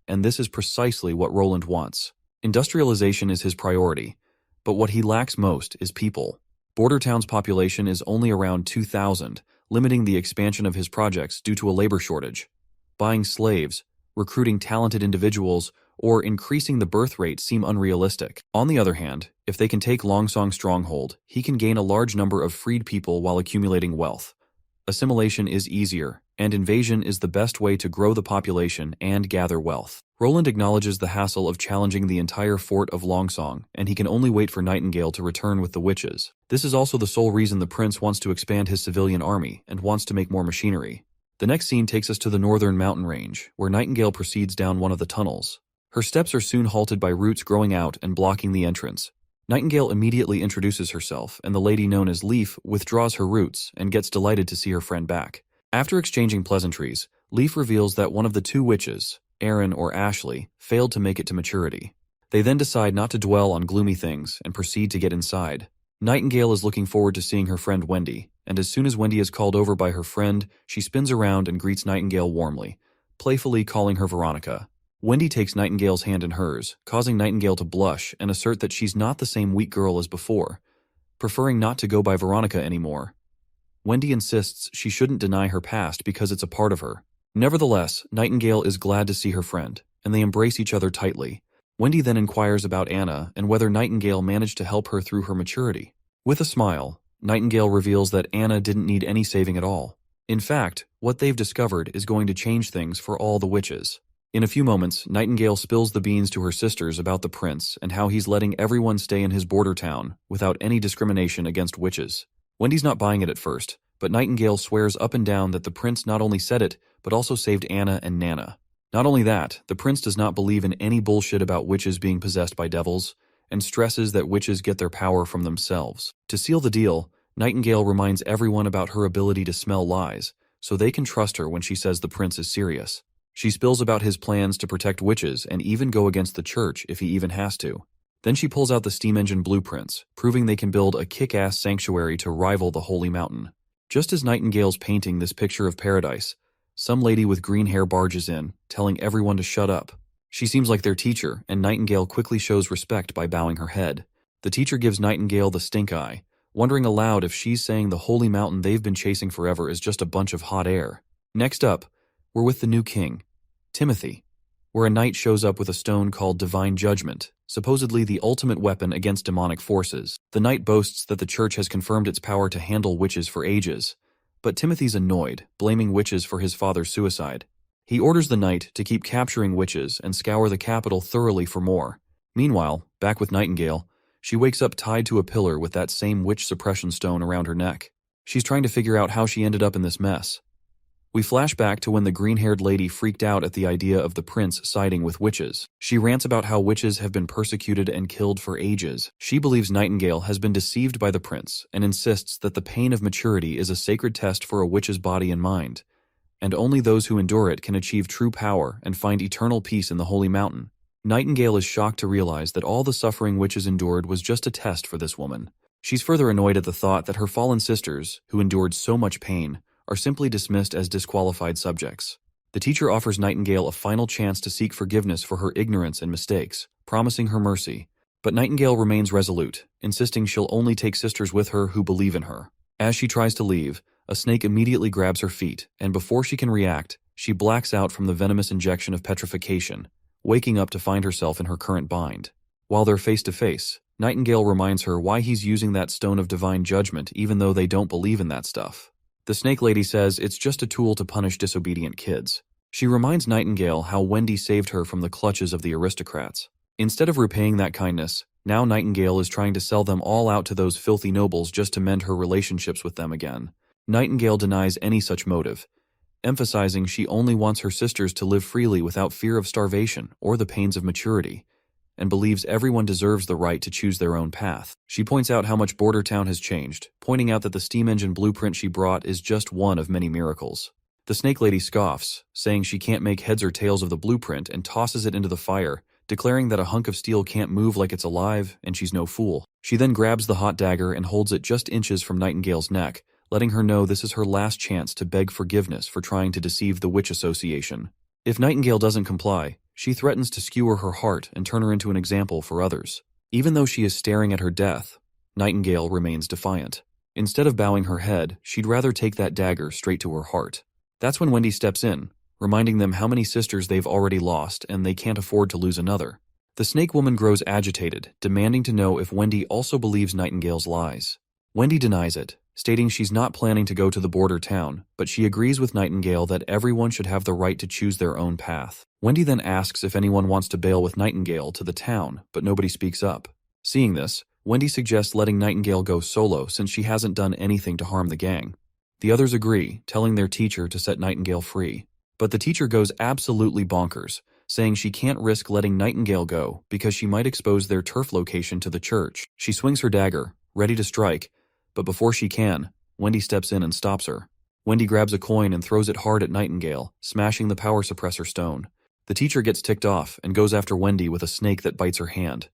and this is precisely what Roland wants. Industrialization is his priority, but what he lacks most is people. Border Town's population is only around 2,000, limiting the expansion of his projects due to a labor shortage. Buying slaves, recruiting talented individuals, or increasing the birth rate seem unrealistic. On the other hand, if they can take Longsong Stronghold, he can gain a large number of freed people while accumulating wealth. Assimilation is easier, and invasion is the best way to grow the population and gather wealth. Roland acknowledges the hassle of challenging the entire fort of Longsong, and he can only wait for Nightingale to return with the witches. This is also the sole reason the prince wants to expand his civilian army and wants to make more machinery. The next scene takes us to the northern mountain range, where Nightingale proceeds down one of the tunnels. Her steps are soon halted by roots growing out and blocking the entrance. Nightingale immediately introduces herself, and the lady known as Leaf withdraws her roots and gets delighted to see her friend back. After exchanging pleasantries, Leaf reveals that one of the two witches, Erin or Ashley, failed to make it to maturity. They then decide not to dwell on gloomy things and proceed to get inside. Nightingale is looking forward to seeing her friend Wendy, and as soon as Wendy is called over by her friend, she spins around and greets Nightingale warmly, playfully calling her Veronica. Wendy takes Nightingale's hand in hers, causing Nightingale to blush and assert that she's not the same weak girl as before, preferring not to go by Veronica anymore. Wendy insists she shouldn't deny her past because it's a part of her. Nevertheless, Nightingale is glad to see her friend, and they embrace each other tightly. Wendy then inquires about Anna and whether Nightingale managed to help her through her maturity. With a smile, Nightingale reveals that Anna didn't need any saving at all. In fact, what they've discovered is going to change things for all the witches. In a few moments, Nightingale spills the beans to her sisters about the prince and how he's letting everyone stay in his border town without any discrimination against witches. Wendy's not buying it at first, but Nightingale swears up and down that the prince not only said it, but also saved Anna and Nana. Not only that, the prince does not believe in any bullshit about witches being possessed by devils, and stresses that witches get their power from themselves. To seal the deal, Nightingale reminds everyone about her ability to smell lies, so they can trust her when she says the prince is serious. She spills about his plans to protect witches and even go against the church if he even has to. Then she pulls out the steam engine blueprints, proving they can build a kick-ass sanctuary to rival the Holy Mountain. Just as Nightingale's painting this picture of paradise, some lady with green hair barges in, telling everyone to shut up. She seems like their teacher, and Nightingale quickly shows respect by bowing her head. The teacher gives Nightingale the stink eye, wondering aloud if she's saying the Holy Mountain they've been chasing forever is just a bunch of hot air. Next up, we're with the new king, Timothy, where a knight shows up with a stone called Divine Judgment, supposedly the ultimate weapon against demonic forces. The knight boasts that the church has confirmed its power to handle witches for ages, but Timothy's annoyed, blaming witches for his father's suicide. He orders the knight to keep capturing witches and scour the capital thoroughly for more. Meanwhile, back with Nightingale, she wakes up tied to a pillar with that same witch suppression stone around her neck. She's trying to figure out how she ended up in this mess. We flash back to when the green-haired lady freaked out at the idea of the prince siding with witches. She rants about how witches have been persecuted and killed for ages. She believes Nightingale has been deceived by the prince and insists that the pain of maturity is a sacred test for a witch's body and mind, and only those who endure it can achieve true power and find eternal peace in the Holy Mountain. Nightingale is shocked to realize that all the suffering witches endured was just a test for this woman. She's further annoyed at the thought that her fallen sisters, who endured so much pain, are simply dismissed as disqualified subjects. The teacher offers Nightingale a final chance to seek forgiveness for her ignorance and mistakes, promising her mercy. But Nightingale remains resolute, insisting she'll only take sisters with her who believe in her. As she tries to leave, a snake immediately grabs her feet, and before she can react, she blacks out from the venomous injection of petrification, waking up to find herself in her current bind. While they're face to face, Nightingale reminds her why he's using that stone of divine judgment even though they don't believe in that stuff. The snake lady says it's just a tool to punish disobedient kids. She reminds Nightingale how Wendy saved her from the clutches of the aristocrats. Instead of repaying that kindness, now Nightingale is trying to sell them all out to those filthy nobles just to mend her relationships with them again. Nightingale denies any such motive, emphasizing she only wants her sisters to live freely without fear of starvation or the pains of maturity, and believes everyone deserves the right to choose their own path. She points out how much Border Town has changed, pointing out that the steam engine blueprint she brought is just one of many miracles. The snake lady scoffs, saying she can't make heads or tails of the blueprint and tosses it into the fire, declaring that a hunk of steel can't move like it's alive and she's no fool. She then grabs the hot dagger and holds it just inches from Nightingale's neck, letting her know this is her last chance to beg forgiveness for trying to deceive the Witch Association. If Nightingale doesn't comply, she threatens to skewer her heart and turn her into an example for others. Even though she is staring at her death, Nightingale remains defiant. Instead of bowing her head, she'd rather take that dagger straight to her heart. That's when Wendy steps in, reminding them how many sisters they've already lost and they can't afford to lose another. The snake woman grows agitated, demanding to know if Wendy also believes Nightingale's lies. Wendy denies it, stating she's not planning to go to the border town, but she agrees with Nightingale that everyone should have the right to choose their own path. Wendy then asks if anyone wants to bail with Nightingale to the town, but nobody speaks up. Seeing this, Wendy suggests letting Nightingale go solo since she hasn't done anything to harm the gang. The others agree, telling their teacher to set Nightingale free. But the teacher goes absolutely bonkers, saying she can't risk letting Nightingale go because she might expose their turf location to the church. She swings her dagger, ready to strike, but before she can, Wendy steps in and stops her. Wendy grabs a coin and throws it hard at Nightingale, smashing the power suppressor stone. The teacher gets ticked off and goes after Wendy with a snake that bites her hand.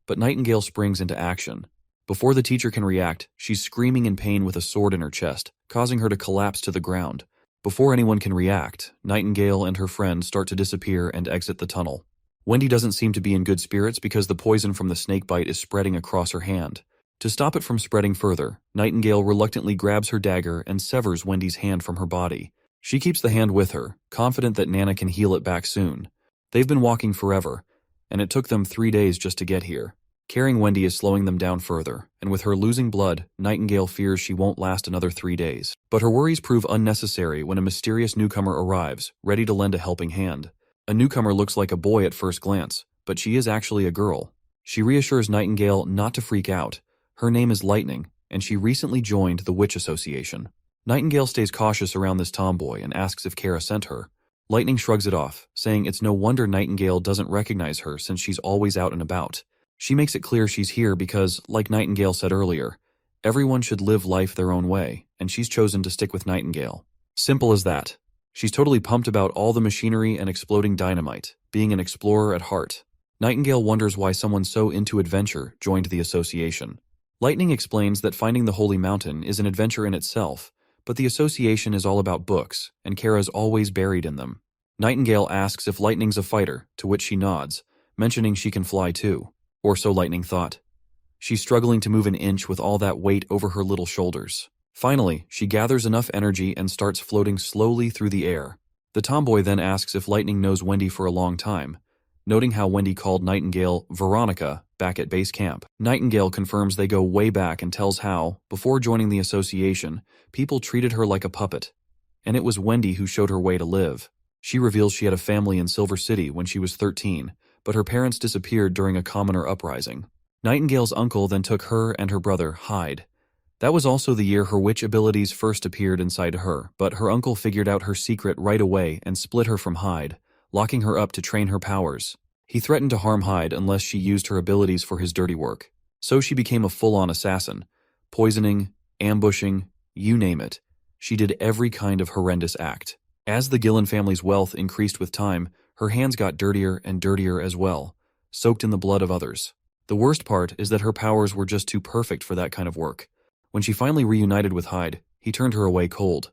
But Nightingale springs into action. Before the teacher can react, she's screaming in pain with a sword in her chest, causing her to collapse to the ground. Before anyone can react, Nightingale and her friend start to disappear and exit the tunnel. Wendy doesn't seem to be in good spirits because the poison from the snake bite is spreading across her hand. To stop it from spreading further, Nightingale reluctantly grabs her dagger and severs Wendy's hand from her body. She keeps the hand with her, confident that Nana can heal it back soon. They've been walking forever, and it took them 3 days just to get here. Carrying Wendy is slowing them down further, and with her losing blood, Nightingale fears she won't last another 3 days. But her worries prove unnecessary when a mysterious newcomer arrives, ready to lend a helping hand. A newcomer looks like a boy at first glance, but she is actually a girl. She reassures Nightingale not to freak out. Her name is Lightning, and she recently joined the Witch Association. Nightingale stays cautious around this tomboy and asks if Kara sent her. Lightning shrugs it off, saying it's no wonder Nightingale doesn't recognize her since she's always out and about. She makes it clear she's here because, like Nightingale said earlier, everyone should live life their own way, and she's chosen to stick with Nightingale. Simple as that. She's totally pumped about all the machinery and exploding dynamite, being an explorer at heart. Nightingale wonders why someone so into adventure joined the association. Lightning explains that finding the Holy Mountain is an adventure in itself, but the association is all about books, and Kara's always buried in them. Nightingale asks if Lightning's a fighter, to which she nods, mentioning she can fly too. Or so Lightning thought. She's struggling to move an inch with all that weight over her little shoulders. Finally, she gathers enough energy and starts floating slowly through the air. The tomboy then asks if Lightning knows Wendy for a long time, noting how Wendy called Nightingale Veronica back at base camp. Nightingale confirms they go way back and tells how, before joining the association, people treated her like a puppet. And it was Wendy who showed her way to live. She reveals she had a family in Silver City when she was 13, but her parents disappeared during a commoner uprising. Nightingale's uncle then took her and her brother, Hyde. That was also the year her witch abilities first appeared inside her, but her uncle figured out her secret right away and split her from Hyde, locking her up to train her powers. He threatened to harm Hyde unless she used her abilities for his dirty work. So she became a full-on assassin. Poisoning, ambushing, you name it. She did every kind of horrendous act. As the Gillen family's wealth increased with time, her hands got dirtier and dirtier as well, soaked in the blood of others. The worst part is that her powers were just too perfect for that kind of work. When she finally reunited with Hyde, he turned her away cold,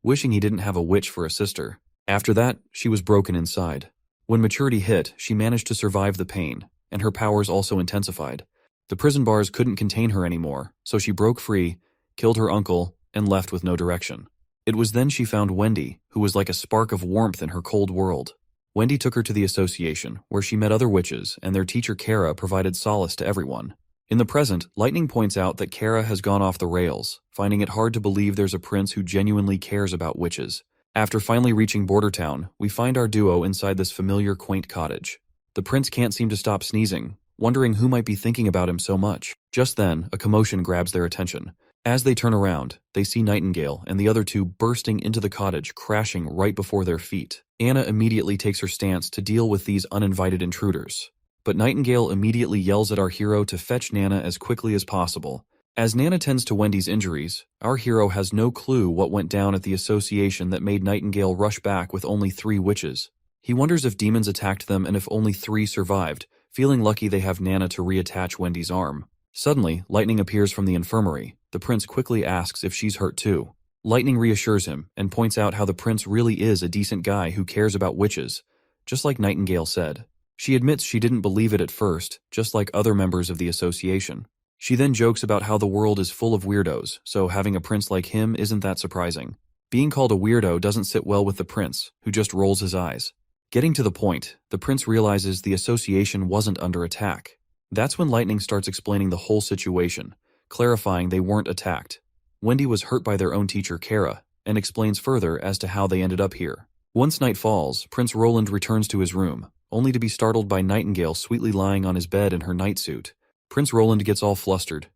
wishing he didn't have a witch for a sister. After that, she was broken inside. When maturity hit, she managed to survive the pain, and her powers also intensified. The prison bars couldn't contain her anymore, so she broke free, killed her uncle, and left with no direction. It was then she found Wendy, who was like a spark of warmth in her cold world. Wendy took her to the association, where she met other witches, and their teacher Kara provided solace to everyone. In the present, Lightning points out that Kara has gone off the rails, finding it hard to believe there's a prince who genuinely cares about witches. After finally reaching Border Town, we find our duo inside this familiar, quaint cottage. The prince can't seem to stop sneezing, wondering who might be thinking about him so much. Just then, a commotion grabs their attention. As they turn around, they see Nightingale and the other two bursting into the cottage, crashing right before their feet. Anna immediately takes her stance to deal with these uninvited intruders. But Nightingale immediately yells at our hero to fetch Nana as quickly as possible. As Nana tends to Wendy's injuries, our hero has no clue what went down at the association that made Nightingale rush back with only 3 witches. He wonders if demons attacked them and if only 3 survived, feeling lucky they have Nana to reattach Wendy's arm. Suddenly, Lightning appears from the infirmary. The prince quickly asks if she's hurt too. Lightning reassures him and points out how the prince really is a decent guy who cares about witches, just like Nightingale said. She admits she didn't believe it at first, just like other members of the association. She then jokes about how the world is full of weirdos, so having a prince like him isn't that surprising. Being called a weirdo doesn't sit well with the prince, who just rolls his eyes. Getting to the point, the prince realizes the association wasn't under attack. That's when Lightning starts explaining the whole situation, clarifying they weren't attacked. Wendy was hurt by their own teacher, Kara, and explains further as to how they ended up here. Once night falls, Prince Roland returns to his room, only to be startled by Nightingale sweetly lying on his bed in her nightsuit. Prince Roland gets all flustered,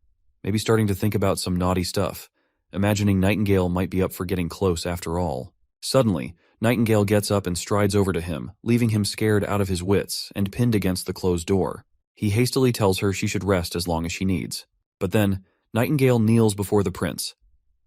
maybe starting to think about some naughty stuff, imagining Nightingale might be up for getting close after all. Suddenly, Nightingale gets up and strides over to him, leaving him scared out of his wits and pinned against the closed door. He hastily tells her she should rest as long as she needs. But then, Nightingale kneels before the prince.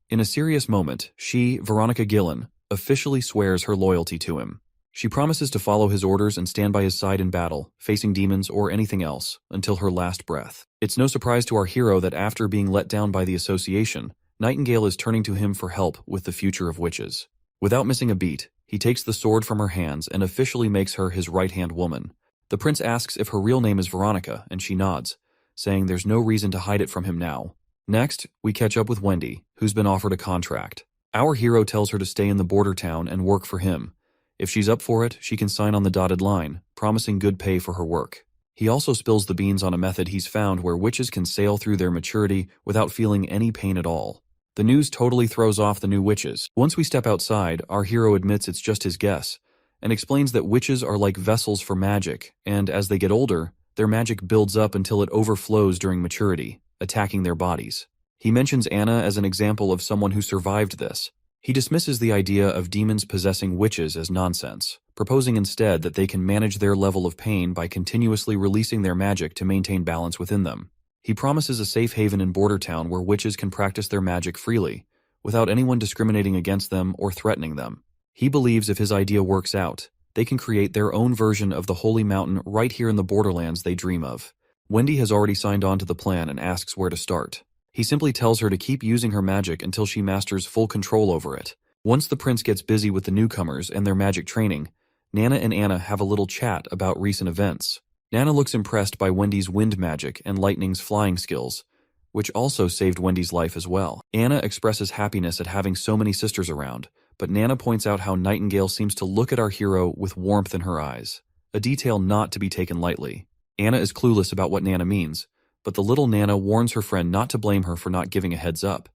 In a serious moment, she, Veronica Gillen, officially swears her loyalty to him. She promises to follow his orders and stand by his side in battle, facing demons or anything else, until her last breath. It's no surprise to our hero that after being let down by the association, Nightingale is turning to him for help with the future of witches. Without missing a beat, he takes the sword from her hands and officially makes her his right-hand woman. The prince asks if her real name is Veronica, and she nods, saying there's no reason to hide it from him now. Next, we catch up with Wendy, who's been offered a contract. Our hero tells her to stay in the border town and work for him. If she's up for it, she can sign on the dotted line, promising good pay for her work. He also spills the beans on a method he's found where witches can sail through their maturity without feeling any pain at all. The news totally throws off the new witches. Once we step outside, our hero admits it's just his guess, and explains that witches are like vessels for magic, and as they get older, their magic builds up until it overflows during maturity, attacking their bodies. He mentions Anna as an example of someone who survived this. He dismisses the idea of demons possessing witches as nonsense, proposing instead that they can manage their level of pain by continuously releasing their magic to maintain balance within them. He promises a safe haven in Border Town where witches can practice their magic freely, without anyone discriminating against them or threatening them. He believes if his idea works out, they can create their own version of the Holy Mountain right here in the borderlands they dream of. Wendy has already signed on to the plan and asks where to start. He simply tells her to keep using her magic until she masters full control over it. Once the prince gets busy with the newcomers and their magic training, Nana and Anna have a little chat about recent events. Nana looks impressed by Wendy's wind magic and Lightning's flying skills, which also saved Wendy's life as well. Anna expresses happiness at having so many sisters around, but Nana points out how Nightingale seems to look at our hero with warmth in her eyes, a detail not to be taken lightly. Anna is clueless about what Nana means, but the little Nana warns her friend not to blame her for not giving a heads up,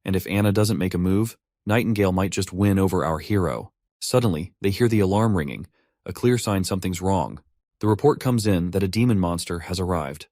and if Anna doesn't make a move, Nightingale might just win over our hero. Suddenly, they hear the alarm ringing, a clear sign something's wrong. The report comes in that a demon monster has arrived.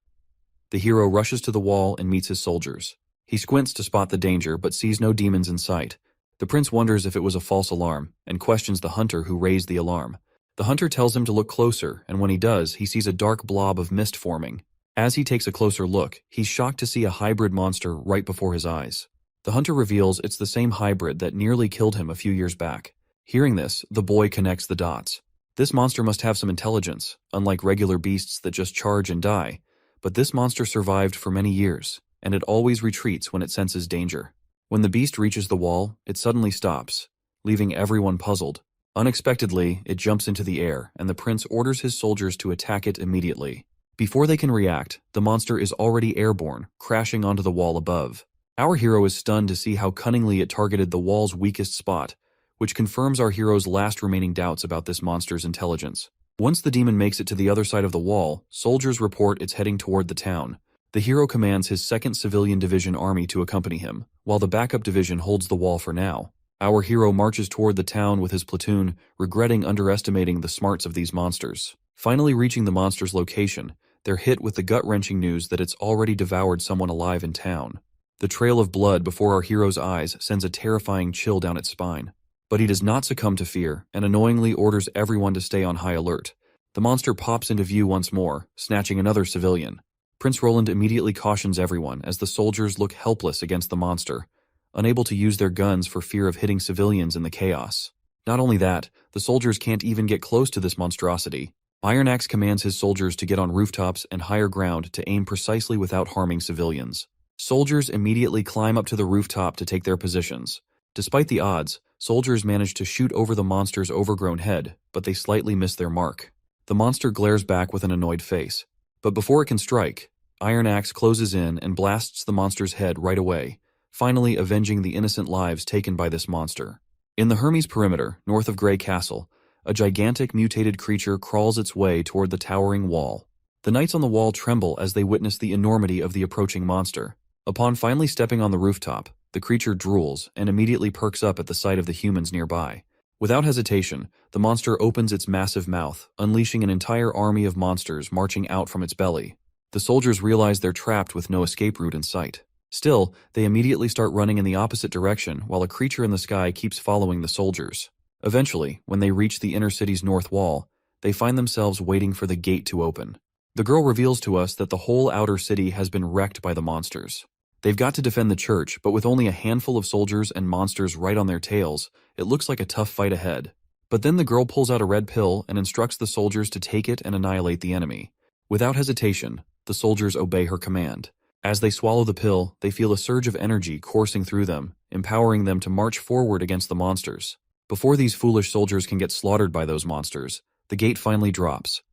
The hero rushes to the wall and meets his soldiers. He squints to spot the danger but sees no demons in sight. The prince wonders if it was a false alarm and questions the hunter who raised the alarm. The hunter tells him to look closer, and when he does, he sees a dark blob of mist forming. As he takes a closer look, he's shocked to see a hybrid monster right before his eyes. The hunter reveals it's the same hybrid that nearly killed him a few years back. Hearing this, the boy connects the dots. This monster must have some intelligence, unlike regular beasts that just charge and die. But this monster survived for many years, and it always retreats when it senses danger. When the beast reaches the wall, it suddenly stops, leaving everyone puzzled. Unexpectedly, it jumps into the air, and the prince orders his soldiers to attack it immediately. Before they can react, the monster is already airborne, crashing onto the wall above. Our hero is stunned to see how cunningly it targeted the wall's weakest spot, which confirms our hero's last remaining doubts about this monster's intelligence. Once the demon makes it to the other side of the wall, soldiers report it's heading toward the town. The hero commands his 2nd Civilian Division army to accompany him, while the backup division holds the wall for now. Our hero marches toward the town with his platoon, regretting underestimating the smarts of these monsters. Finally reaching the monster's location, they're hit with the gut-wrenching news that it's already devoured someone alive in town. The trail of blood before our hero's eyes sends a terrifying chill down its spine. But he does not succumb to fear, and annoyingly orders everyone to stay on high alert. The monster pops into view once more, snatching another civilian. Prince Roland immediately cautions everyone as the soldiers look helpless against the monster, unable to use their guns for fear of hitting civilians in the chaos. Not only that, the soldiers can't even get close to this monstrosity. Iron Axe commands his soldiers to get on rooftops and higher ground to aim precisely without harming civilians. Soldiers immediately climb up to the rooftop to take their positions. Despite the odds, soldiers manage to shoot over the monster's overgrown head, but they slightly miss their mark. The monster glares back with an annoyed face. But before it can strike, Iron Axe closes in and blasts the monster's head right away, finally avenging the innocent lives taken by this monster. In the Hermes perimeter, north of Grey Castle, a gigantic mutated creature crawls its way toward the towering wall. The knights on the wall tremble as they witness the enormity of the approaching monster. Upon finally stepping on the rooftop, the creature drools and immediately perks up at the sight of the humans nearby. Without hesitation, the monster opens its massive mouth, unleashing an entire army of monsters marching out from its belly. The soldiers realize they're trapped with no escape route in sight. Still, they immediately start running in the opposite direction while a creature in the sky keeps following the soldiers. Eventually, when they reach the inner city's north wall, they find themselves waiting for the gate to open. The girl reveals to us that the whole outer city has been wrecked by the monsters. They've got to defend the church, but with only a handful of soldiers and monsters right on their tails, it looks like a tough fight ahead. But then the girl pulls out a red pill and instructs the soldiers to take it and annihilate the enemy. Without hesitation, the soldiers obey her command. As they swallow the pill, they feel a surge of energy coursing through them, empowering them to march forward against the monsters. Before these foolish soldiers can get slaughtered by those monsters, the gate finally drops,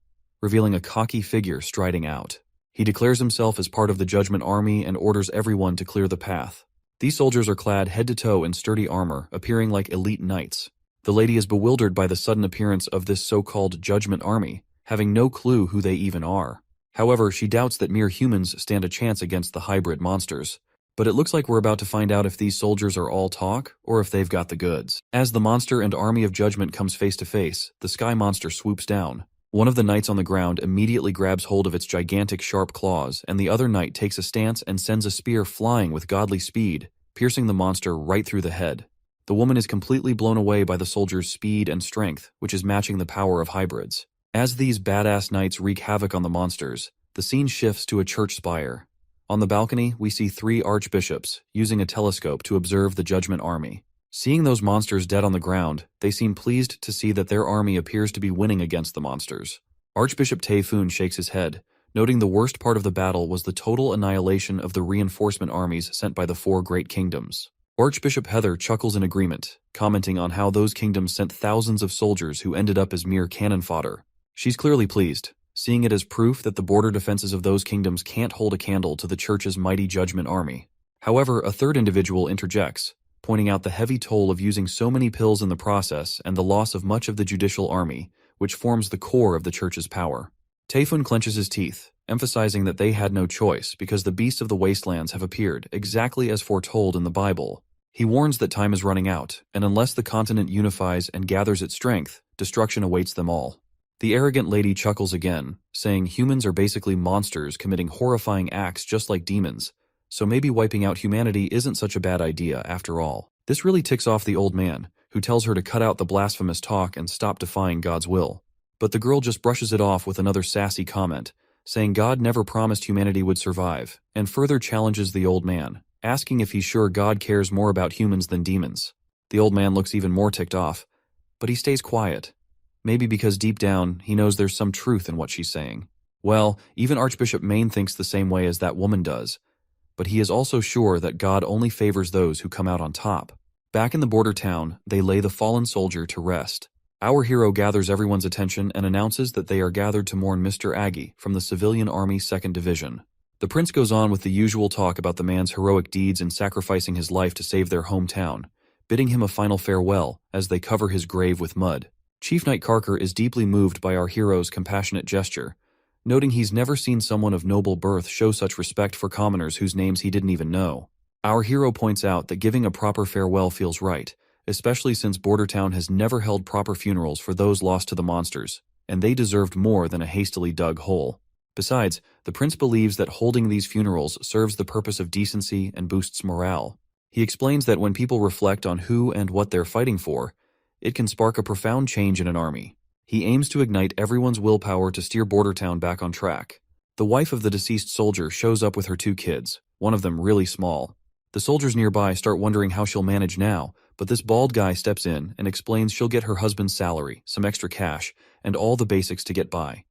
revealing a cocky figure striding out. He declares himself as part of the Judgment Army and orders everyone to clear the path. These soldiers are clad head to toe in sturdy armor, appearing like elite knights. The lady is bewildered by the sudden appearance of this so-called Judgment Army, having no clue who they even are. However, she doubts that mere humans stand a chance against the hybrid monsters. But it looks like we're about to find out if these soldiers are all talk, or if they've got the goods. As the monster and army of judgment comes face to face, the sky monster swoops down. One of the knights on the ground immediately grabs hold of its gigantic sharp claws, and the other knight takes a stance and sends a spear flying with godly speed, piercing the monster right through the head. The woman is completely blown away by the soldiers' speed and strength, which is matching the power of hybrids. As these badass knights wreak havoc on the monsters, the scene shifts to a church spire. On the balcony, we see 3 archbishops using a telescope to observe the Judgment Army. Seeing those monsters dead on the ground, they seem pleased to see that their army appears to be winning against the monsters. Archbishop Taefun shakes his head, noting the worst part of the battle was the total annihilation of the reinforcement armies sent by the 4 great kingdoms. Archbishop Heather chuckles in agreement, commenting on how those kingdoms sent thousands of soldiers who ended up as mere cannon fodder. She's clearly pleased, seeing it as proof that the border defenses of those kingdoms can't hold a candle to the church's mighty Judgment Army. However, a third individual interjects, pointing out the heavy toll of using so many pills in the process and the loss of much of the judicial army, which forms the core of the church's power. Taefun clenches his teeth, emphasizing that they had no choice because the beasts of the wastelands have appeared exactly as foretold in the Bible. He warns that time is running out, and unless the continent unifies and gathers its strength, destruction awaits them all. The arrogant lady chuckles again, saying humans are basically monsters committing horrifying acts just like demons, so maybe wiping out humanity isn't such a bad idea after all. This really ticks off the old man, who tells her to cut out the blasphemous talk and stop defying God's will. But the girl just brushes it off with another sassy comment, saying God never promised humanity would survive, and further challenges the old man, asking if he's sure God cares more about humans than demons. The old man looks even more ticked off, but he stays quiet. Maybe because deep down, he knows there's some truth in what she's saying. Well, even Archbishop Maine thinks the same way as that woman does, but he is also sure that God only favors those who come out on top. Back in the border town, they lay the fallen soldier to rest. Our hero gathers everyone's attention and announces that they are gathered to mourn Mr. Aggie from the Civilian Army 2nd Division. The prince goes on with the usual talk about the man's heroic deeds in sacrificing his life to save their hometown, bidding him a final farewell as they cover his grave with mud. Chief Knight Carker is deeply moved by our hero's compassionate gesture, noting he's never seen someone of noble birth show such respect for commoners whose names he didn't even know. Our hero points out that giving a proper farewell feels right, especially since Bordertown has never held proper funerals for those lost to the monsters, and they deserved more than a hastily dug hole. Besides, the prince believes that holding these funerals serves the purpose of decency and boosts morale. He explains that when people reflect on who and what they're fighting for, it can spark a profound change in an army. He aims to ignite everyone's willpower to steer Bordertown back on track. The wife of the deceased soldier shows up with her 2 kids, one of them really small. The soldiers nearby start wondering how she'll manage now, but this bald guy steps in and explains she'll get her husband's salary, some extra cash, and all the basics to get by.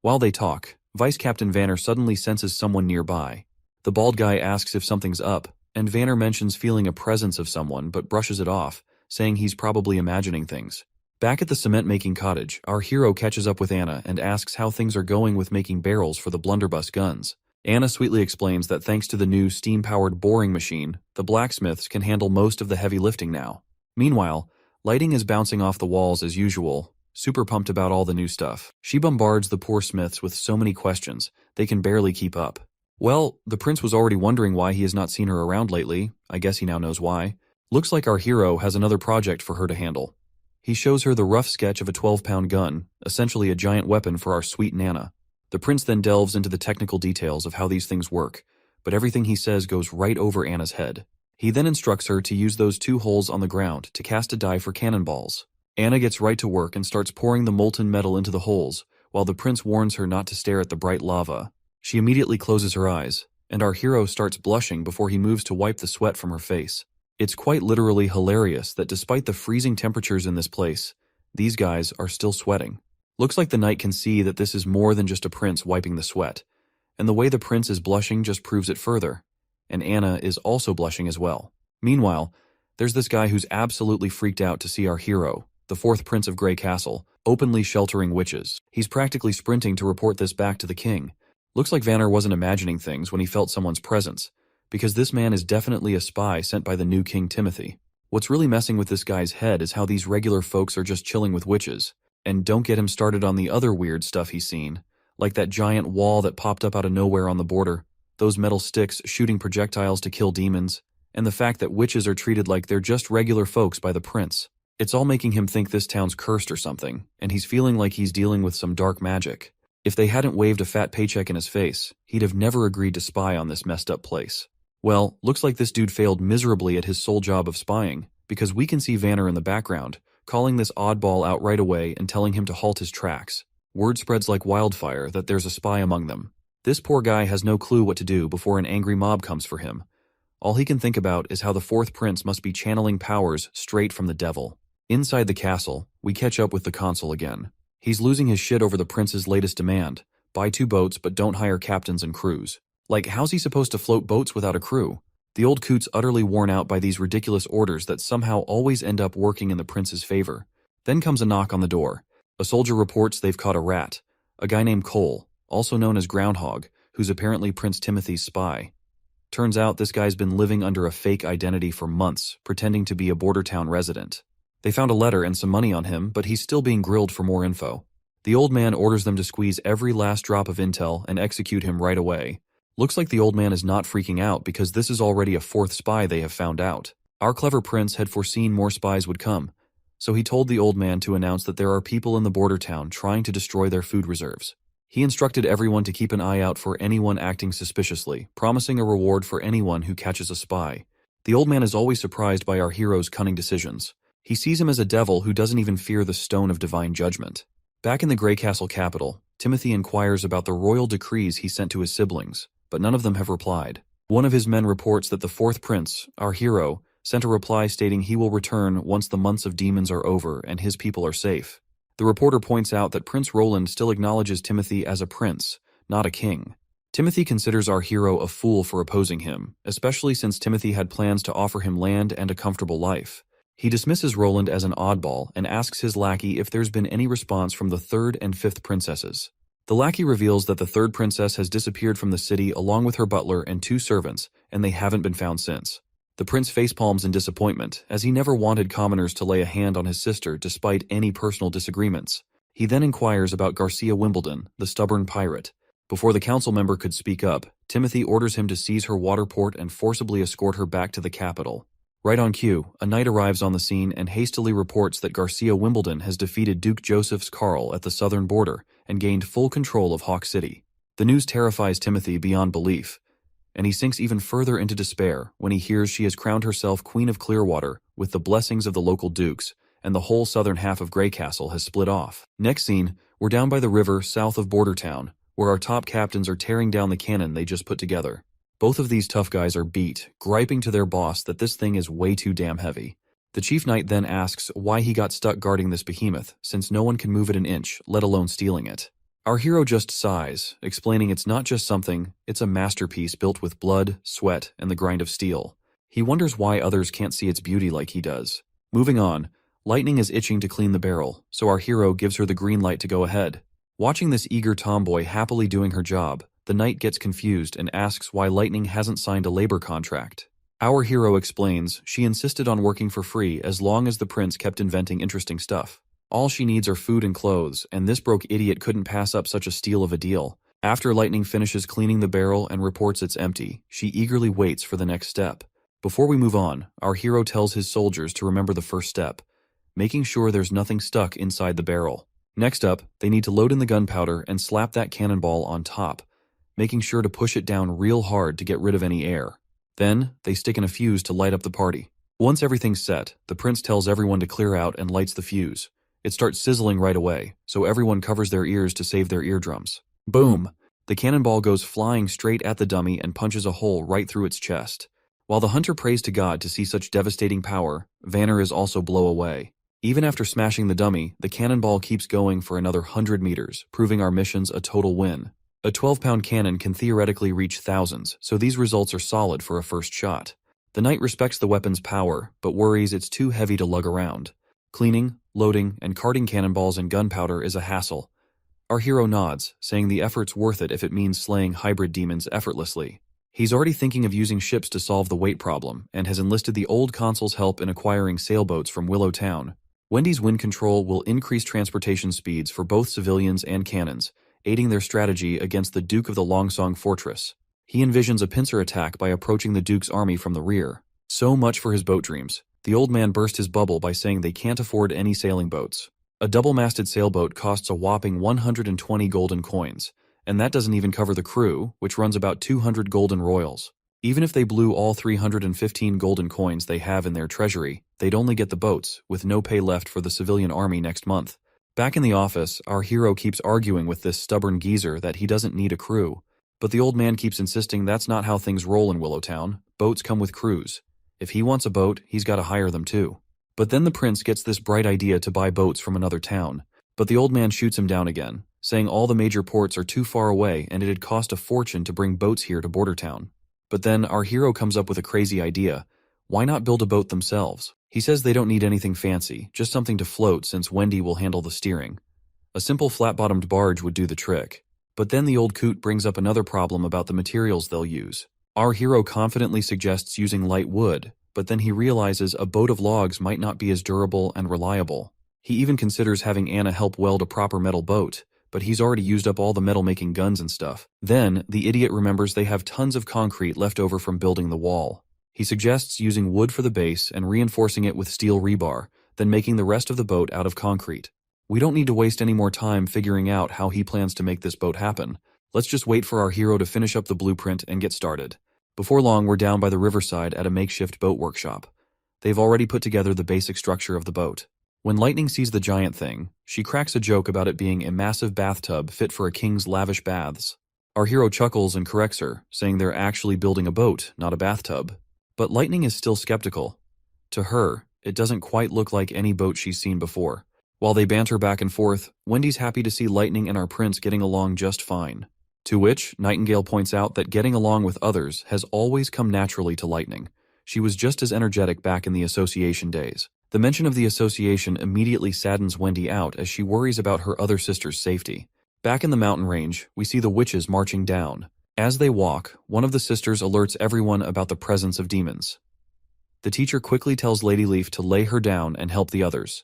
While they talk, Vice Captain Vanner suddenly senses someone nearby. The bald guy asks if something's up, and Vanner mentions feeling a presence of someone but brushes it off, saying he's probably imagining things. Back at the cement-making cottage, our hero catches up with Anna and asks how things are going with making barrels for the blunderbuss guns. Anna sweetly explains that thanks to the new steam-powered boring machine, the blacksmiths can handle most of the heavy lifting now. Meanwhile, Lighting is bouncing off the walls as usual, super pumped about all the new stuff. She bombards the poor smiths with so many questions, they can barely keep up. Well, the prince was already wondering why he has not seen her around lately. I guess he now knows why. Looks like our hero has another project for her to handle. He shows her the rough sketch of a 12-pound gun, essentially a giant weapon for our sweet Nana. The prince then delves into the technical details of how these things work, but everything he says goes right over Anna's head. He then instructs her to use those 2 holes on the ground to cast a die for cannonballs. Anna gets right to work and starts pouring the molten metal into the holes, while the prince warns her not to stare at the bright lava. She immediately closes her eyes, and our hero starts blushing before he moves to wipe the sweat from her face. It's quite literally hilarious that despite the freezing temperatures in this place, these guys are still sweating. Looks like the knight can see that this is more than just a prince wiping the sweat, and the way the prince is blushing just proves it further, and Anna is also blushing as well. Meanwhile, there's this guy who's absolutely freaked out to see our hero, the 4th Prince of Grey Castle, openly sheltering witches. He's practically sprinting to report this back to the king. Looks like Vanner wasn't imagining things when he felt someone's presence, because this man is definitely a spy sent by the new King Timothy. What's really messing with this guy's head is how these regular folks are just chilling with witches. And don't get him started on the other weird stuff he's seen, like that giant wall that popped up out of nowhere on the border, those metal sticks shooting projectiles to kill demons, and the fact that witches are treated like they're just regular folks by the prince. It's all making him think this town's cursed or something, and he's feeling like he's dealing with some dark magic. If they hadn't waved a fat paycheck in his face, he'd have never agreed to spy on this messed up place. Well, looks like this dude failed miserably at his sole job of spying, because we can see Vanner in the background, calling this oddball out right away and telling him to halt his tracks. Word spreads like wildfire that there's a spy among them. This poor guy has no clue what to do before an angry mob comes for him. All he can think about is how the fourth prince must be channeling powers straight from the devil. Inside the castle, we catch up with the consul again. He's losing his shit over the prince's latest demand: buy 2 boats but don't hire captains and crews. Like, how's he supposed to float boats without a crew? The old coot's utterly worn out by these ridiculous orders that somehow always end up working in the prince's favor. Then comes a knock on the door. A soldier reports they've caught a rat, a guy named Cole, also known as Groundhog, who's apparently Prince Timothy's spy. Turns out this guy's been living under a fake identity for months, pretending to be a border town resident. They found a letter and some money on him, but he's still being grilled for more info. The old man orders them to squeeze every last drop of intel and execute him right away. Looks like the old man is not freaking out because this is already a 4th spy they have found out. Our clever prince had foreseen more spies would come, so he told the old man to announce that there are people in the border town trying to destroy their food reserves. He instructed everyone to keep an eye out for anyone acting suspiciously, promising a reward for anyone who catches a spy. The old man is always surprised by our hero's cunning decisions. He sees him as a devil who doesn't even fear the stone of divine judgment. Back in the Grey Castle capital, Timothy inquires about the royal decrees he sent to his siblings, but none of them have replied. One of his men reports that the 4th prince, our hero, sent a reply stating he will return once the months of demons are over and his people are safe. The reporter points out that Prince Roland still acknowledges Timothy as a prince, not a king. Timothy considers our hero a fool for opposing him, especially since Timothy had plans to offer him land and a comfortable life. He dismisses Roland as an oddball and asks his lackey if there's been any response from the 3rd and 5th princesses. The lackey reveals that the 3rd princess has disappeared from the city along with her butler and 2 servants, and they haven't been found since. The prince facepalms in disappointment, as he never wanted commoners to lay a hand on his sister despite any personal disagreements. He then inquires about Garcia Wimbledon, the stubborn pirate. Before the council member could speak up, Timothy orders him to seize her water port and forcibly escort her back to the capital. Right on cue, a knight arrives on the scene and hastily reports that Garcia Wimbledon has defeated Duke Joseph's Carl at the southern border and gained full control of Hawk City. The news terrifies Timothy beyond belief, and he sinks even further into despair when he hears she has crowned herself Queen of Clearwater with the blessings of the local dukes, and the whole southern half of Grey Castle has split off. Next scene, we're down by the river south of Border Town, where our top captains are tearing down the cannon they just put together. Both of these tough guys are beat, griping to their boss that this thing is way too damn heavy. The chief knight then asks why he got stuck guarding this behemoth, since no one can move it an inch, let alone stealing it. Our hero just sighs, explaining it's not just something, it's a masterpiece built with blood, sweat, and the grind of steel. He wonders why others can't see its beauty like he does. Moving on, Lightning is itching to clean the barrel, so our hero gives her the green light to go ahead. Watching this eager tomboy happily doing her job, the knight gets confused and asks why Lightning hasn't signed a labor contract. Our hero explains she insisted on working for free as long as the prince kept inventing interesting stuff. All she needs are food and clothes, and this broke idiot couldn't pass up such a steal of a deal. After Lightning finishes cleaning the barrel and reports it's empty, she eagerly waits for the next step. Before we move on, our hero tells his soldiers to remember the first step, making sure there's nothing stuck inside the barrel. Next up, they need to load in the gunpowder and slap that cannonball on top, making sure to push it down real hard to get rid of any air. Then, they stick in a fuse to light up the party. Once everything's set, the prince tells everyone to clear out and lights the fuse. It starts sizzling right away, so everyone covers their ears to save their eardrums. Boom! The cannonball goes flying straight at the dummy and punches a hole right through its chest. While the hunter prays to God to see such devastating power, Vanner is also blown away. Even after smashing the dummy, the cannonball keeps going for another 100 meters, proving our mission's a total win. A 12-pound cannon can theoretically reach thousands, so these results are solid for a first shot. The knight respects the weapon's power, but worries it's too heavy to lug around. Cleaning, loading, and carting cannonballs and gunpowder is a hassle. Our hero nods, saying the effort's worth it if it means slaying hybrid demons effortlessly. He's already thinking of using ships to solve the weight problem, and has enlisted the old consul's help in acquiring sailboats from Willow Town. Wendy's wind control will increase transportation speeds for both civilians and cannons, aiding their strategy against the Duke of the Longsong Fortress. He envisions a pincer attack by approaching the Duke's army from the rear. So much for his boat dreams. The old man burst his bubble by saying they can't afford any sailing boats. A double-masted sailboat costs a whopping 120 golden coins, and that doesn't even cover the crew, which runs about 200 golden royals. Even if they blew all 315 golden coins they have in their treasury, they'd only get the boats, with no pay left for the civilian army next month. Back in the office, our hero keeps arguing with this stubborn geezer that he doesn't need a crew. But the old man keeps insisting that's not how things roll in Willowtown. Boats come with crews. If he wants a boat, he's got to hire them too. But then the prince gets this bright idea to buy boats from another town. But the old man shoots him down again, saying all the major ports are too far away and it'd cost a fortune to bring boats here to Border Town. But then our hero comes up with a crazy idea. Why not build a boat themselves? He says they don't need anything fancy, just something to float since Wendy will handle the steering. A simple flat-bottomed barge would do the trick. But then the old coot brings up another problem about the materials they'll use. Our hero confidently suggests using light wood, but then he realizes a boat of logs might not be as durable and reliable. He even considers having Anna help weld a proper metal boat, but he's already used up all the metal-making guns and stuff. Then, the idiot remembers they have tons of concrete left over from building the wall. He suggests using wood for the base and reinforcing it with steel rebar, then making the rest of the boat out of concrete. We don't need to waste any more time figuring out how he plans to make this boat happen. Let's just wait for our hero to finish up the blueprint and get started. Before long, we're down by the riverside at a makeshift boat workshop. They've already put together the basic structure of the boat. When Lightning sees the giant thing, she cracks a joke about it being a massive bathtub fit for a king's lavish baths. Our hero chuckles and corrects her, saying they're actually building a boat, not a bathtub. But Lightning is still skeptical. To her, it doesn't quite look like any boat she's seen before. While they banter back and forth, Wendy's happy to see Lightning and our prince getting along just fine. To which, Nightingale points out that getting along with others has always come naturally to Lightning. She was just as energetic back in the association days. The mention of the association immediately saddens Wendy out as she worries about her other sister's safety. Back in the mountain range, we see the witches marching down. As they walk, one of the sisters alerts everyone about the presence of demons. The teacher quickly tells Lady Leaf to lay her down and help the others.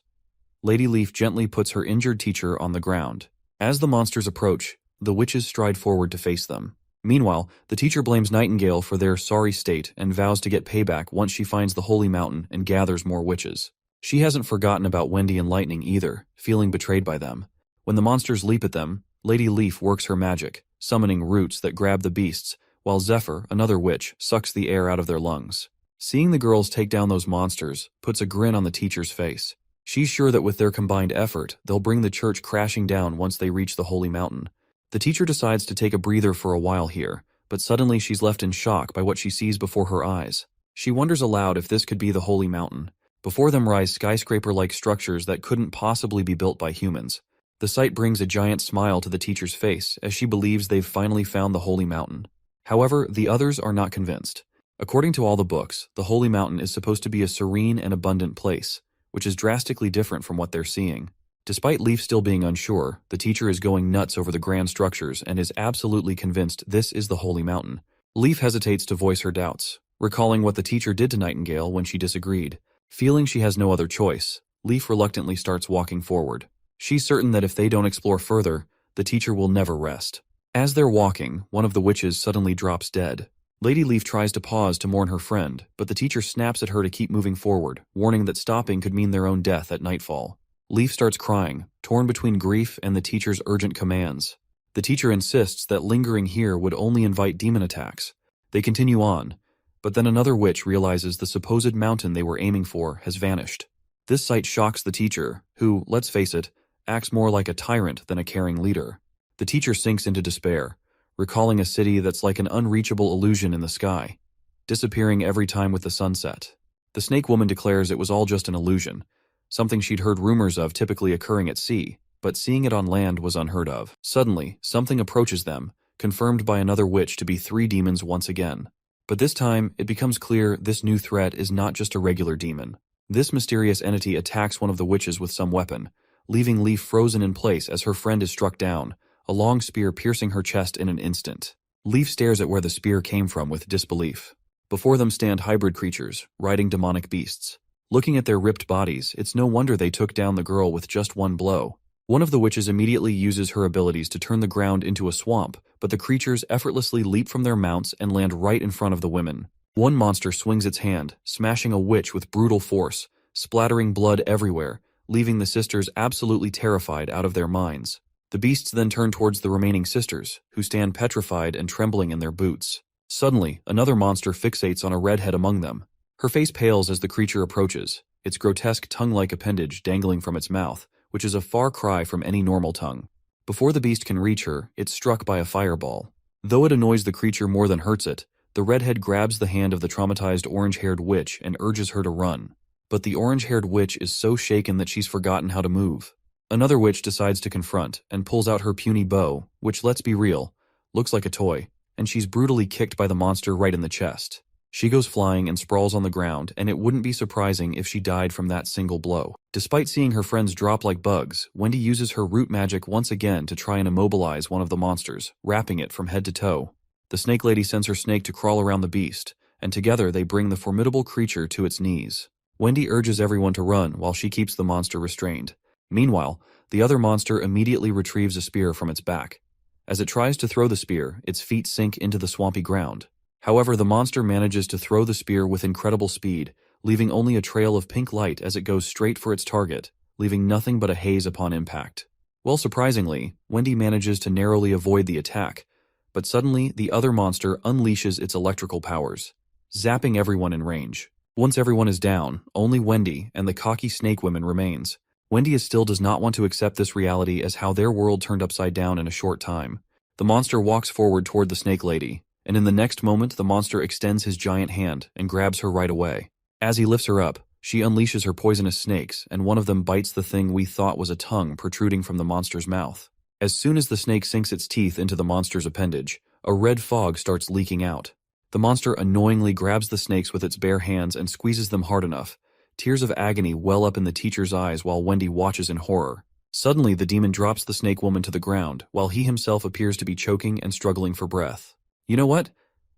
Lady Leaf gently puts her injured teacher on the ground. As the monsters approach, the witches stride forward to face them. Meanwhile, the teacher blames Nightingale for their sorry state and vows to get payback once she finds the Holy Mountain and gathers more witches. She hasn't forgotten about Wendy and Lightning either, feeling betrayed by them. When the monsters leap at them, Lady Leaf works her magic, summoning roots that grab the beasts, while Zephyr, another witch, sucks the air out of their lungs. Seeing the girls take down those monsters puts a grin on the teacher's face. She's sure that with their combined effort, they'll bring the church crashing down once they reach the Holy Mountain. The teacher decides to take a breather for a while here, but suddenly she's left in shock by what she sees before her eyes. She wonders aloud if this could be the Holy Mountain. Before them rise skyscraper-like structures that couldn't possibly be built by humans. The sight brings a giant smile to the teacher's face as she believes they've finally found the Holy Mountain. However, the others are not convinced. According to all the books, the Holy Mountain is supposed to be a serene and abundant place, which is drastically different from what they're seeing. Despite Leaf still being unsure, the teacher is going nuts over the grand structures and is absolutely convinced this is the Holy Mountain. Leaf hesitates to voice her doubts, recalling what the teacher did to Nightingale when she disagreed. Feeling she has no other choice, Leaf reluctantly starts walking forward. She's certain that if they don't explore further, the teacher will never rest. As they're walking, one of the witches suddenly drops dead. Lady Leaf tries to pause to mourn her friend, but the teacher snaps at her to keep moving forward, warning that stopping could mean their own death at nightfall. Leaf starts crying, torn between grief and the teacher's urgent commands. The teacher insists that lingering here would only invite demon attacks. They continue on, but then another witch realizes the supposed mountain they were aiming for has vanished. This sight shocks the teacher, who, let's face it, acts more like a tyrant than a caring leader. The teacher sinks into despair, recalling a city that's like an unreachable illusion in the sky, disappearing every time with the sunset. The snake woman declares it was all just an illusion, something she'd heard rumors of typically occurring at sea, but seeing it on land was unheard of. Suddenly, something approaches them, confirmed by another witch to be 3 demons once again. But this time, it becomes clear this new threat is not just a regular demon. This mysterious entity attacks one of the witches with some weapon, leaving Leaf frozen in place as her friend is struck down, a long spear piercing her chest in an instant. Leaf stares at where the spear came from with disbelief. Before them stand hybrid creatures, riding demonic beasts. Looking at their ripped bodies, it's no wonder they took down the girl with just one blow. One of the witches immediately uses her abilities to turn the ground into a swamp, but the creatures effortlessly leap from their mounts and land right in front of the women. One monster swings its hand, smashing a witch with brutal force, splattering blood everywhere, leaving the sisters absolutely terrified out of their minds. The beasts then turn towards the remaining sisters, who stand petrified and trembling in their boots. Suddenly, another monster fixates on a redhead among them. Her face pales as the creature approaches, its grotesque tongue-like appendage dangling from its mouth, which is a far cry from any normal tongue. Before the beast can reach her, it's struck by a fireball. Though it annoys the creature more than hurts it, the redhead grabs the hand of the traumatized orange-haired witch and urges her to run. But the orange-haired witch is so shaken that she's forgotten how to move. Another witch decides to confront and pulls out her puny bow, which, let's be real, looks like a toy, and she's brutally kicked by the monster right in the chest. She goes flying and sprawls on the ground, and it wouldn't be surprising if she died from that single blow. Despite seeing her friends drop like bugs, Wendy uses her root magic once again to try and immobilize one of the monsters, wrapping it from head to toe. The snake lady sends her snake to crawl around the beast, and together they bring the formidable creature to its knees. Wendy urges everyone to run while she keeps the monster restrained. Meanwhile, the other monster immediately retrieves a spear from its back. As it tries to throw the spear, its feet sink into the swampy ground. However, the monster manages to throw the spear with incredible speed, leaving only a trail of pink light as it goes straight for its target, leaving nothing but a haze upon impact. Well, surprisingly, Wendy manages to narrowly avoid the attack, but suddenly the other monster unleashes its electrical powers, zapping everyone in range. Once everyone is down, only Wendy and the cocky snake woman remains. Wendy still does not want to accept this reality as how their world turned upside down in a short time. The monster walks forward toward the snake lady, and in the next moment the monster extends his giant hand and grabs her right away. As he lifts her up, she unleashes her poisonous snakes, and one of them bites the thing we thought was a tongue protruding from the monster's mouth. As soon as the snake sinks its teeth into the monster's appendage, a red fog starts leaking out. The monster annoyingly grabs the snakes with its bare hands and squeezes them hard enough. Tears of agony well up in the teacher's eyes while Wendy watches in horror. Suddenly, the demon drops the snake woman to the ground, while he himself appears to be choking and struggling for breath. You know what?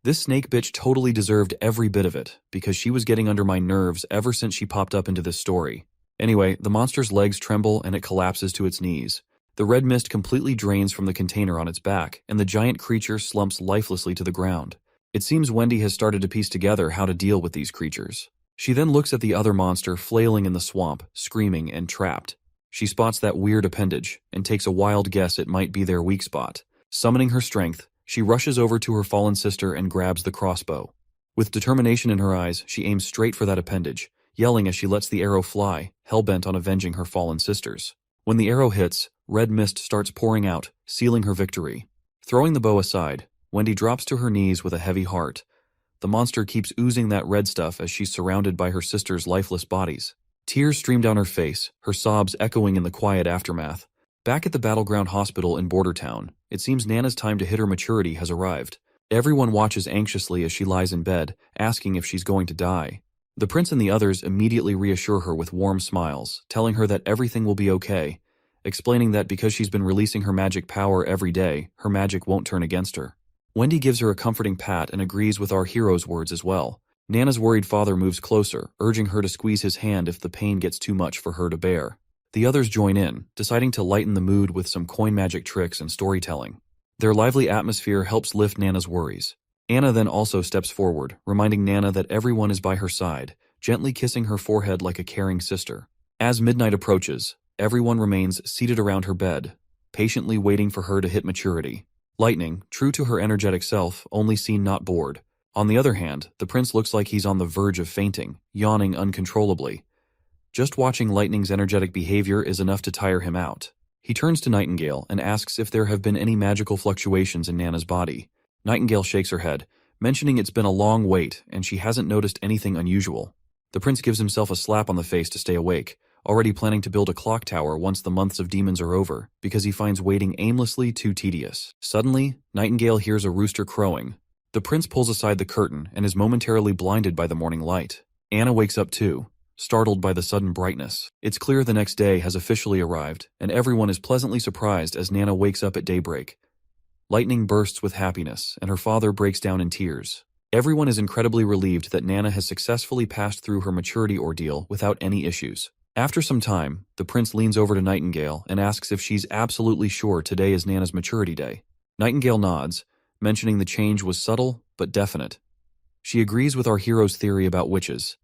This snake bitch totally deserved every bit of it, because she was getting under my nerves ever since she popped up into this story. Anyway, the monster's legs tremble and it collapses to its knees. The red mist completely drains from the container on its back, and the giant creature slumps lifelessly to the ground. It seems Wendy has started to piece together how to deal with these creatures. She then looks at the other monster flailing in the swamp, screaming and trapped. She spots that weird appendage and takes a wild guess it might be their weak spot. Summoning her strength, she rushes over to her fallen sister and grabs the crossbow. With determination in her eyes, she aims straight for that appendage, yelling as she lets the arrow fly, hell-bent on avenging her fallen sisters. When the arrow hits, red mist starts pouring out, sealing her victory. Throwing the bow aside, Wendy drops to her knees with a heavy heart. The monster keeps oozing that red stuff as she's surrounded by her sisters' lifeless bodies. Tears stream down her face, her sobs echoing in the quiet aftermath. Back at the Battleground Hospital in Bordertown, it seems Nana's time to hit her maturity has arrived. Everyone watches anxiously as she lies in bed, asking if she's going to die. The prince and the others immediately reassure her with warm smiles, telling her that everything will be okay, explaining that because she's been releasing her magic power every day, her magic won't turn against her. Wendy gives her a comforting pat and agrees with our hero's words as well. Nana's worried father moves closer, urging her to squeeze his hand if the pain gets too much for her to bear. The others join in, deciding to lighten the mood with some coin magic tricks and storytelling. Their lively atmosphere helps lift Nana's worries. Anna then also steps forward, reminding Nana that everyone is by her side, gently kissing her forehead like a caring sister. As midnight approaches, everyone remains seated around her bed, patiently waiting for her to hit maturity. Lightning, true to her energetic self, only seen not bored. On the other hand, the prince looks like he's on the verge of fainting, yawning uncontrollably. Just watching Lightning's energetic behavior is enough to tire him out. He turns to Nightingale and asks if there have been any magical fluctuations in Nana's body. Nightingale shakes her head, mentioning it's been a long wait and she hasn't noticed anything unusual. The prince gives himself a slap on the face to stay awake, already planning to build a clock tower once the months of demons are over, because he finds waiting aimlessly too tedious. Suddenly, Nightingale hears a rooster crowing. The prince pulls aside the curtain and is momentarily blinded by the morning light. Anna wakes up too, startled by the sudden brightness. It's clear the next day has officially arrived, and everyone is pleasantly surprised as Nana wakes up at daybreak. Lightning bursts with happiness, and her father breaks down in tears. Everyone is incredibly relieved that Nana has successfully passed through her maturity ordeal without any issues. After some time, the prince leans over to Nightingale and asks if she's absolutely sure today is Nana's maturity day. Nightingale nods, mentioning the change was subtle but definite. She agrees with our hero's theory about witches,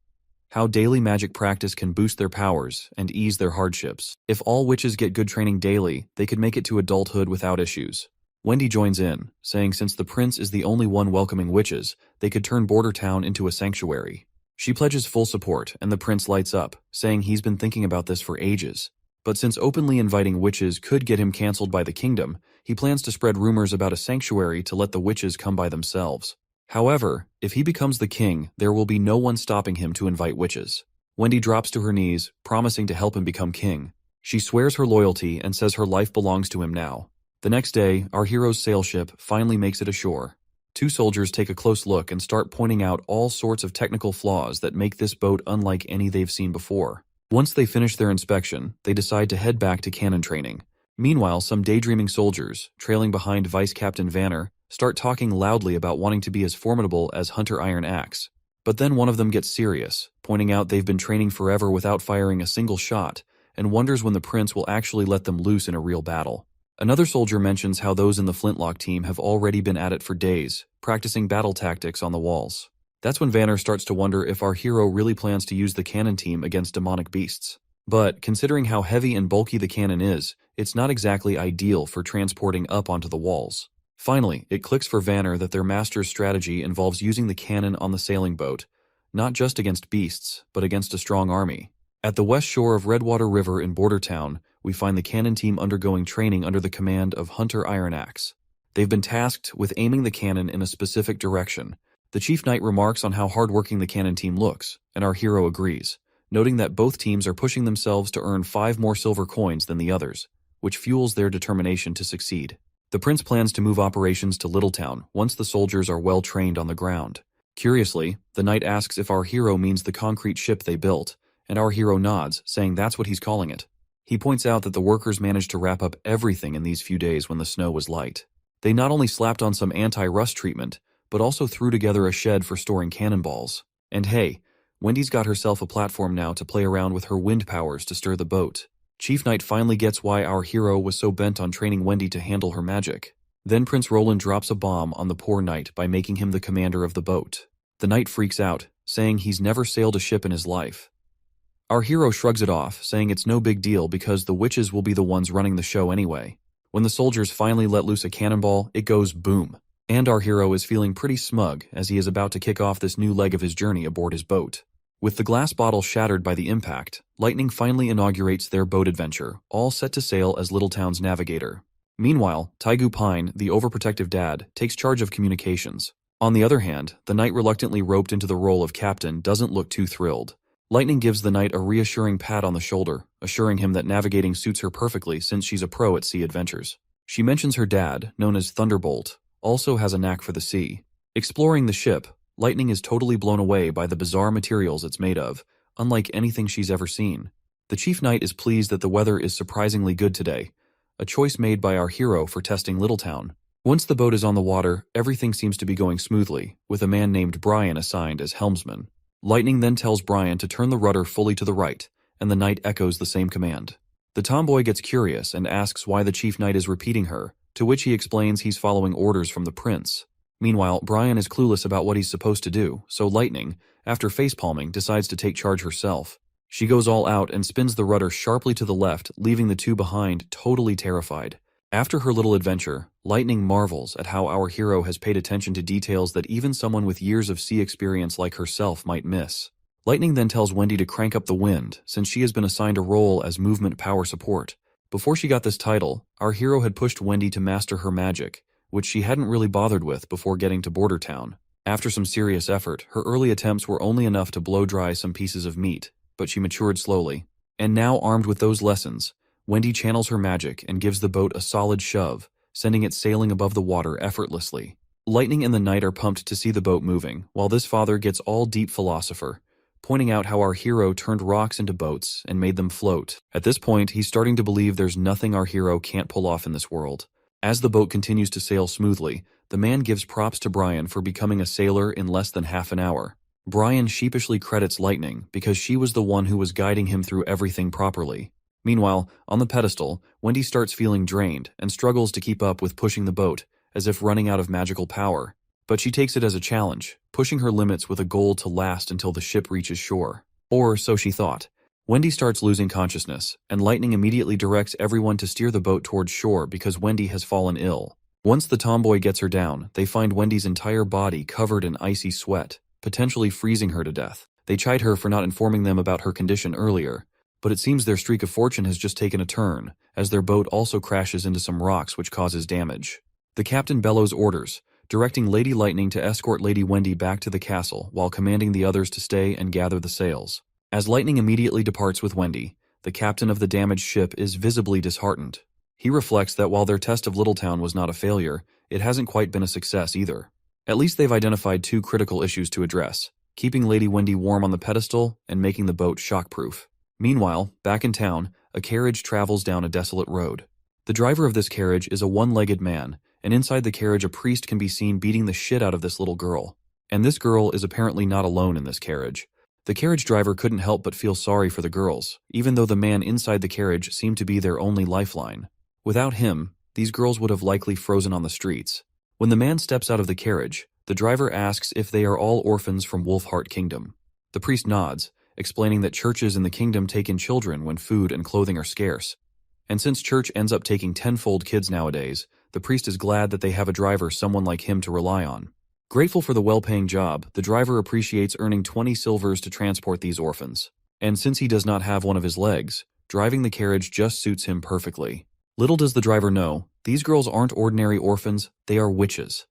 how daily magic practice can boost their powers and ease their hardships. If all witches get good training daily, they could make it to adulthood without issues. Wendy joins in, saying since the prince is the only one welcoming witches, they could turn Bordertown into a sanctuary. She pledges full support, and the prince lights up, saying he's been thinking about this for ages. But since openly inviting witches could get him cancelled by the kingdom, he plans to spread rumors about a sanctuary to let the witches come by themselves. However, if he becomes the king, there will be no one stopping him to invite witches. Wendy drops to her knees, promising to help him become king. She swears her loyalty and says her life belongs to him now. The next day, our hero's sail ship finally makes it ashore. Two soldiers take a close look and start pointing out all sorts of technical flaws that make this boat unlike any they've seen before. Once they finish their inspection, they decide to head back to cannon training. Meanwhile, some daydreaming soldiers, trailing behind Vice Captain Vanner, start talking loudly about wanting to be as formidable as Hunter Iron Axe. But then one of them gets serious, pointing out they've been training forever without firing a single shot, and wonders when the prince will actually let them loose in a real battle. Another soldier mentions how those in the Flintlock team have already been at it for days, practicing battle tactics on the walls. That's when Vanner starts to wonder if our hero really plans to use the cannon team against demonic beasts. But, considering how heavy and bulky the cannon is, it's not exactly ideal for transporting up onto the walls. Finally, it clicks for Vanner that their master's strategy involves using the cannon on the sailing boat, not just against beasts, but against a strong army. At the west shore of Redwater River in Border Town, we find the cannon team undergoing training under the command of Hunter Iron Axe. They've been tasked with aiming the cannon in a specific direction. The Chief Knight remarks on how hardworking the cannon team looks, and our hero agrees, noting that both teams are pushing themselves to earn 5 more silver coins than the others, which fuels their determination to succeed. The prince plans to move operations to Littletown once the soldiers are well trained on the ground. Curiously, the knight asks if our hero means the concrete ship they built, and our hero nods, saying that's what he's calling it. He points out that the workers managed to wrap up everything in these few days when the snow was light. They not only slapped on some anti-rust treatment, but also threw together a shed for storing cannonballs. And hey, Wendy's got herself a platform now to play around with her wind powers to stir the boat. Chief Knight finally gets why our hero was so bent on training Wendy to handle her magic. Then Prince Roland drops a bomb on the poor knight by making him the commander of the boat. The knight freaks out, saying he's never sailed a ship in his life. Our hero shrugs it off, saying it's no big deal because the witches will be the ones running the show anyway. When the soldiers finally let loose a cannonball, it goes boom. And our hero is feeling pretty smug as he is about to kick off this new leg of his journey aboard his boat. With the glass bottle shattered by the impact, Lightning finally inaugurates their boat adventure, all set to sail as Littletown's navigator. Meanwhile, Taigu Pine, the overprotective dad, takes charge of communications. On the other hand, the knight reluctantly roped into the role of captain doesn't look too thrilled. Lightning gives the knight a reassuring pat on the shoulder, assuring him that navigating suits her perfectly since she's a pro at sea adventures. She mentions her dad, known as Thunderbolt, also has a knack for the sea. Exploring the ship, Lightning is totally blown away by the bizarre materials it's made of, unlike anything she's ever seen. The Chief Knight is pleased that the weather is surprisingly good today, a choice made by our hero for testing Littletown. Once the boat is on the water, everything seems to be going smoothly, with a man named Brian assigned as helmsman. Lightning then tells Brian to turn the rudder fully to the right, and the knight echoes the same command. The tomboy gets curious and asks why the Chief Knight is repeating her, to which he explains he's following orders from the prince. Meanwhile, Brian is clueless about what he's supposed to do, so Lightning, after facepalming, decides to take charge herself. She goes all out and spins the rudder sharply to the left, leaving the two behind totally terrified. After her little adventure, Lightning marvels at how our hero has paid attention to details that even someone with years of sea experience like herself might miss. Lightning then tells Wendy to crank up the wind, since she has been assigned a role as movement power support. Before she got this title, our hero had pushed Wendy to master her magic, which she hadn't really bothered with before getting to Border Town. After some serious effort, her early attempts were only enough to blow dry some pieces of meat, but she matured slowly. And now, armed with those lessons, Wendy channels her magic and gives the boat a solid shove, sending it sailing above the water effortlessly. Lightning and the knight are pumped to see the boat moving, while this father gets all deep philosopher, pointing out how our hero turned rocks into boats and made them float. At this point, he's starting to believe there's nothing our hero can't pull off in this world. As the boat continues to sail smoothly, the man gives props to Brian for becoming a sailor in less than half an hour. Brian sheepishly credits Lightning because she was the one who was guiding him through everything properly. Meanwhile, on the pedestal, Wendy starts feeling drained and struggles to keep up with pushing the boat, as if running out of magical power. But she takes it as a challenge, pushing her limits with a goal to last until the ship reaches shore. Or so she thought. Wendy starts losing consciousness, and Lightning immediately directs everyone to steer the boat towards shore because Wendy has fallen ill. Once the tomboy gets her down, they find Wendy's entire body covered in icy sweat, potentially freezing her to death. They chide her for not informing them about her condition earlier, but it seems their streak of fortune has just taken a turn, as their boat also crashes into some rocks which causes damage. The captain bellows orders, directing Lady Lightning to escort Lady Wendy back to the castle while commanding the others to stay and gather the sails. As Lightning immediately departs with Wendy, the captain of the damaged ship is visibly disheartened. He reflects that while their test of Littletown was not a failure, it hasn't quite been a success either. At least they've identified two critical issues to address: keeping Lady Wendy warm on the pedestal and making the boat shockproof. Meanwhile, back in town, a carriage travels down a desolate road. The driver of this carriage is a one-legged man, and inside the carriage a priest can be seen beating the shit out of this little girl. And this girl is apparently not alone in this carriage. The carriage driver couldn't help but feel sorry for the girls, even though the man inside the carriage seemed to be their only lifeline. Without him, these girls would have likely frozen on the streets. When the man steps out of the carriage, the driver asks if they are all orphans from Wolfheart Kingdom. The priest nods, explaining that churches in the kingdom take in children when food and clothing are scarce. And since church ends up taking tenfold kids nowadays, the priest is glad that they have a driver someone like him to rely on. Grateful for the well-paying job, the driver appreciates earning 20 silvers to transport these orphans. And since he does not have one of his legs, driving the carriage just suits him perfectly. Little does the driver know, these girls aren't ordinary orphans, they are witches.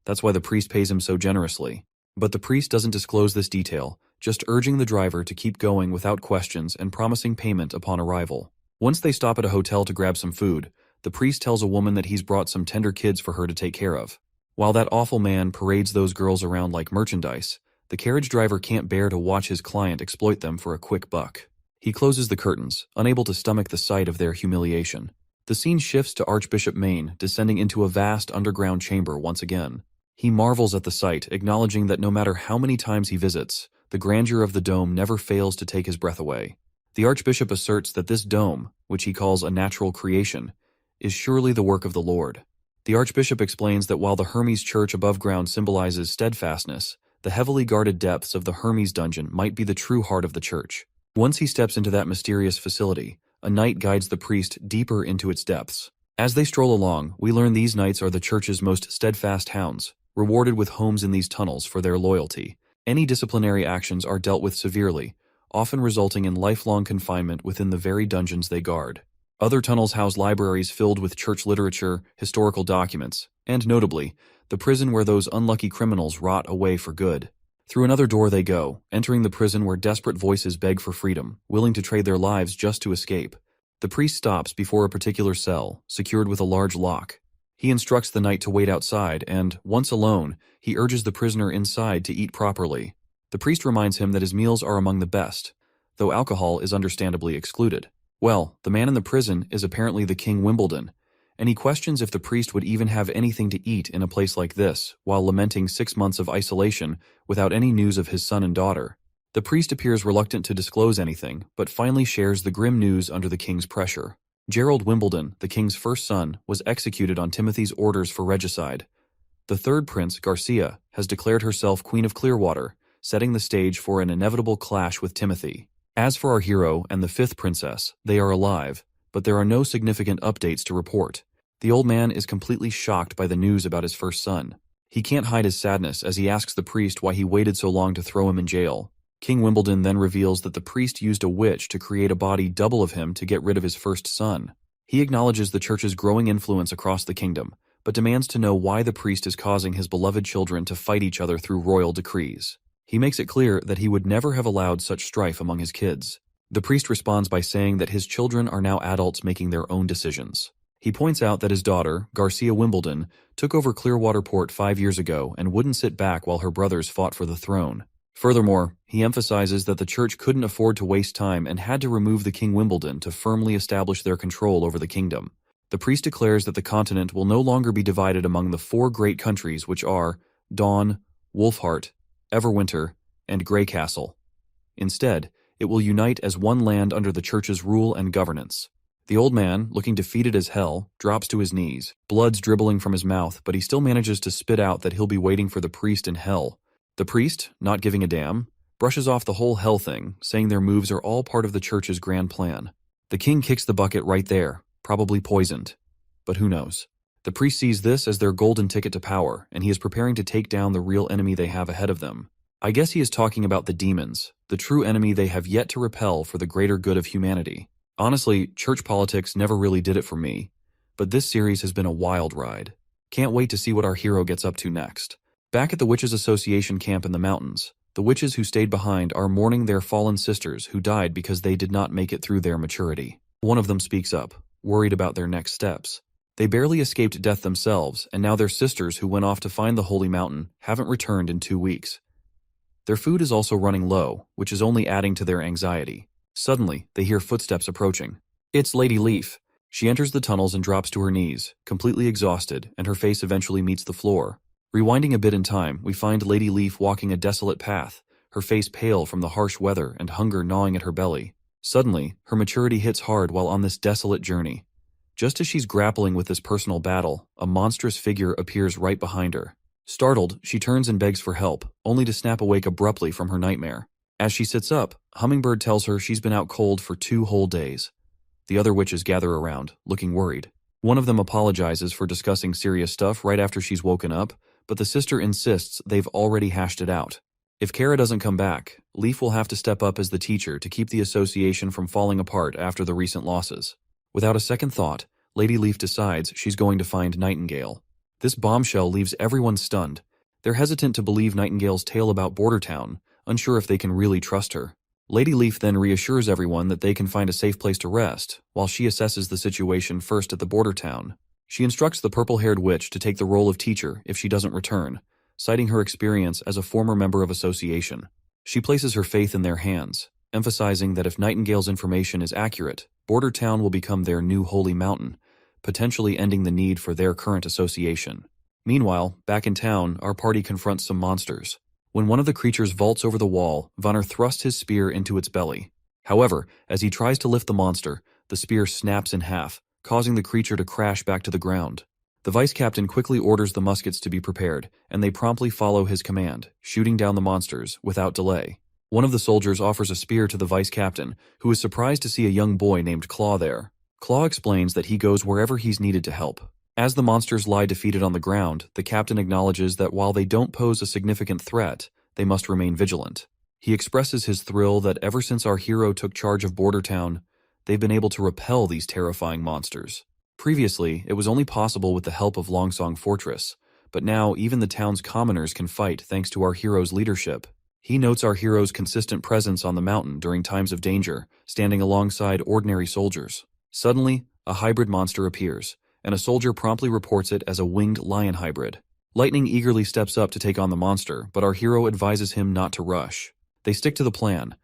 That's why the priest pays him so generously. But the priest doesn't disclose this detail, just urging the driver to keep going without questions and promising payment upon arrival. Once they stop at a hotel to grab some food, the priest tells a woman that he's brought some tender kids for her to take care of. While that awful man parades those girls around like merchandise, the carriage driver can't bear to watch his client exploit them for a quick buck. He closes the curtains, unable to stomach the sight of their humiliation. The scene shifts to Archbishop Maine descending into a vast underground chamber once again. He marvels at the sight, acknowledging that no matter how many times he visits, the grandeur of the dome never fails to take his breath away. The Archbishop asserts that this dome, which he calls a natural creation, is surely the work of the Lord. The Archbishop explains that while the Hermes Church above ground symbolizes steadfastness, the heavily guarded depths of the Hermes dungeon might be the true heart of the church. Once he steps into that mysterious facility, a knight guides the priest deeper into its depths. As they stroll along, we learn these knights are the church's most steadfast hounds, rewarded with homes in these tunnels for their loyalty. Any disciplinary actions are dealt with severely, often resulting in lifelong confinement within the very dungeons they guard. Other tunnels house libraries filled with church literature, historical documents, and notably, the prison where those unlucky criminals rot away for good. Through another door they go, entering the prison where desperate voices beg for freedom, willing to trade their lives just to escape. The priest stops before a particular cell, secured with a large lock. He instructs the knight to wait outside and, once alone, he urges the prisoner inside to eat properly. The priest reminds him that his meals are among the best, though alcohol is understandably excluded. Well, the man in the prison is apparently the King Wimbledon, and he questions if the priest would even have anything to eat in a place like this, while lamenting 6 months of isolation without any news of his son and daughter. The priest appears reluctant to disclose anything, but finally shares the grim news under the king's pressure. Gerald Wimbledon, the king's first son, was executed on Timothy's orders for regicide. The third prince, Garcia, has declared herself Queen of Clearwater, setting the stage for an inevitable clash with Timothy. As for our hero and the fifth princess, they are alive, but there are no significant updates to report. The old man is completely shocked by the news about his first son. He can't hide his sadness as he asks the priest why he waited so long to throw him in jail. King Wimbledon then reveals that the priest used a witch to create a body double of him to get rid of his first son. He acknowledges the church's growing influence across the kingdom, but demands to know why the priest is causing his beloved children to fight each other through royal decrees. He makes it clear that he would never have allowed such strife among his kids. The priest responds by saying that his children are now adults making their own decisions. He points out that his daughter, Garcia Wimbledon, took over Clearwater Port 5 years ago and wouldn't sit back while her brothers fought for the throne. Furthermore, he emphasizes that the church couldn't afford to waste time and had to remove the King Wimbledon to firmly establish their control over the kingdom. The priest declares that the continent will no longer be divided among the 4 great countries which are Dawn, Wolfheart, Everwinter, and Greycastle. Instead, it will unite as one land under the church's rule and governance. The old man, looking defeated as hell, drops to his knees. Blood's dribbling from his mouth, but he still manages to spit out that he'll be waiting for the priest in hell. The priest, not giving a damn, brushes off the whole hell thing, saying their moves are all part of the church's grand plan. The king kicks the bucket right there, probably poisoned. But who knows? The priest sees this as their golden ticket to power, and he is preparing to take down the real enemy they have ahead of them. I guess he is talking about the demons, the true enemy they have yet to repel for the greater good of humanity. Honestly, church politics never really did it for me, but this series has been a wild ride. Can't wait to see what our hero gets up to next. Back at the Witches' Association camp in the mountains, the witches who stayed behind are mourning their fallen sisters who died because they did not make it through their maturity. One of them speaks up, worried about their next steps. They barely escaped death themselves, and now their sisters who went off to find the Holy Mountain haven't returned in 2 weeks. Their food is also running low, which is only adding to their anxiety. Suddenly, they hear footsteps approaching. It's Lady Leaf. She enters the tunnels and drops to her knees, completely exhausted, and her face eventually meets the floor. Rewinding a bit in time, we find Lady Leaf walking a desolate path, her face pale from the harsh weather and hunger gnawing at her belly. Suddenly, her maturity hits hard while on this desolate journey. Just as she's grappling with this personal battle, a monstrous figure appears right behind her. Startled, she turns and begs for help, only to snap awake abruptly from her nightmare. As she sits up, Hummingbird tells her she's been out cold for 2 whole days. The other witches gather around, looking worried. One of them apologizes for discussing serious stuff right after she's woken up, but the sister insists they've already hashed it out. If Kara doesn't come back, Leaf will have to step up as the teacher to keep the association from falling apart after the recent losses. Without a second thought, Lady Leaf decides she's going to find Nightingale. This bombshell leaves everyone stunned. They're hesitant to believe Nightingale's tale about Border Town, unsure if they can really trust her. Lady Leaf then reassures everyone that they can find a safe place to rest, while she assesses the situation first at the Border Town. She instructs the purple-haired witch to take the role of teacher if she doesn't return, citing her experience as a former member of association. She places her faith in their hands, emphasizing that if Nightingale's information is accurate, Border Town will become their new holy mountain, potentially ending the need for their current association. Meanwhile, back in town, our party confronts some monsters. When one of the creatures vaults over the wall, Vonner thrusts his spear into its belly. However, as he tries to lift the monster, the spear snaps in half, causing the creature to crash back to the ground. The vice captain quickly orders the muskets to be prepared, and they promptly follow his command, shooting down the monsters without delay. One of the soldiers offers a spear to the vice captain, who is surprised to see a young boy named Claw there. Claw explains that he goes wherever he's needed to help. As the monsters lie defeated on the ground, the captain acknowledges that while they don't pose a significant threat, they must remain vigilant. He expresses his thrill that ever since our hero took charge of Border Town, they've been able to repel these terrifying monsters. Previously, it was only possible with the help of Longsong Fortress, but now even the town's commoners can fight thanks to our hero's leadership. He notes our hero's consistent presence on the mountain during times of danger, standing alongside ordinary soldiers. Suddenly, a hybrid monster appears, and a soldier promptly reports it as a winged lion hybrid. Lightning eagerly steps up to take on the monster, but our hero advises him not to rush. They stick to the plan.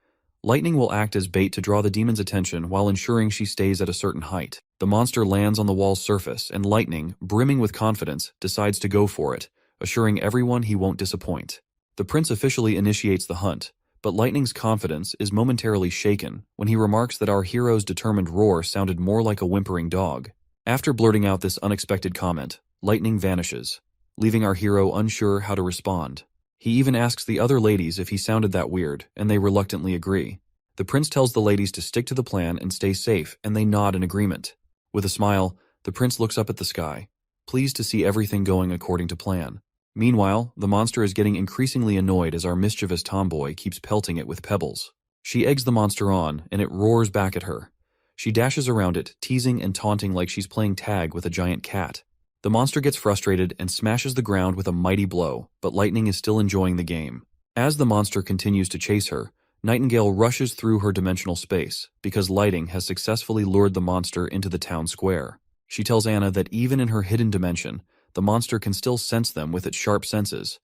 Lightning will act as bait to draw the demon's attention while ensuring she stays at a certain height. The monster lands on the wall's surface, and Lightning, brimming with confidence, decides to go for it, assuring everyone he won't disappoint. The prince officially initiates the hunt, but Lightning's confidence is momentarily shaken when he remarks that our hero's determined roar sounded more like a whimpering dog. After blurting out this unexpected comment, Lightning vanishes, leaving our hero unsure how to respond. He even asks the other ladies if he sounded that weird, and they reluctantly agree. The prince tells the ladies to stick to the plan and stay safe, and they nod in agreement. With a smile, the prince looks up at the sky, pleased to see everything going according to plan. Meanwhile, the monster is getting increasingly annoyed as our mischievous tomboy keeps pelting it with pebbles. She eggs the monster on, and it roars back at her. She dashes around it, teasing and taunting like she's playing tag with a giant cat. The monster gets frustrated and smashes the ground with a mighty blow, but Lightning is still enjoying the game. As the monster continues to chase her, Nightingale rushes through her dimensional space, because Lighting has successfully lured the monster into the town square. She tells Anna that even in her hidden dimension, the monster can still sense them with its sharp senses.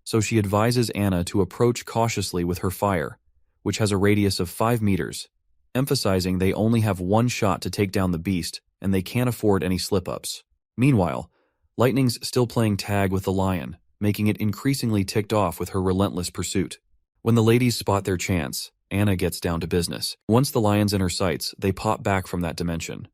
So she advises Anna to approach cautiously with her fire, which has a radius of 5 meters, emphasizing they only have one shot to take down the beast, and they can't afford any slip-ups. Meanwhile, Lightning's still playing tag with the lion, making it increasingly ticked off with her relentless pursuit. When the ladies spot their chance, Anna gets down to business. Once the lion's in her sights, they pop back from that dimension.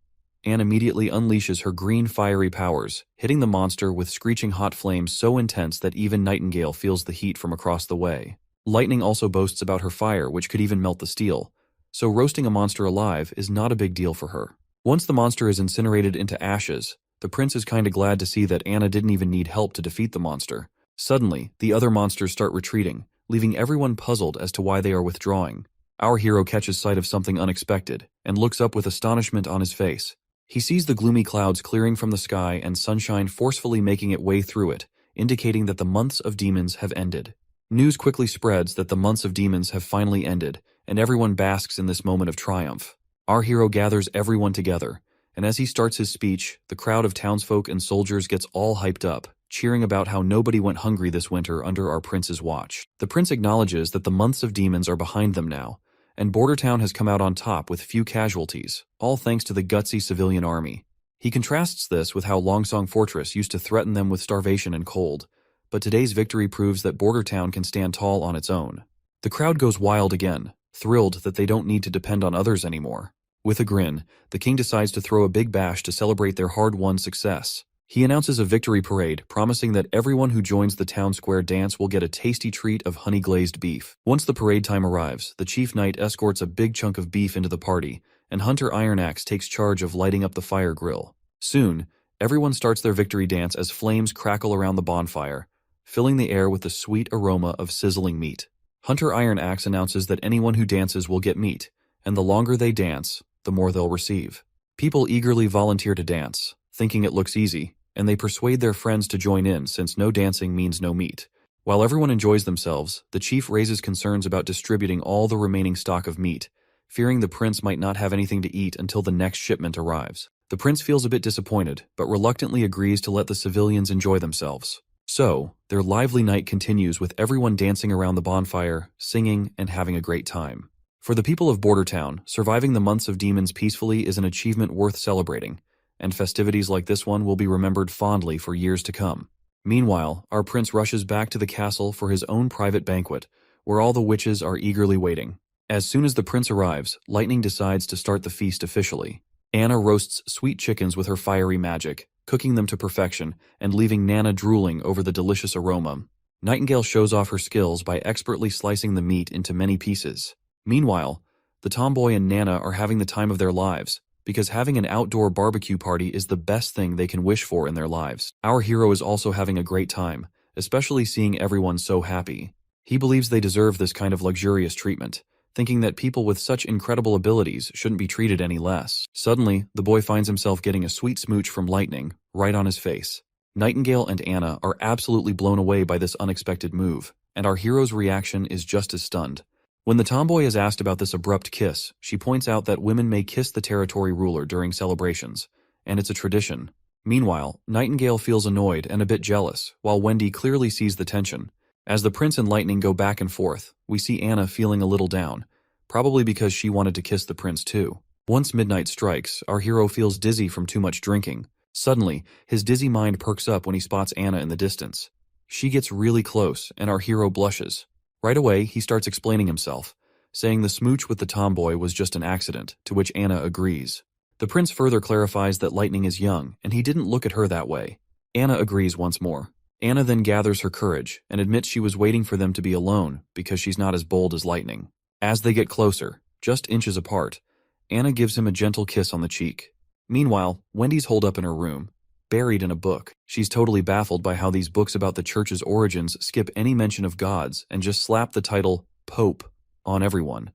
Anne immediately unleashes her green fiery powers, hitting the monster with screeching hot flames so intense that even Nightingale feels the heat from across the way. Lightning also boasts about her fire, which could even melt the steel, so roasting a monster alive is not a big deal for her. Once the monster is incinerated into ashes, the prince is kinda glad to see that Anna didn't even need help to defeat the monster. Suddenly, the other monsters start retreating, leaving everyone puzzled as to why they are withdrawing. Our hero catches sight of something unexpected and looks up with astonishment on his face. He sees the gloomy clouds clearing from the sky and sunshine forcefully making its way through it, indicating that the months of demons have ended. News quickly spreads that the months of demons have finally ended, and everyone basks in this moment of triumph. Our hero gathers everyone together, and as he starts his speech, the crowd of townsfolk and soldiers gets all hyped up, cheering about how nobody went hungry this winter under our prince's watch. The prince acknowledges that the months of demons are behind them now, and Bordertown has come out on top with few casualties, all thanks to the gutsy civilian army. He contrasts this with how Longsong Fortress used to threaten them with starvation and cold, but today's victory proves that Bordertown can stand tall on its own. The crowd goes wild again, thrilled that they don't need to depend on others anymore. With a grin, the king decides to throw a big bash to celebrate their hard-won success. He announces a victory parade, promising that everyone who joins the town square dance will get a tasty treat of honey-glazed beef. Once the parade time arrives, the chief knight escorts a big chunk of beef into the party, and Hunter Ironaxe takes charge of lighting up the fire grill. Soon, everyone starts their victory dance as flames crackle around the bonfire, filling the air with the sweet aroma of sizzling meat. Hunter Ironaxe announces that anyone who dances will get meat, and the longer they dance, the more they'll receive. People eagerly volunteer to dance, thinking it looks easy, and they persuade their friends to join in since no dancing means no meat. While everyone enjoys themselves, the chief raises concerns about distributing all the remaining stock of meat, fearing the prince might not have anything to eat until the next shipment arrives. The prince feels a bit disappointed, but reluctantly agrees to let the civilians enjoy themselves. So, their lively night continues with everyone dancing around the bonfire, singing, and having a great time. For the people of Bordertown, surviving the months of demons peacefully is an achievement worth celebrating, and festivities like this one will be remembered fondly for years to come. Meanwhile, our prince rushes back to the castle for his own private banquet, where all the witches are eagerly waiting. As soon as the prince arrives, Lightning decides to start the feast officially. Anna roasts sweet chickens with her fiery magic, cooking them to perfection and leaving Nana drooling over the delicious aroma. Nightingale shows off her skills by expertly slicing the meat into many pieces. Meanwhile, the tomboy and Nana are having the time of their lives, because having an outdoor barbecue party is the best thing they can wish for in their lives. Our hero is also having a great time, especially seeing everyone so happy. He believes they deserve this kind of luxurious treatment, thinking that people with such incredible abilities shouldn't be treated any less. Suddenly, the boy finds himself getting a sweet smooch from Lightning, right on his face. Nightingale and Anna are absolutely blown away by this unexpected move, and our hero's reaction is just as stunned. When the tomboy is asked about this abrupt kiss, she points out that women may kiss the territory ruler during celebrations, and it's a tradition. Meanwhile, Nightingale feels annoyed and a bit jealous, while Wendy clearly sees the tension. As the prince and Lightning go back and forth, we see Anna feeling a little down, probably because she wanted to kiss the prince too. Once midnight strikes, our hero feels dizzy from too much drinking. Suddenly, his dizzy mind perks up when he spots Anna in the distance. She gets really close, and our hero blushes. Right away, he starts explaining himself, saying the smooch with the tomboy was just an accident, to which Anna agrees. The prince further clarifies that Lightning is young, and he didn't look at her that way. Anna agrees once more. Anna then gathers her courage, and admits she was waiting for them to be alone, because she's not as bold as Lightning. As they get closer, just inches apart, Anna gives him a gentle kiss on the cheek. Meanwhile, Wendy's holed up in her room, buried in a book. She's totally baffled by how these books about the church's origins skip any mention of gods and just slap the title Pope on everyone.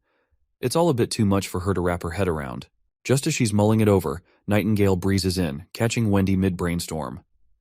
It's all a bit too much for her to wrap her head around. Just as she's mulling it over, Nightingale breezes in, catching Wendy mid-brainstorm.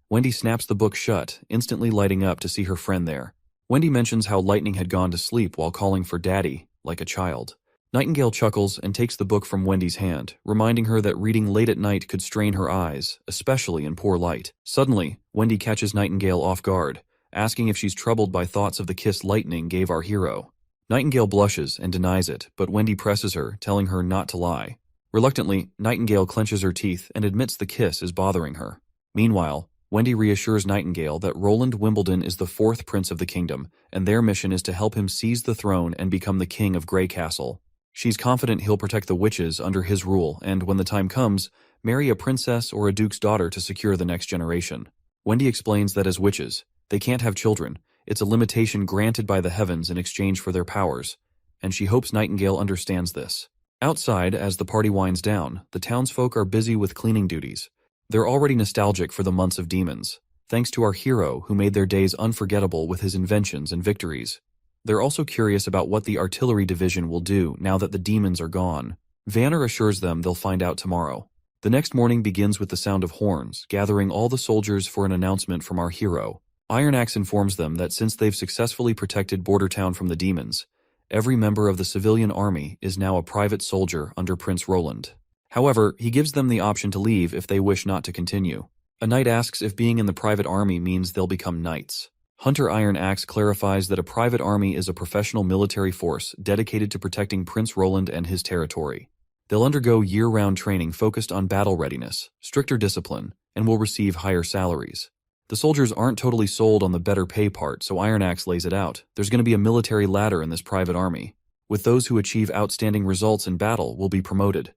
Wendy snaps the book shut, instantly lighting up to see her friend there. Wendy mentions how Lightning had gone to sleep while calling for Daddy, like a child. Nightingale chuckles and takes the book from Wendy's hand, reminding her that reading late at night could strain her eyes, especially in poor light. Suddenly, Wendy catches Nightingale off guard, asking if she's troubled by thoughts of the kiss Lightning gave our hero. Nightingale blushes and denies it, but Wendy presses her, telling her not to lie. Reluctantly, Nightingale clenches her teeth and admits the kiss is bothering her. Meanwhile, Wendy reassures Nightingale that Roland Wimbledon is the fourth prince of the kingdom, and their mission is to help him seize the throne and become the king of Grey Castle. She's confident he'll protect the witches under his rule and, when the time comes, marry a princess or a duke's daughter to secure the next generation. Wendy explains that as witches, they can't have children. It's a limitation granted by the heavens in exchange for their powers, and she hopes Nightingale understands this. Outside, as the party winds down, the townsfolk are busy with cleaning duties. They're already nostalgic for the months of demons, thanks to our hero who made their days unforgettable with his inventions and victories. They're also curious about what the artillery division will do now that the demons are gone. Vanner assures them they'll find out tomorrow. The next morning begins with the sound of horns, gathering all the soldiers for an announcement from our hero. Iron Axe informs them that since they've successfully protected Border Town from the demons, every member of the civilian army is now a private soldier under Prince Roland. However, he gives them the option to leave if they wish not to continue. A knight asks if being in the private army means they'll become knights. Hunter Iron Axe clarifies that a private army is a professional military force dedicated to protecting Prince Roland and his territory. They'll undergo year-round training focused on battle readiness, stricter discipline, and will receive higher salaries. The soldiers aren't totally sold on the better pay part, so Iron Axe lays it out. There's going to be a military ladder in this private army. With those who achieve outstanding results in battle will be promoted.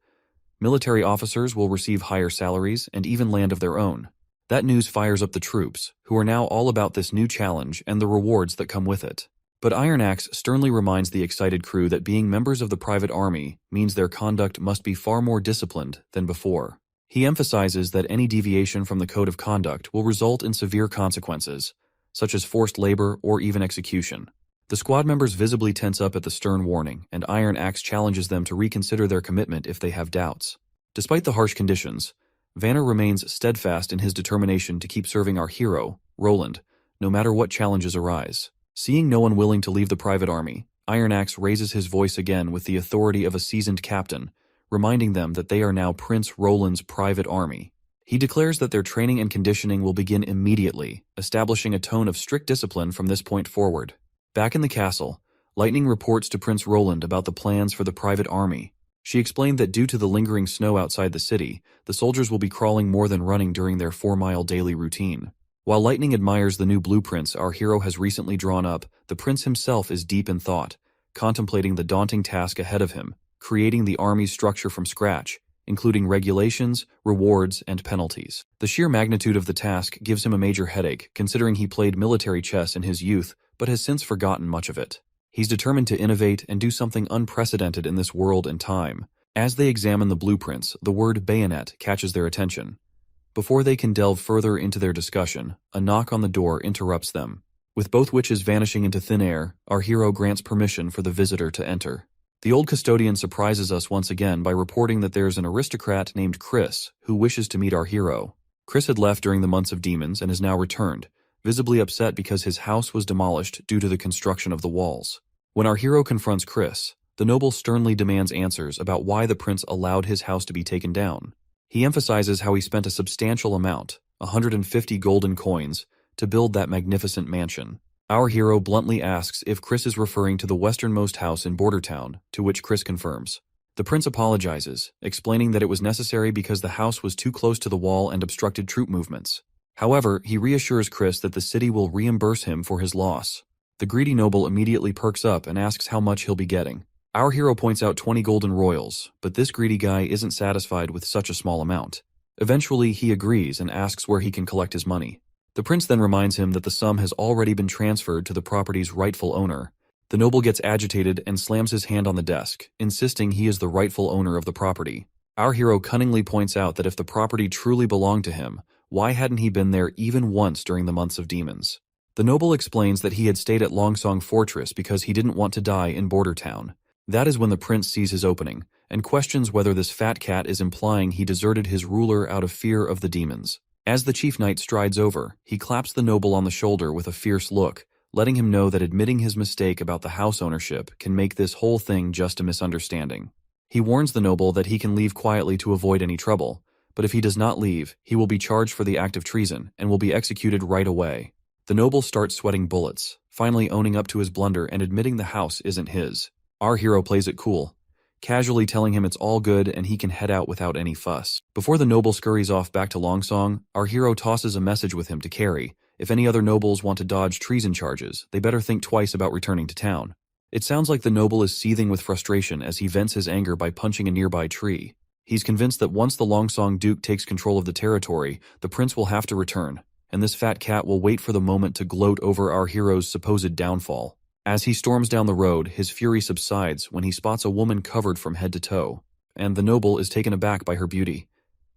Military officers will receive higher salaries and even land of their own. That news fires up the troops, who are now all about this new challenge and the rewards that come with it. But Iron Axe sternly reminds the excited crew that being members of the private army means their conduct must be far more disciplined than before. He emphasizes that any deviation from the code of conduct will result in severe consequences, such as forced labor or even execution. The squad members visibly tense up at the stern warning, and Iron Axe challenges them to reconsider their commitment if they have doubts. Despite the harsh conditions, Vanner remains steadfast in his determination to keep serving our hero, Roland, no matter what challenges arise. Seeing no one willing to leave the private army, Iron Axe raises his voice again with the authority of a seasoned captain, reminding them that they are now Prince Roland's private army. He declares that their training and conditioning will begin immediately, establishing a tone of strict discipline from this point forward. Back in the castle, Lightning reports to Prince Roland about the plans for the private army. She explained that due to the lingering snow outside the city, the soldiers will be crawling more than running during their 4-mile daily routine. While Lightning admires the new blueprints our hero has recently drawn up, the prince himself is deep in thought, contemplating the daunting task ahead of him, creating the army's structure from scratch, including regulations, rewards, and penalties. The sheer magnitude of the task gives him a major headache, considering he played military chess in his youth, but has since forgotten much of it. He's determined to innovate and do something unprecedented in this world and time. As they examine the blueprints, the word bayonet catches their attention. Before they can delve further into their discussion, a knock on the door interrupts them. With both witches vanishing into thin air, our hero grants permission for the visitor to enter. The old custodian surprises us once again by reporting that there's an aristocrat named Chris who wishes to meet our hero. Chris had left during the months of demons and has now returned, visibly upset because his house was demolished due to the construction of the walls. When our hero confronts Chris, the noble sternly demands answers about why the prince allowed his house to be taken down. He emphasizes how he spent a substantial amount, 150 golden coins, to build that magnificent mansion. Our hero bluntly asks if Chris is referring to the westernmost house in Border Town, to which Chris confirms. The prince apologizes, explaining that it was necessary because the house was too close to the wall and obstructed troop movements. However, he reassures Chris that the city will reimburse him for his loss. The greedy noble immediately perks up and asks how much he'll be getting. Our hero points out 20 golden royals, but this greedy guy isn't satisfied with such a small amount. Eventually, he agrees and asks where he can collect his money. The prince then reminds him that the sum has already been transferred to the property's rightful owner. The noble gets agitated and slams his hand on the desk, insisting he is the rightful owner of the property. Our hero cunningly points out that if the property truly belonged to him, why hadn't he been there even once during the months of demons? The noble explains that he had stayed at Longsong Fortress because he didn't want to die in Border Town. That is when the prince sees his opening, and questions whether this fat cat is implying he deserted his ruler out of fear of the demons. As the chief knight strides over, he claps the noble on the shoulder with a fierce look, letting him know that admitting his mistake about the house ownership can make this whole thing just a misunderstanding. He warns the noble that he can leave quietly to avoid any trouble, but if he does not leave, he will be charged for the act of treason and will be executed right away. The noble starts sweating bullets, finally owning up to his blunder and admitting the house isn't his. Our hero plays it cool, casually telling him it's all good and he can head out without any fuss. Before the noble scurries off back to Longsong, our hero tosses a message with him to carry. If any other nobles want to dodge treason charges, they better think twice about returning to town. It sounds like the noble is seething with frustration as he vents his anger by punching a nearby tree. He's convinced that once the Longsong Duke takes control of the territory, the prince will have to return, and this fat cat will wait for the moment to gloat over our hero's supposed downfall. As he storms down the road, his fury subsides when he spots a woman covered from head to toe, and the noble is taken aback by her beauty.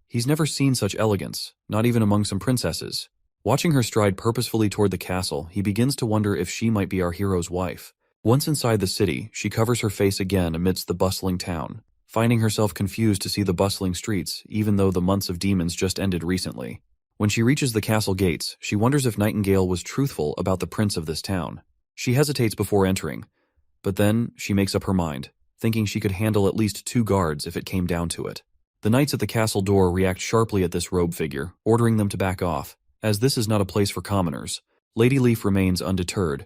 He's never seen such elegance, not even among some princesses. Watching her stride purposefully toward the castle, he begins to wonder if she might be our hero's wife. Once inside the city, she covers her face again amidst the bustling town, finding herself confused to see the bustling streets, even though the months of demons just ended recently. When she reaches the castle gates, she wonders if Nightingale was truthful about the prince of this town. She hesitates before entering, but then she makes up her mind, thinking she could handle at least 2 guards if it came down to it. The knights at the castle door react sharply at this robe figure, ordering them to back off, as this is not a place for commoners. Lady Leaf remains undeterred,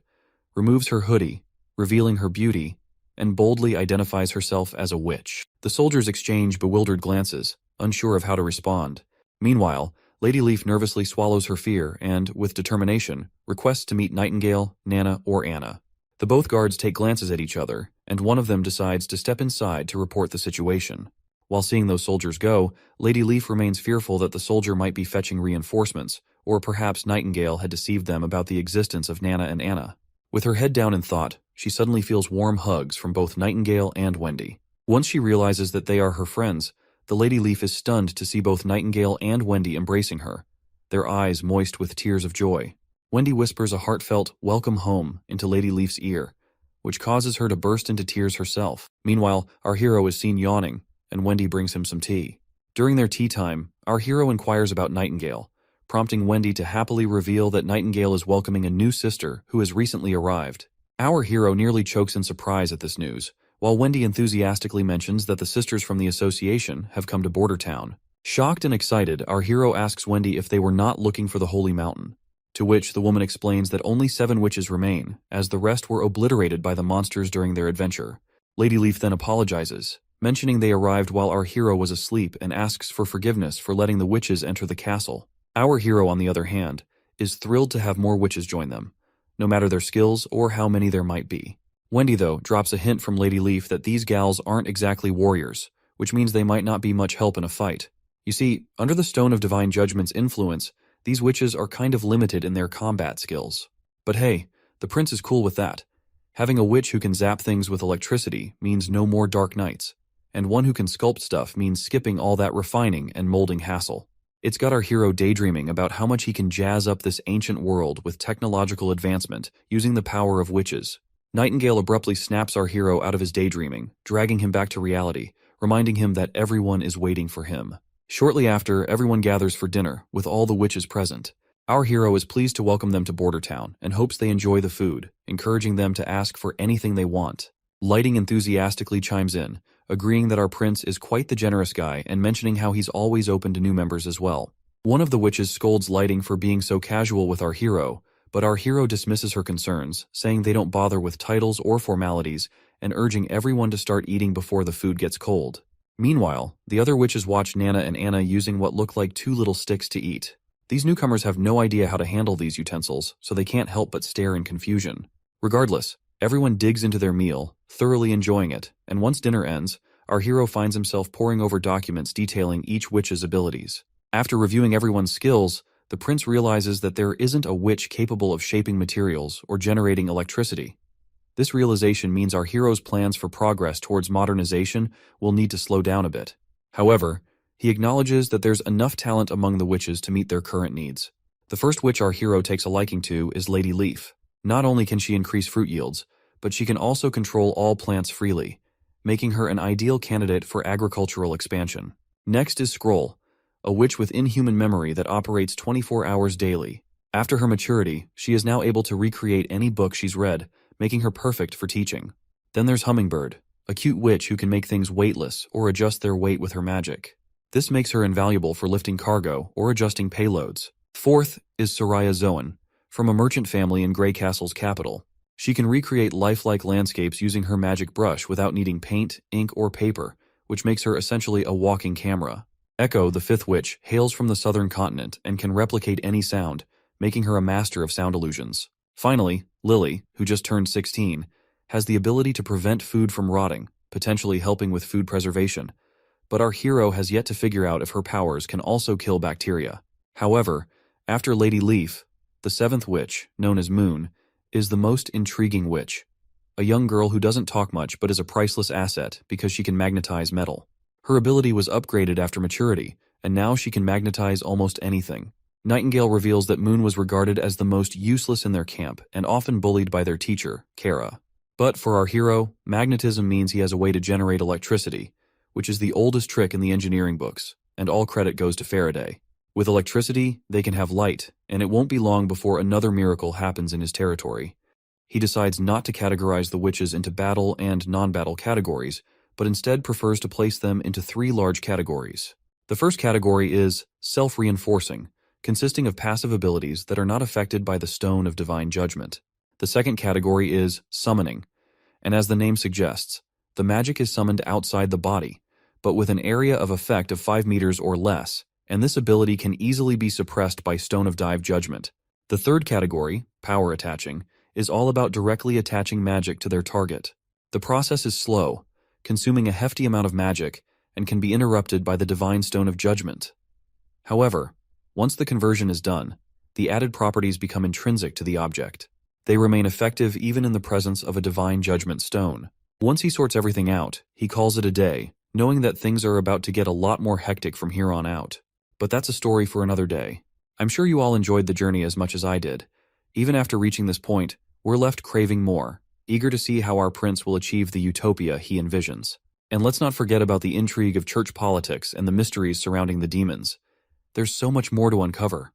removes her hoodie, revealing her beauty, and boldly identifies herself as a witch. The soldiers exchange bewildered glances, unsure of how to respond. Meanwhile, Lady Leaf nervously swallows her fear and, with determination, requests to meet Nightingale, Nana, or Anna. The both guards take glances at each other, and one of them decides to step inside to report the situation. While seeing those soldiers go, Lady Leaf remains fearful that the soldier might be fetching reinforcements, or perhaps Nightingale had deceived them about the existence of Nana and Anna. With her head down in thought, she suddenly feels warm hugs from both Nightingale and Wendy. Once she realizes that they are her friends, the Lady Leaf is stunned to see both Nightingale and Wendy embracing her, their eyes moist with tears of joy. Wendy whispers a heartfelt "welcome home" into Lady Leaf's ear, which causes her to burst into tears herself. Meanwhile, our hero is seen yawning, and Wendy brings him some tea. During their tea time, our hero inquires about Nightingale, prompting Wendy to happily reveal that Nightingale is welcoming a new sister who has recently arrived. Our hero nearly chokes in surprise at this news, while Wendy enthusiastically mentions that the sisters from the association have come to Border Town. Shocked and excited, our hero asks Wendy if they were not looking for the Holy Mountain, to which the woman explains that only 7 witches remain, as the rest were obliterated by the monsters during their adventure. Lady Leaf then apologizes, mentioning they arrived while our hero was asleep, and asks for forgiveness for letting the witches enter the castle. Our hero, on the other hand, is thrilled to have more witches join them, no matter their skills or how many there might be. Wendy, though, drops a hint from Lady Leaf that these gals aren't exactly warriors, which means they might not be much help in a fight. You see, under the Stone of Divine Judgment's influence, these witches are kind of limited in their combat skills. But hey, the prince is cool with that. Having a witch who can zap things with electricity means no more dark nights, and one who can sculpt stuff means skipping all that refining and molding hassle. It's got our hero daydreaming about how much he can jazz up this ancient world with technological advancement using the power of witches. Nightingale abruptly snaps our hero out of his daydreaming, dragging him back to reality, reminding him that everyone is waiting for him. Shortly after, everyone gathers for dinner, with all the witches present. Our hero is pleased to welcome them to Border Town and hopes they enjoy the food, encouraging them to ask for anything they want. Lighting enthusiastically chimes in, agreeing that our prince is quite the generous guy and mentioning how he's always open to new members as well. One of the witches scolds Lighting for being so casual with our hero, but our hero dismisses her concerns, saying they don't bother with titles or formalities, and urging everyone to start eating before the food gets cold. Meanwhile, the other witches watch Nana and Anna using what look like 2 little sticks to eat. These newcomers have no idea how to handle these utensils, so they can't help but stare in confusion. Regardless, everyone digs into their meal, thoroughly enjoying it, and once dinner ends, our hero finds himself poring over documents detailing each witch's abilities. After reviewing everyone's skills, the prince realizes that there isn't a witch capable of shaping materials or generating electricity. This realization means our hero's plans for progress towards modernization will need to slow down a bit. However, he acknowledges that there's enough talent among the witches to meet their current needs. The first witch our hero takes a liking to is Lady Leaf. Not only can she increase fruit yields, but she can also control all plants freely, making her an ideal candidate for agricultural expansion. Next is Scroll, a witch with inhuman memory that operates 24 hours daily. After her maturity, she is now able to recreate any book she's read, making her perfect for teaching. Then there's Hummingbird, a cute witch who can make things weightless or adjust their weight with her magic. This makes her invaluable for lifting cargo or adjusting payloads. Fourth is Soraya Zoan, from a merchant family in Grey Castle's capital. She can recreate lifelike landscapes using her magic brush without needing paint, ink, or paper, which makes her essentially a walking camera. Echo, the fifth witch, hails from the southern continent and can replicate any sound, making her a master of sound illusions. Finally, Lily, who just turned 16, has the ability to prevent food from rotting, potentially helping with food preservation. But our hero has yet to figure out if her powers can also kill bacteria. However, after Lady Leaf, the seventh witch, known as Moon, is the most intriguing witch. A young girl who doesn't talk much but is a priceless asset because she can magnetize metal. Her ability was upgraded after maturity, and now she can magnetize almost anything. Nightingale reveals that Moon was regarded as the most useless in their camp and often bullied by their teacher, Kara. But for our hero, magnetism means he has a way to generate electricity, which is the oldest trick in the engineering books, and all credit goes to Faraday. With electricity, they can have light, and it won't be long before another miracle happens in his territory. He decides not to categorize the witches into battle and non-battle categories, but instead prefers to place them into 3 large categories. The first category is self-reinforcing, consisting of passive abilities that are not affected by the Stone of Divine Judgment. The second category is summoning, and as the name suggests, the magic is summoned outside the body, but with an area of effect of 5 meters or less, and this ability can easily be suppressed by Stone of Dive Judgment. The third category, power attaching, is all about directly attaching magic to their target. The process is slow, consuming a hefty amount of magic, and can be interrupted by the Divine Stone of Judgment. However, once the conversion is done, the added properties become intrinsic to the object. They remain effective even in the presence of a Divine Judgment Stone. Once he sorts everything out, he calls it a day, knowing that things are about to get a lot more hectic from here on out. But that's a story for another day. I'm sure you all enjoyed the journey as much as I did. Even after reaching this point, we're left craving more, eager to see how our prince will achieve the utopia he envisions. And let's not forget about the intrigue of church politics and the mysteries surrounding the demons. There's so much more to uncover.